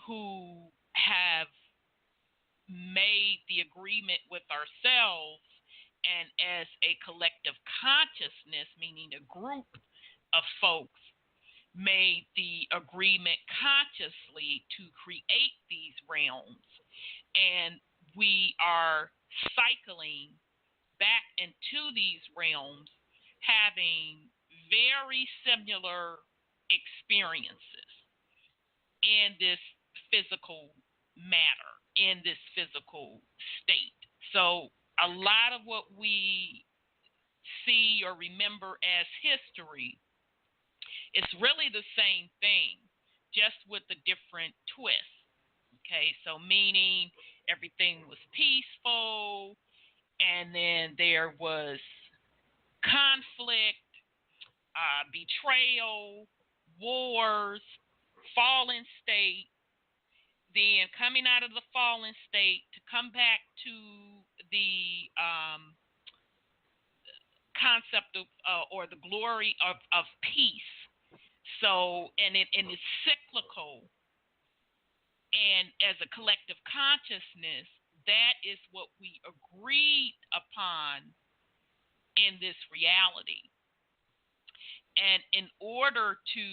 who have made the agreement with ourselves, and as a collective consciousness, meaning a group of folks, made the agreement consciously to create these realms. And we are cycling back into these realms, having very similar experiences in this physical matter, in this physical state. So a lot of what we see or remember as history is really the same thing, just with a different twist. Okay, so meaning everything was peaceful, and then there was conflict, betrayal, wars, fallen state, then coming out of the fallen state to come back to the concept of or the glory of peace. So, and it's cyclical. And as a collective consciousness, that is what we agreed upon in this reality. And in order to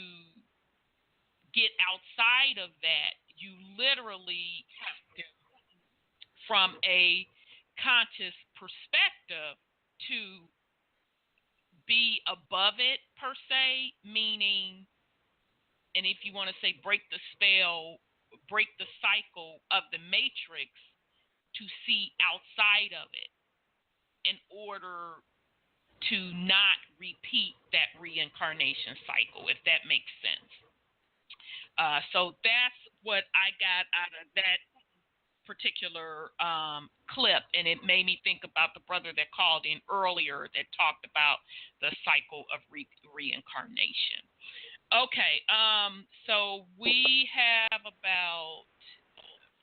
get outside of that, you literally have to, from a conscious perspective, to be above it, per se, meaning, and if you want to say break the spell, break the cycle of the matrix, to see outside of it in order to not repeat that reincarnation cycle, if that makes sense. So that's what I got out of that particular clip, and it made me think about the brother that called in earlier that talked about the cycle of reincarnation. Okay, so we have about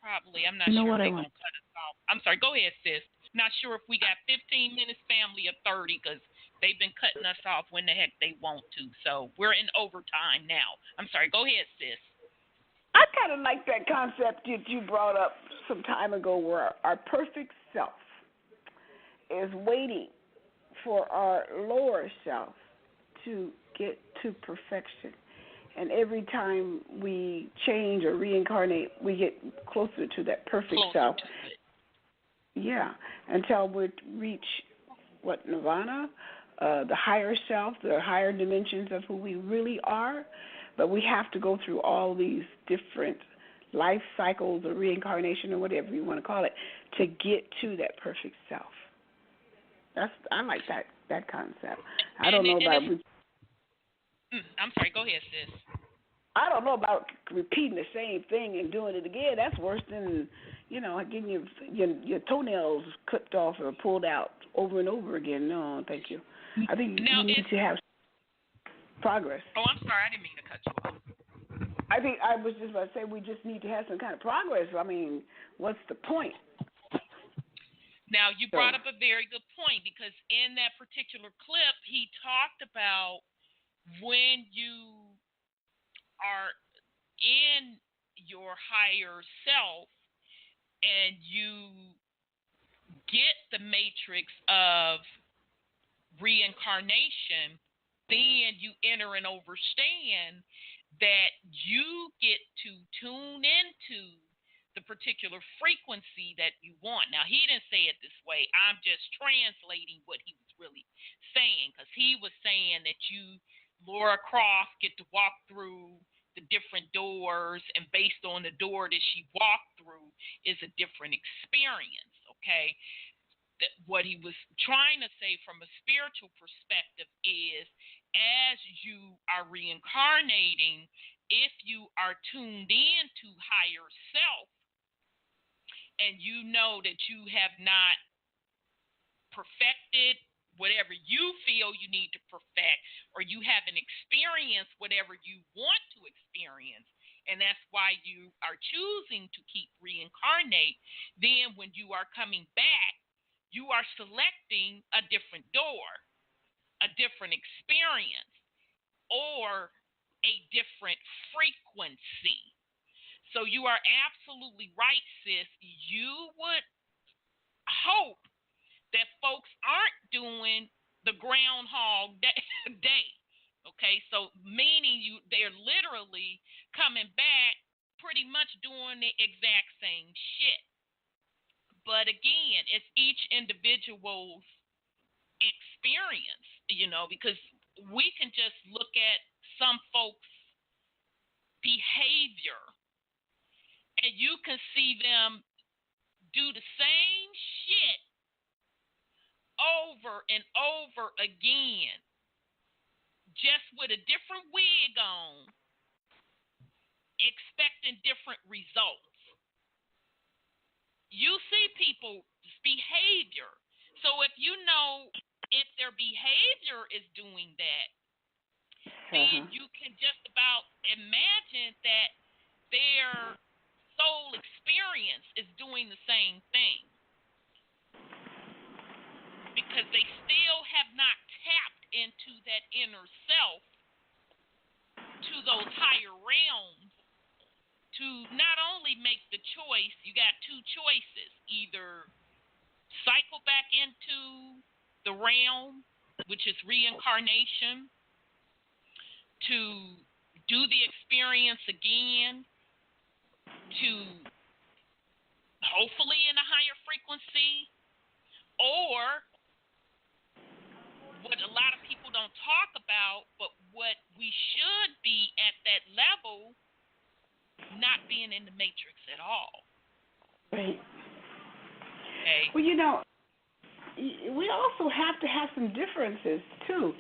probably, I'm not sure if they're going to cut us off. I'm sorry, go ahead, sis. Not sure if we got 15 minutes, family, or 30, because they've been cutting us off when the heck they want to. So we're in overtime now. I'm sorry, go ahead, sis. I kind of like that concept that you brought up some time ago, where our perfect self is waiting for our lower self to get to perfection. And every time we change or reincarnate, we get closer to that perfect self. Yeah, until we reach, nirvana, the higher self, the higher dimensions of who we really are. But we have to go through all these different life cycles or reincarnation or whatever you want to call it to get to that perfect self. I like that concept. I don't know about. I'm sorry. Go ahead, sis. I don't know about repeating the same thing and doing it again. That's worse than, getting your toenails clipped off or pulled out over and over again. No, thank you. I think you need to have progress. Oh, I'm sorry. I didn't mean to cut you off. I think I was just about to say we just need to have some kind of progress. I mean, what's the point? Now, you brought up a very good point, because in that particular clip, he talked about when you are in your higher self and you get the matrix of reincarnation, then you enter and understand that you get to tune into the particular frequency that you want. Now, he didn't say it this way. I'm just translating what he was really saying, because he was saying that you, Laura Croft, get to walk through the different doors, and based on the door that she walked through is a different experience, okay? What he was trying to say from a spiritual perspective is, as you are reincarnating, if you are tuned in to higher self, and you know that you have not perfected whatever you feel you need to perfect, or you haven't experienced whatever you want to experience, and that's why you are choosing to keep reincarnate, then when you are coming back, you are selecting a different door, a different experience. or a different frequency. So you are absolutely right, sis. You would hope that folks aren't doing the Groundhog Day. Okay, so meaning they're literally coming back pretty much doing the exact same shit. But again, it's each individual's experience, because we can just look at some folks' behavior and you can see them do the same shit over and over again, just with a different wig on, expecting different results. You see people's behavior. So if you know if their behavior is doing that, then you can just about imagine that their soul experience is doing the same thing. Because they still have not tapped into that inner self, to those higher realms, to not only make the choice. You got two choices: either cycle back into the realm, which is reincarnation, to do the experience again, to hopefully in a higher frequency, or what a lot of people don't talk about, but what we should be at that level, not being in the matrix at all. Right. Okay. Well, we also have to have some differences, too,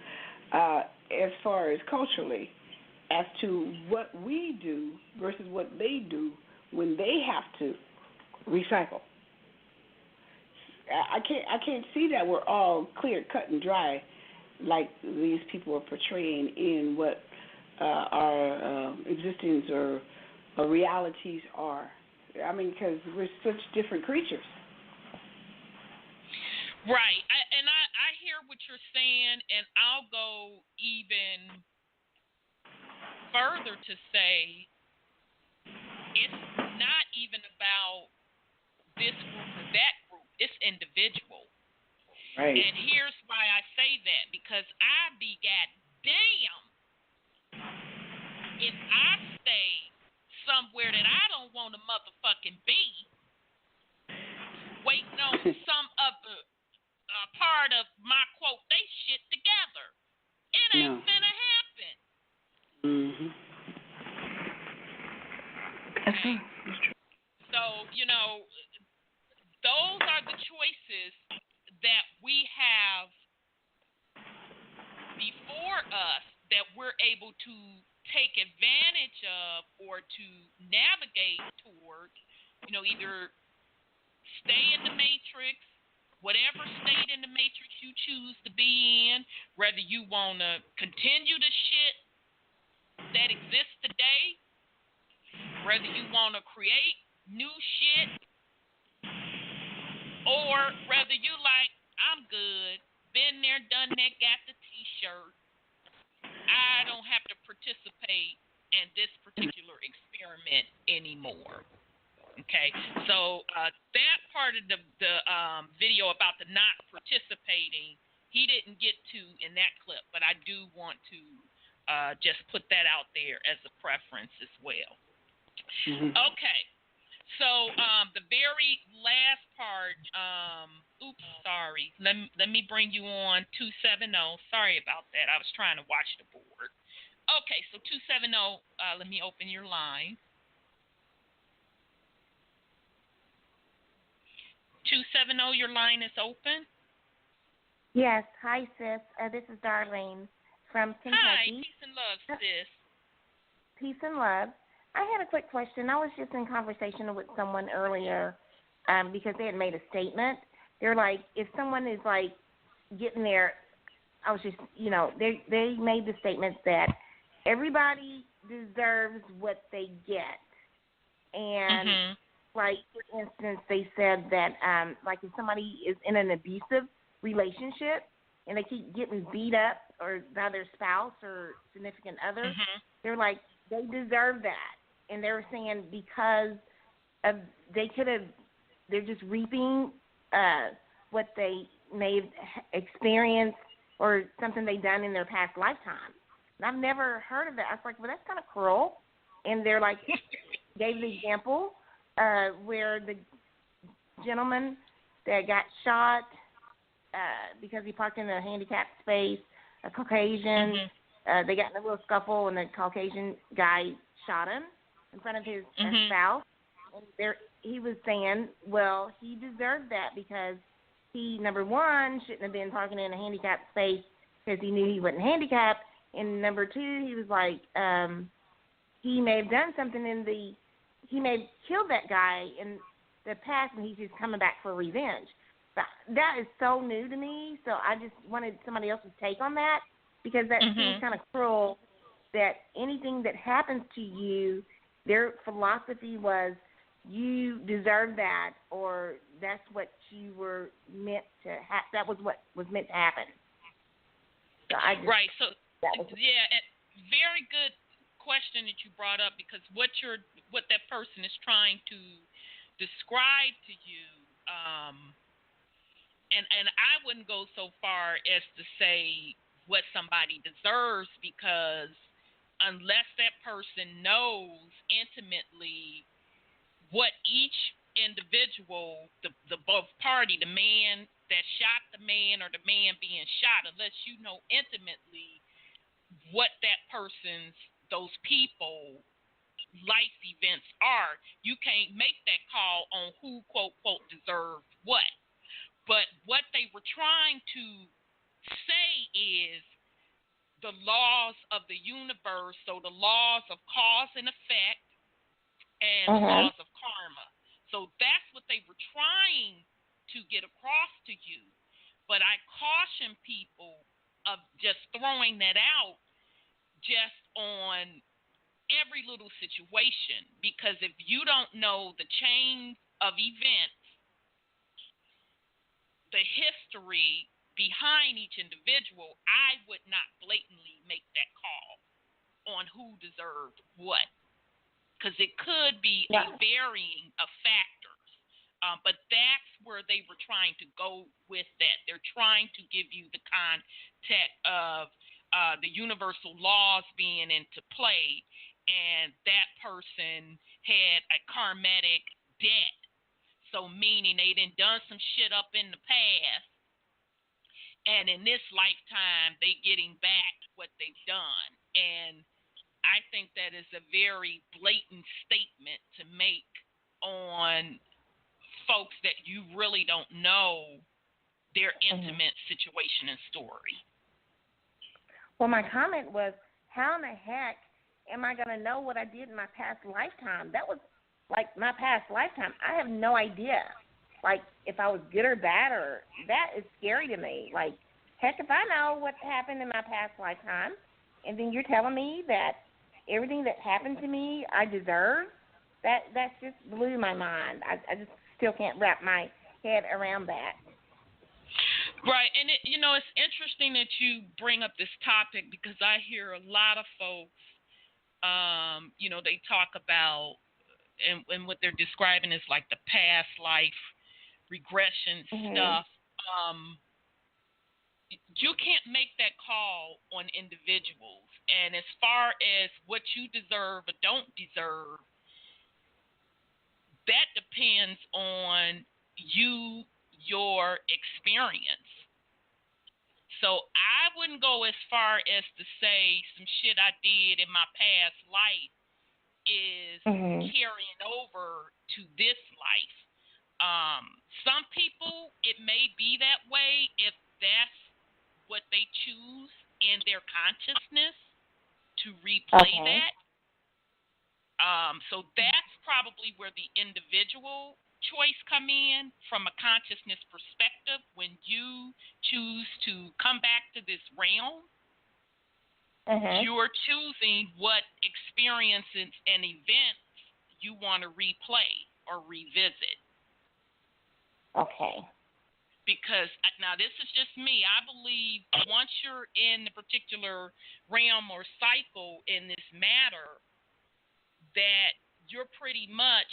as far as culturally, as to what we do versus what they do when they have to recycle. I can't see that we're all clear, cut, and dry like these people are portraying in what our existence or realities are. I mean, because we're such different creatures. Right. I hear what you're saying, and I'll go even further to say it's not even about this group or that group. It's individual. Right. And here's why I say that, because I be goddamn if I stay somewhere that I don't want to motherfucking be, waiting on some other part of my quote, they shit together. It ain't finna happen. Mm-hmm. That's true. So, those are the choices that we have before us that we're able to take advantage of or to navigate toward, either stay in the matrix, whatever state in the matrix you choose to be in, whether you want to continue the shit that exists today, whether you want to create new shit, or whether you like, I'm good, been there, done that, got the t-shirt, I don't have to participate in this particular experiment anymore. Okay, so that part of the video about the not participating, he didn't get to in that clip, but I do want to just put that out there as a preference as well. Mm-hmm. Okay, so the very last part, sorry, let me bring you on 270. Sorry about that. I was trying to watch the board. Okay, so 270, let me open your line. 270, your line is open. Yes. Hi, sis. This is Darlene from Kentucky. Hi. Peace and love, sis. Peace and love. I had a quick question. I was just in conversation with someone earlier because they had made a statement. They're like, if someone is like getting there, I was just, they made the statement that everybody deserves what they get. And like, for instance, they said that like if somebody is in an abusive relationship, and they keep getting beat up or by their spouse or significant other, they're like, they deserve that. And they're saying because of, they're just reaping what they may have experienced or something they've done in their past lifetime. And I've never heard of that. I was like, well, that's kind of cruel. And they're like, gave the example where the gentleman that got shot because he parked in a handicapped space, a Caucasian, they got in a little scuffle and the Caucasian guy shot him in front of his spouse. And he was saying, well, he deserved that because he, number one, shouldn't have been parking in a handicapped space because he knew he wasn't handicapped. And number two, he was like, he may have done something he may have killed that guy in the past and he's just coming back for revenge. But that is so new to me, so I just wanted somebody else's take on that because that seems kind of cruel that anything that happens to you, their philosophy was you deserve that or that's what you were meant to that was what was meant to happen. So right. So, very good question that you brought up because what that person is trying to describe to you, and I wouldn't go so far as to say what somebody deserves because unless that person knows intimately what each individual, the both party, the man that shot the man or the man being shot, unless you know intimately what that person's, those people, life events are, you can't make that call on who, quote, quote, deserved what. But what they were trying to say is the laws of the universe, so the laws of cause and effect and the laws of karma. So that's what they were trying to get across to you. But I caution people of just throwing that out just on every little situation, because if you don't know the chain of events, the history behind each individual, I would not blatantly make that call on who deserved what, because it could be a varying of factors. But that's where they were trying to go with that. They're trying to give you the context of the universal laws being into play, and that person had a karmatic debt. So meaning they done some shit up in the past, and in this lifetime they getting back what they've done. And I think that is a very blatant statement to make on folks that you really don't know their intimate situation and story. Well, my comment was, how in the heck am I going to know what I did in my past lifetime? That was like my past lifetime. I have no idea. Like, if I was good or bad, or that is scary to me. Like, heck, if I know what happened in my past lifetime, and then you're telling me that everything that happened to me I deserve, that just blew my mind. I just still can't wrap my head around that. Right, and it's interesting that you bring up this topic because I hear a lot of folks, they talk about, and what they're describing is like the past life regression stuff. You can't make that call on individuals, and as far as what you deserve or don't deserve, that depends on you, your experience. So I wouldn't go as far as to say some shit I did in my past life is carrying over to this life. Some people, it may be that way if that's what they choose in their consciousness to replay that. So that's probably where the individual choice come in from a consciousness perspective. When you choose to come back to this realm, you're choosing what experiences and events you want to replay or revisit. Okay. Because now this is just me. I believe once you're in the particular realm or cycle in this matter, that you're pretty much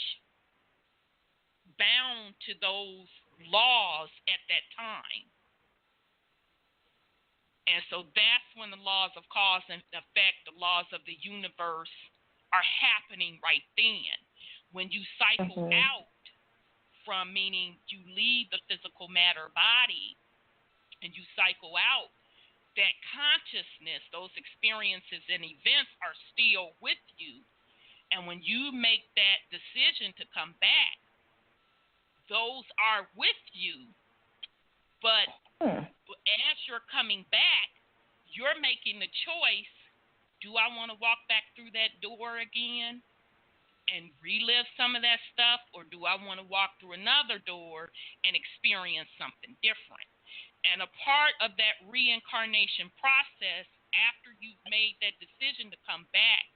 bound to those laws at that time. And so that's when the laws of cause and effect, the laws of the universe are happening right then. When you cycle out from, meaning you leave the physical matter body and you cycle out, that consciousness, those experiences and events are still with you. And when you make that decision to come back, those are with you. But as you're coming back, you're making the choice, do I want to walk back through that door again and relive some of that stuff, or do I want to walk through another door and experience something different? And a part of that reincarnation process, after you've made that decision to come back,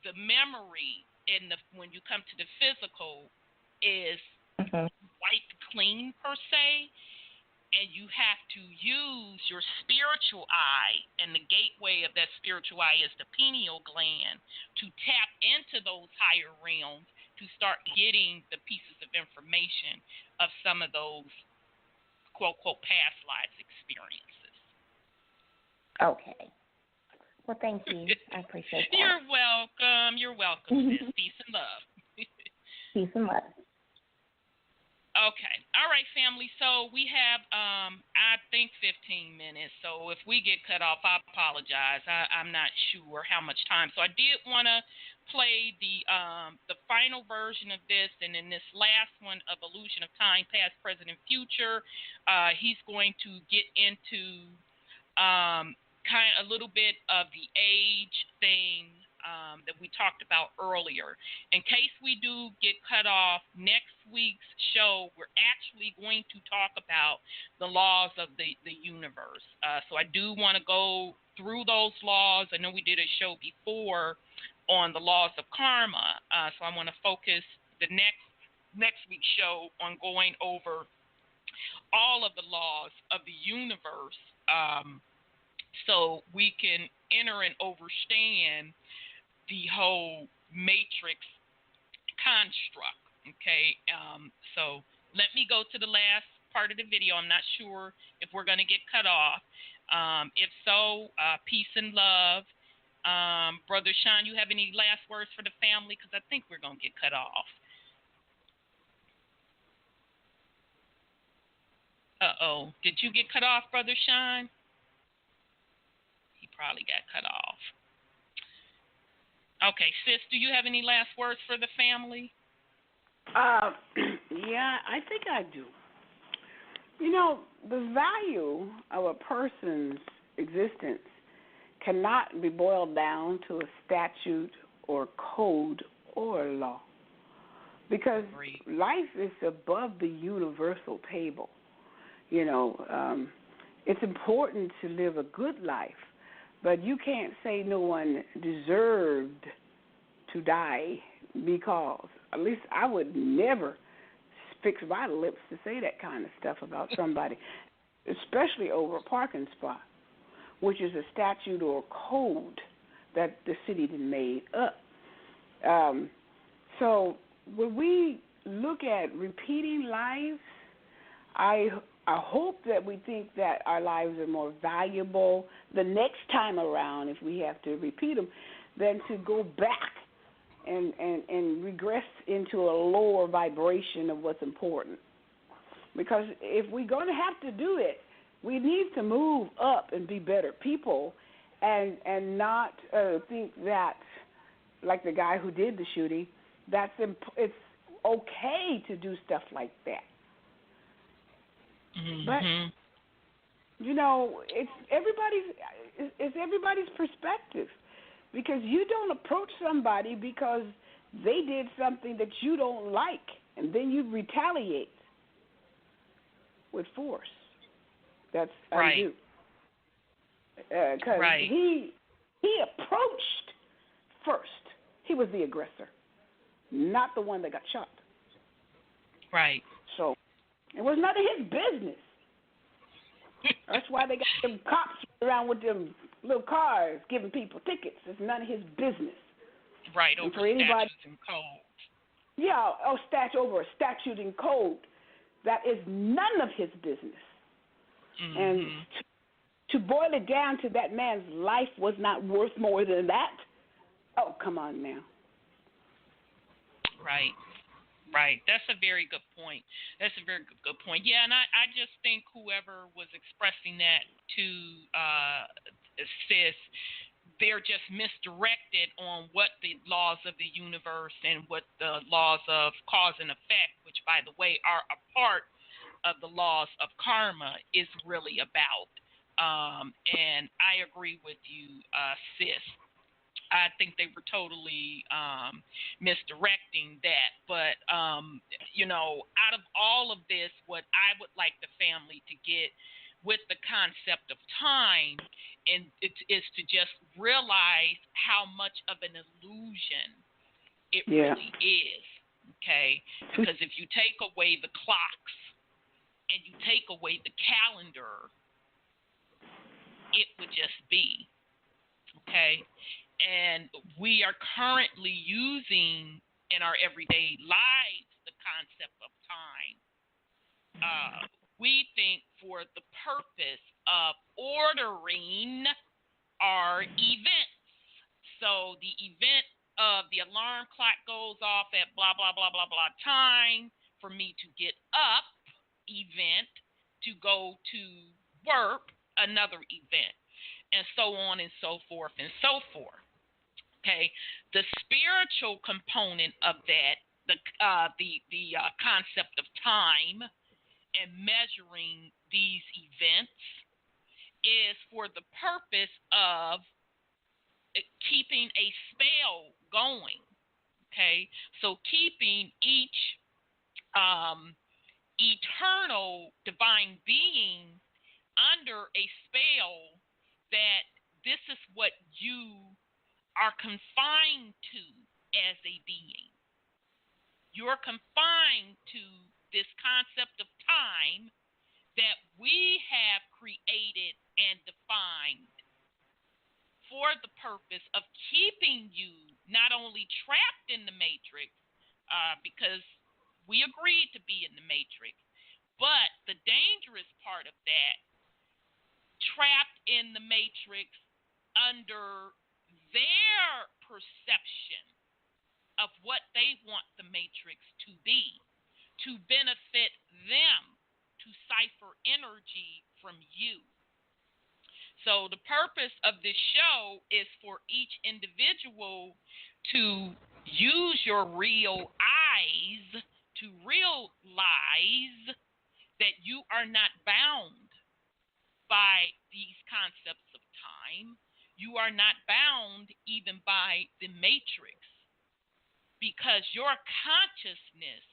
the memory when you come to the physical is wiped clean per se, and you have to use your spiritual eye, and the gateway of that spiritual eye is the pineal gland, to tap into those higher realms to start getting the pieces of information of some of those quote-quote past lives experiences. Okay. Well, thank you. I appreciate that. You're welcome. You're welcome, sis. Peace and love. Peace and love. Okay. All right, family. So we have, I think, 15 minutes. So if we get cut off, I apologize. I'm not sure how much time. So I did want to play the final version of this, and in this last one of Illusion of Time, Past, Present, and Future, he's going to get into kind of a little bit of the age thing that we talked about earlier. In case we do get cut off, next week's show, we're actually going to talk about the laws of the universe. So I do want to go through those laws. I know we did a show before on the laws of karma. So I want to focus the next week's show on going over all of the laws of the universe, so we can enter and understand the whole matrix construct. Okay, so let me go to the last part of the video. I'm not sure if we're going to get cut off. If so, peace and love. Brother Sean, you have any last words for the family? Because I think we're going to get cut off. Uh-oh. Did you get cut off, Brother Sean? He probably got cut off. Okay, sis, do you have any last words for the family? Yeah, I think I do. You know, the value of a person's existence cannot be boiled down to a statute or code or law, because life is above the universal table. You know, it's important to live a good life, but you can't say no one deserved to die, because at least I would never fix my lips to say that kind of stuff about somebody, especially over a parking spot, which is a statute or code that the city done made up. So when we look at repeating lives, I hope that we think that our lives are more valuable the next time around, if we have to repeat them, than to go back and regress into a lower vibration of what's important. Because if we're going to have to do it, we need to move up and be better people, and not think that, like the guy who did the shooting, it's okay to do stuff like that. Mm-hmm. But you know, it's everybody's perspective, because you don't approach somebody because they did something that you don't like, and then you retaliate with force. That's undue. Because he approached first. He was the aggressor, not the one that got shot. Right. So, It was none of his business. That's why they got them cops around with them little cars giving people tickets. It's none of his business. Right, over statutes and code. Yeah, over a statute and code. That is none of his business. Mm-hmm. And to boil it down to that man's life was not worth more than that. Oh, come on now. Right. That's a very good point. Yeah, and I just think whoever was expressing that to Sis, they're just misdirected on what the laws of the universe and what the laws of cause and effect, which, by the way, are a part of the laws of karma, is really about. And I agree with you, Sis. I think they were totally misdirecting that. But, out of all of this, what I would like the family to get with the concept of time is to just realize how much of an illusion it really is, okay? Because if you take away the clocks and you take away the calendar, it would just be, okay? And we are currently using in our everyday lives the concept of time. We think for the purpose of ordering our events. So the event of the alarm clock goes off at blah, blah, blah, blah, blah time for me to get up, event, to go to work, another event, and so on and so forth and so forth. Okay, the spiritual component of that, the concept of time and measuring these events, is for the purpose of keeping a spell going. Okay, so keeping each eternal divine being under a spell that this is what you are confined to as a being. You're confined to this concept of time that we have created and defined for the purpose of keeping you not only trapped in the matrix, because we agreed to be in the matrix, but the dangerous part of that, trapped in the matrix under their perception of what they want the matrix to be, to benefit them, to cipher energy from you. So the purpose of this show is for each individual to use your real eyes to realize that you are not bound by these concepts of time. You are not bound even by the matrix, because your consciousness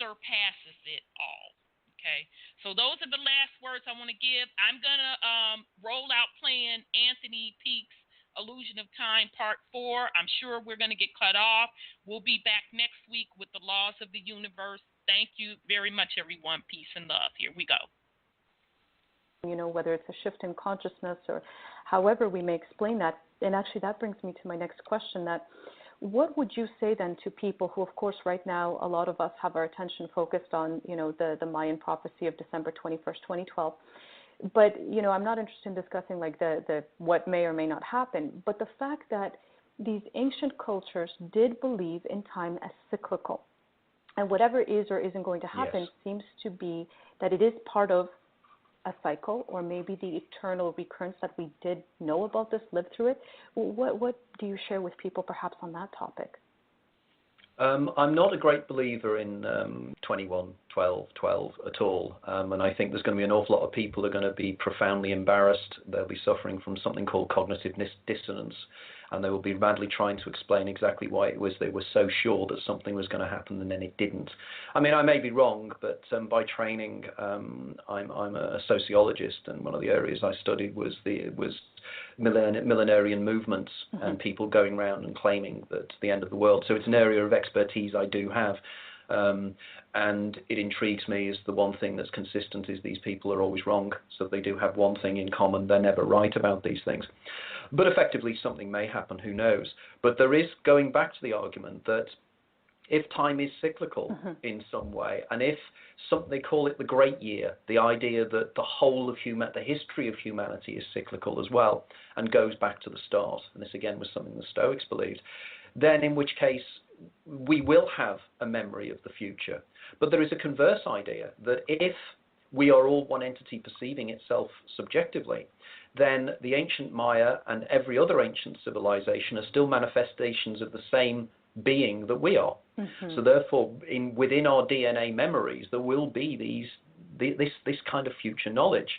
surpasses it all. Okay, so those are the last words I want to give. I'm going to roll out playing Anthony Peake's Illusion of Time Part 4. I'm sure we're going to get cut off. We'll be back next week with the laws of the universe. Thank you very much, everyone. Peace and love. Here we go. Whether it's a shift in consciousness or however we may explain that. And actually that brings me to my next question, that what would you say then to people who, of course, right now, a lot of us have our attention focused on, the Mayan prophecy of December 21st, 2012. But, I'm not interested in discussing like the what may or may not happen, but the fact that these ancient cultures did believe in time as cyclical. And whatever is or isn't going to happen seems to be that it is part of a cycle, or maybe the eternal recurrence that we did know about this, lived through it. What do you share with people perhaps on that topic? I'm not a great believer in 21-12-12 at all. And I think there's going to be an awful lot of people who are going to be profoundly embarrassed. They'll be suffering from something called cognitive dissonance. And they will be madly trying to explain exactly why it was they were so sure that something was going to happen and then it didn't. I mean, I may be wrong, but by training, I'm a sociologist, and one of the areas I studied was millenarian movements and people going around and claiming that the end of the world. So it's an area of expertise I do have. and it intrigues me as the one thing that's consistent is these people are always wrong. So they do have one thing in common: they're never right about these things. But effectively, something may happen. Who knows? But there is, going back to the argument that if time is cyclical in some way, and if they call it the great year, the idea that the whole of the history of humanity is cyclical as well and goes back to the start, and this again was something the Stoics believed, then in which case we will have a memory of the future. But there is a converse idea that if we are all one entity perceiving itself subjectively, then the ancient Maya and every other ancient civilization are still manifestations of the same being that we are. So therefore, within our DNA memories, there will be this kind of future knowledge.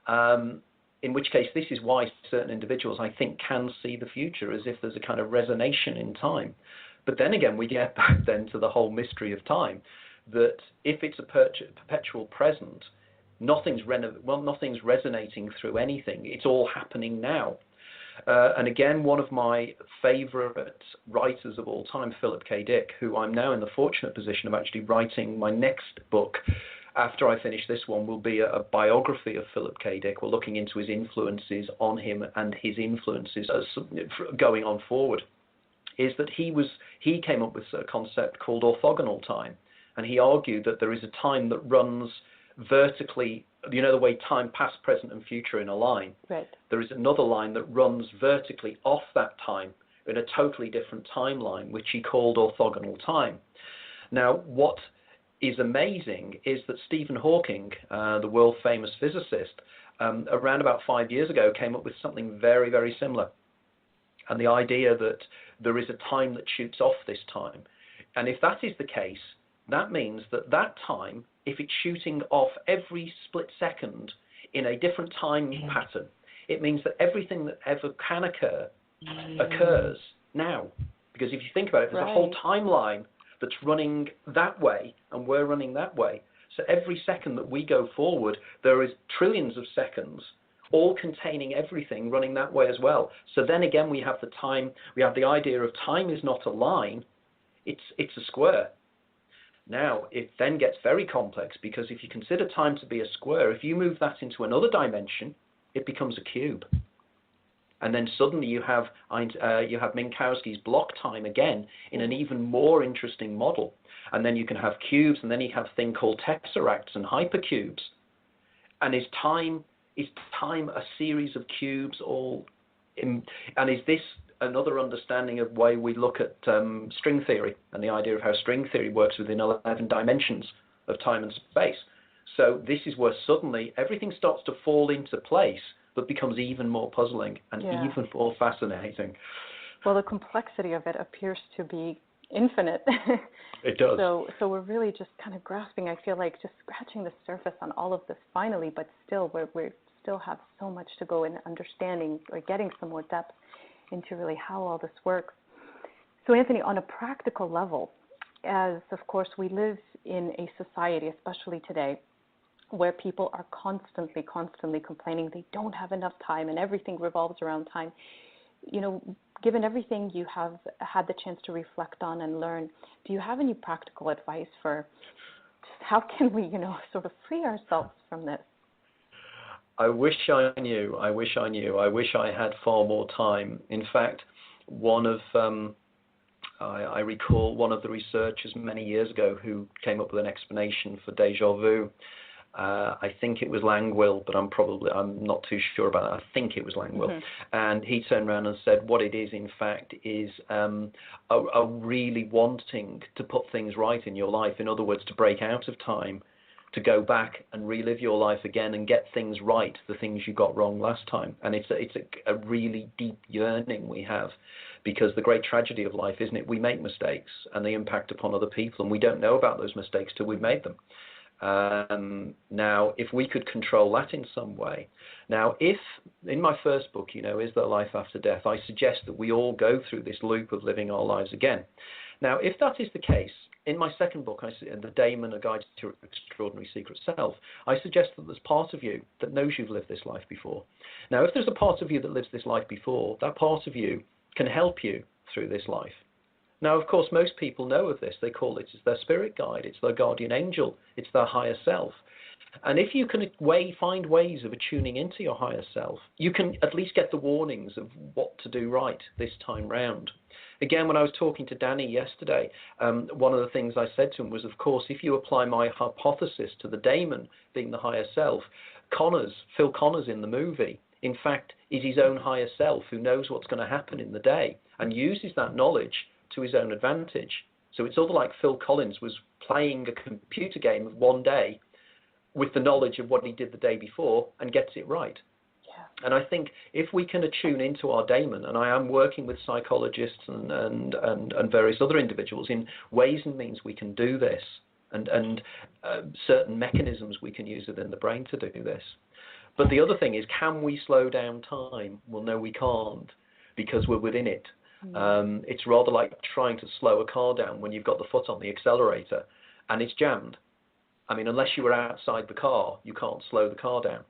In which case, this is why certain individuals, I think, can see the future as if there's a kind of resonation in time. But then again, we get back then to the whole mystery of time, that if it's a perpetual present, nothing's resonating through anything. It's all happening now. And again, one of my favorite writers of all time, Philip K. Dick, who I'm now in the fortunate position of actually writing my next book. After I finish this one, will be a biography of Philip K. Dick. We're looking into his influences on him and his influences as going on forward. Is that he came up with a concept called orthogonal time, and he argued that there is a time that runs vertically, you know, the way time, past, present, and future in a line. Right. There is another line that runs vertically off that time in a totally different timeline, which he called orthogonal time. Now, what is amazing is that Stephen Hawking, the world famous physicist, around about 5 years ago came up with something very, very similar. And the idea that there is a time that shoots off this time. And if that is the case, that means that that time, if it's shooting off every split second in a different time pattern, it means that everything that ever can occur occurs now. Because if you think about it, there's a whole timeline that's running that way, and we're running that way. So every second that we go forward, there is trillions of seconds, all containing everything running that way as well. So then again, we have the time, we have the idea of time is not a line, it's a square. Now, it then gets very complex, because if you consider time to be a square, if you move that into another dimension, it becomes a cube. And then suddenly you have Minkowski's block time again in an even more interesting model. And then you can have cubes, and then you have a thing called tesseract and hypercubes. And is time a series of cubes all in, and is this another understanding of way we look at string theory and the idea of how string theory works within 11 dimensions of time and space? So this is where suddenly everything starts to fall into place, but becomes even more puzzling and even more fascinating. Well, the complexity of it appears to be infinite. It does. So we're really just kind of grasping, I feel like, just scratching the surface on all of this finally, but still we still have so much to go in understanding or getting some more depth into really how all this works. So Anthony, on a practical level, as of course we live in a society, especially today, where people are constantly complaining they don't have enough time and everything revolves around time. You know, given everything you have had the chance to reflect on and learn, do you have any practical advice for just how can we, sort of free ourselves from this? I wish I knew. I wish I had far more time. In fact, I recall one of the researchers many years ago who came up with an explanation for déjà vu. I think it was Langwill, but I'm not too sure about that. I think it was Langwill. Mm-hmm. And he turned around and said what it is, in fact, is a really wanting to put things right in your life. In other words, to break out of time, to go back and relive your life again and get things right, the things you got wrong last time. And it's a really deep yearning we have, because the great tragedy of life, isn't it? We make mistakes and they impact upon other people, and we don't know about those mistakes till we've made them. Now, if we could control that in some way. Now, if in my first book, Is There Life After Death, I suggest that we all go through this loop of living our lives again. Now, if that is the case, in my second book, The Daemon, A Guide to Your Extraordinary Secret Self, I suggest that there's part of you that knows you've lived this life before. Now, if there's a part of you that lives this life before, that part of you can help you through this life. Now, of course, most people know of this. They call it, it's their spirit guide, it's their guardian angel, it's their higher self. And if you can find ways of attuning into your higher self, you can at least get the warnings of what to do right this time round. Again, when I was talking to Danny yesterday, one of the things I said to him was, of course, if you apply my hypothesis to the daemon being the higher self, Phil Connors in the movie, in fact, is his own higher self who knows what's going to happen in the day and uses that knowledge to his own advantage. So it's sort of like Phil Collins was playing a computer game of one day with the knowledge of what he did the day before and gets it right. Yeah. And I think if we can attune into our daemon, and I am working with psychologists and various other individuals in ways and means we can do this, and certain mechanisms we can use within the brain to do this. But the other thing is, can we slow down time? Well, no, we can't, because we're within it. It's rather like trying to slow a car down when you've got the foot on the accelerator and it's jammed. I mean, unless you were outside the car, you can't slow the car down.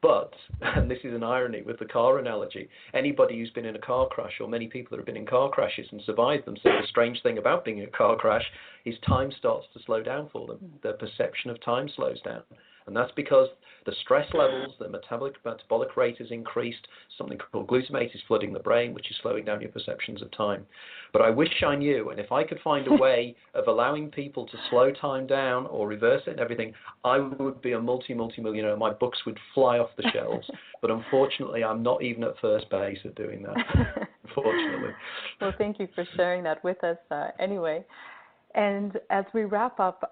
But, and this is an irony with the car analogy, anybody who's been in a car crash, or many people that have been in car crashes and survived them, say the strange thing about being in a car crash is time starts to slow down for them. Their perception of time slows down. And that's because the stress levels, the metabolic rate is increased, something called glutamate is flooding the brain, which is slowing down your perceptions of time. But I wish I knew, and if I could find a way of allowing people to slow time down or reverse it and everything, I would be a multi-millionaire. My books would fly off the shelves. But unfortunately, I'm not even at first base at doing that, unfortunately. Well, thank you for sharing that with us anyway. And as we wrap up,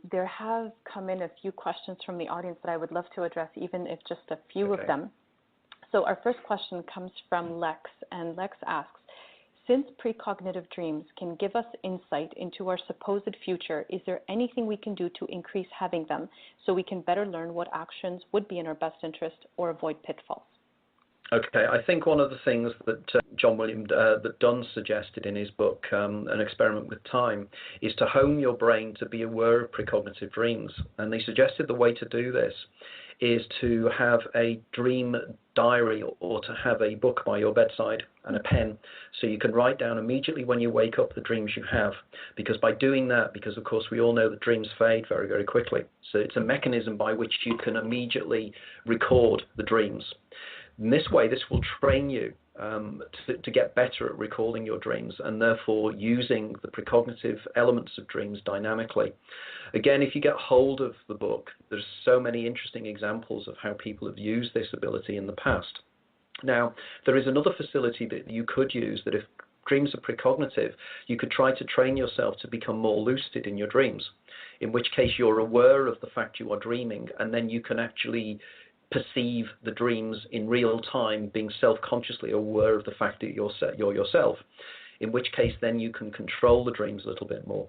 there have come in a few questions from the audience that I would love to address, even if just a few of them. So our first question comes from Lex, and Lex asks, since precognitive dreams can give us insight into our supposed future, is there anything we can do to increase having them so we can better learn what actions would be in our best interest or avoid pitfalls? Okay, I think one of the things that John William that Dunn suggested in his book, An Experiment with Time, is to hone your brain to be aware of precognitive dreams. And they suggested the way to do this is to have a dream diary or to have a book by your bedside and a pen so you can write down immediately when you wake up the dreams you have. Because by doing that, because of course we all know that dreams fade very, very quickly. So it's a mechanism by which you can immediately record the dreams. In this way, this will train you to get better at recalling your dreams and therefore using the precognitive elements of dreams dynamically. Again, if you get hold of the book, there's so many interesting examples of how people have used this ability in the past. Now, there is another facility that you could use that if dreams are precognitive, you could try to train yourself to become more lucid in your dreams, in which case you're aware of the fact you are dreaming, and then you can actually perceive the dreams in real time, being self-consciously aware of the fact that you're yourself, in which case then you can control the dreams a little bit more.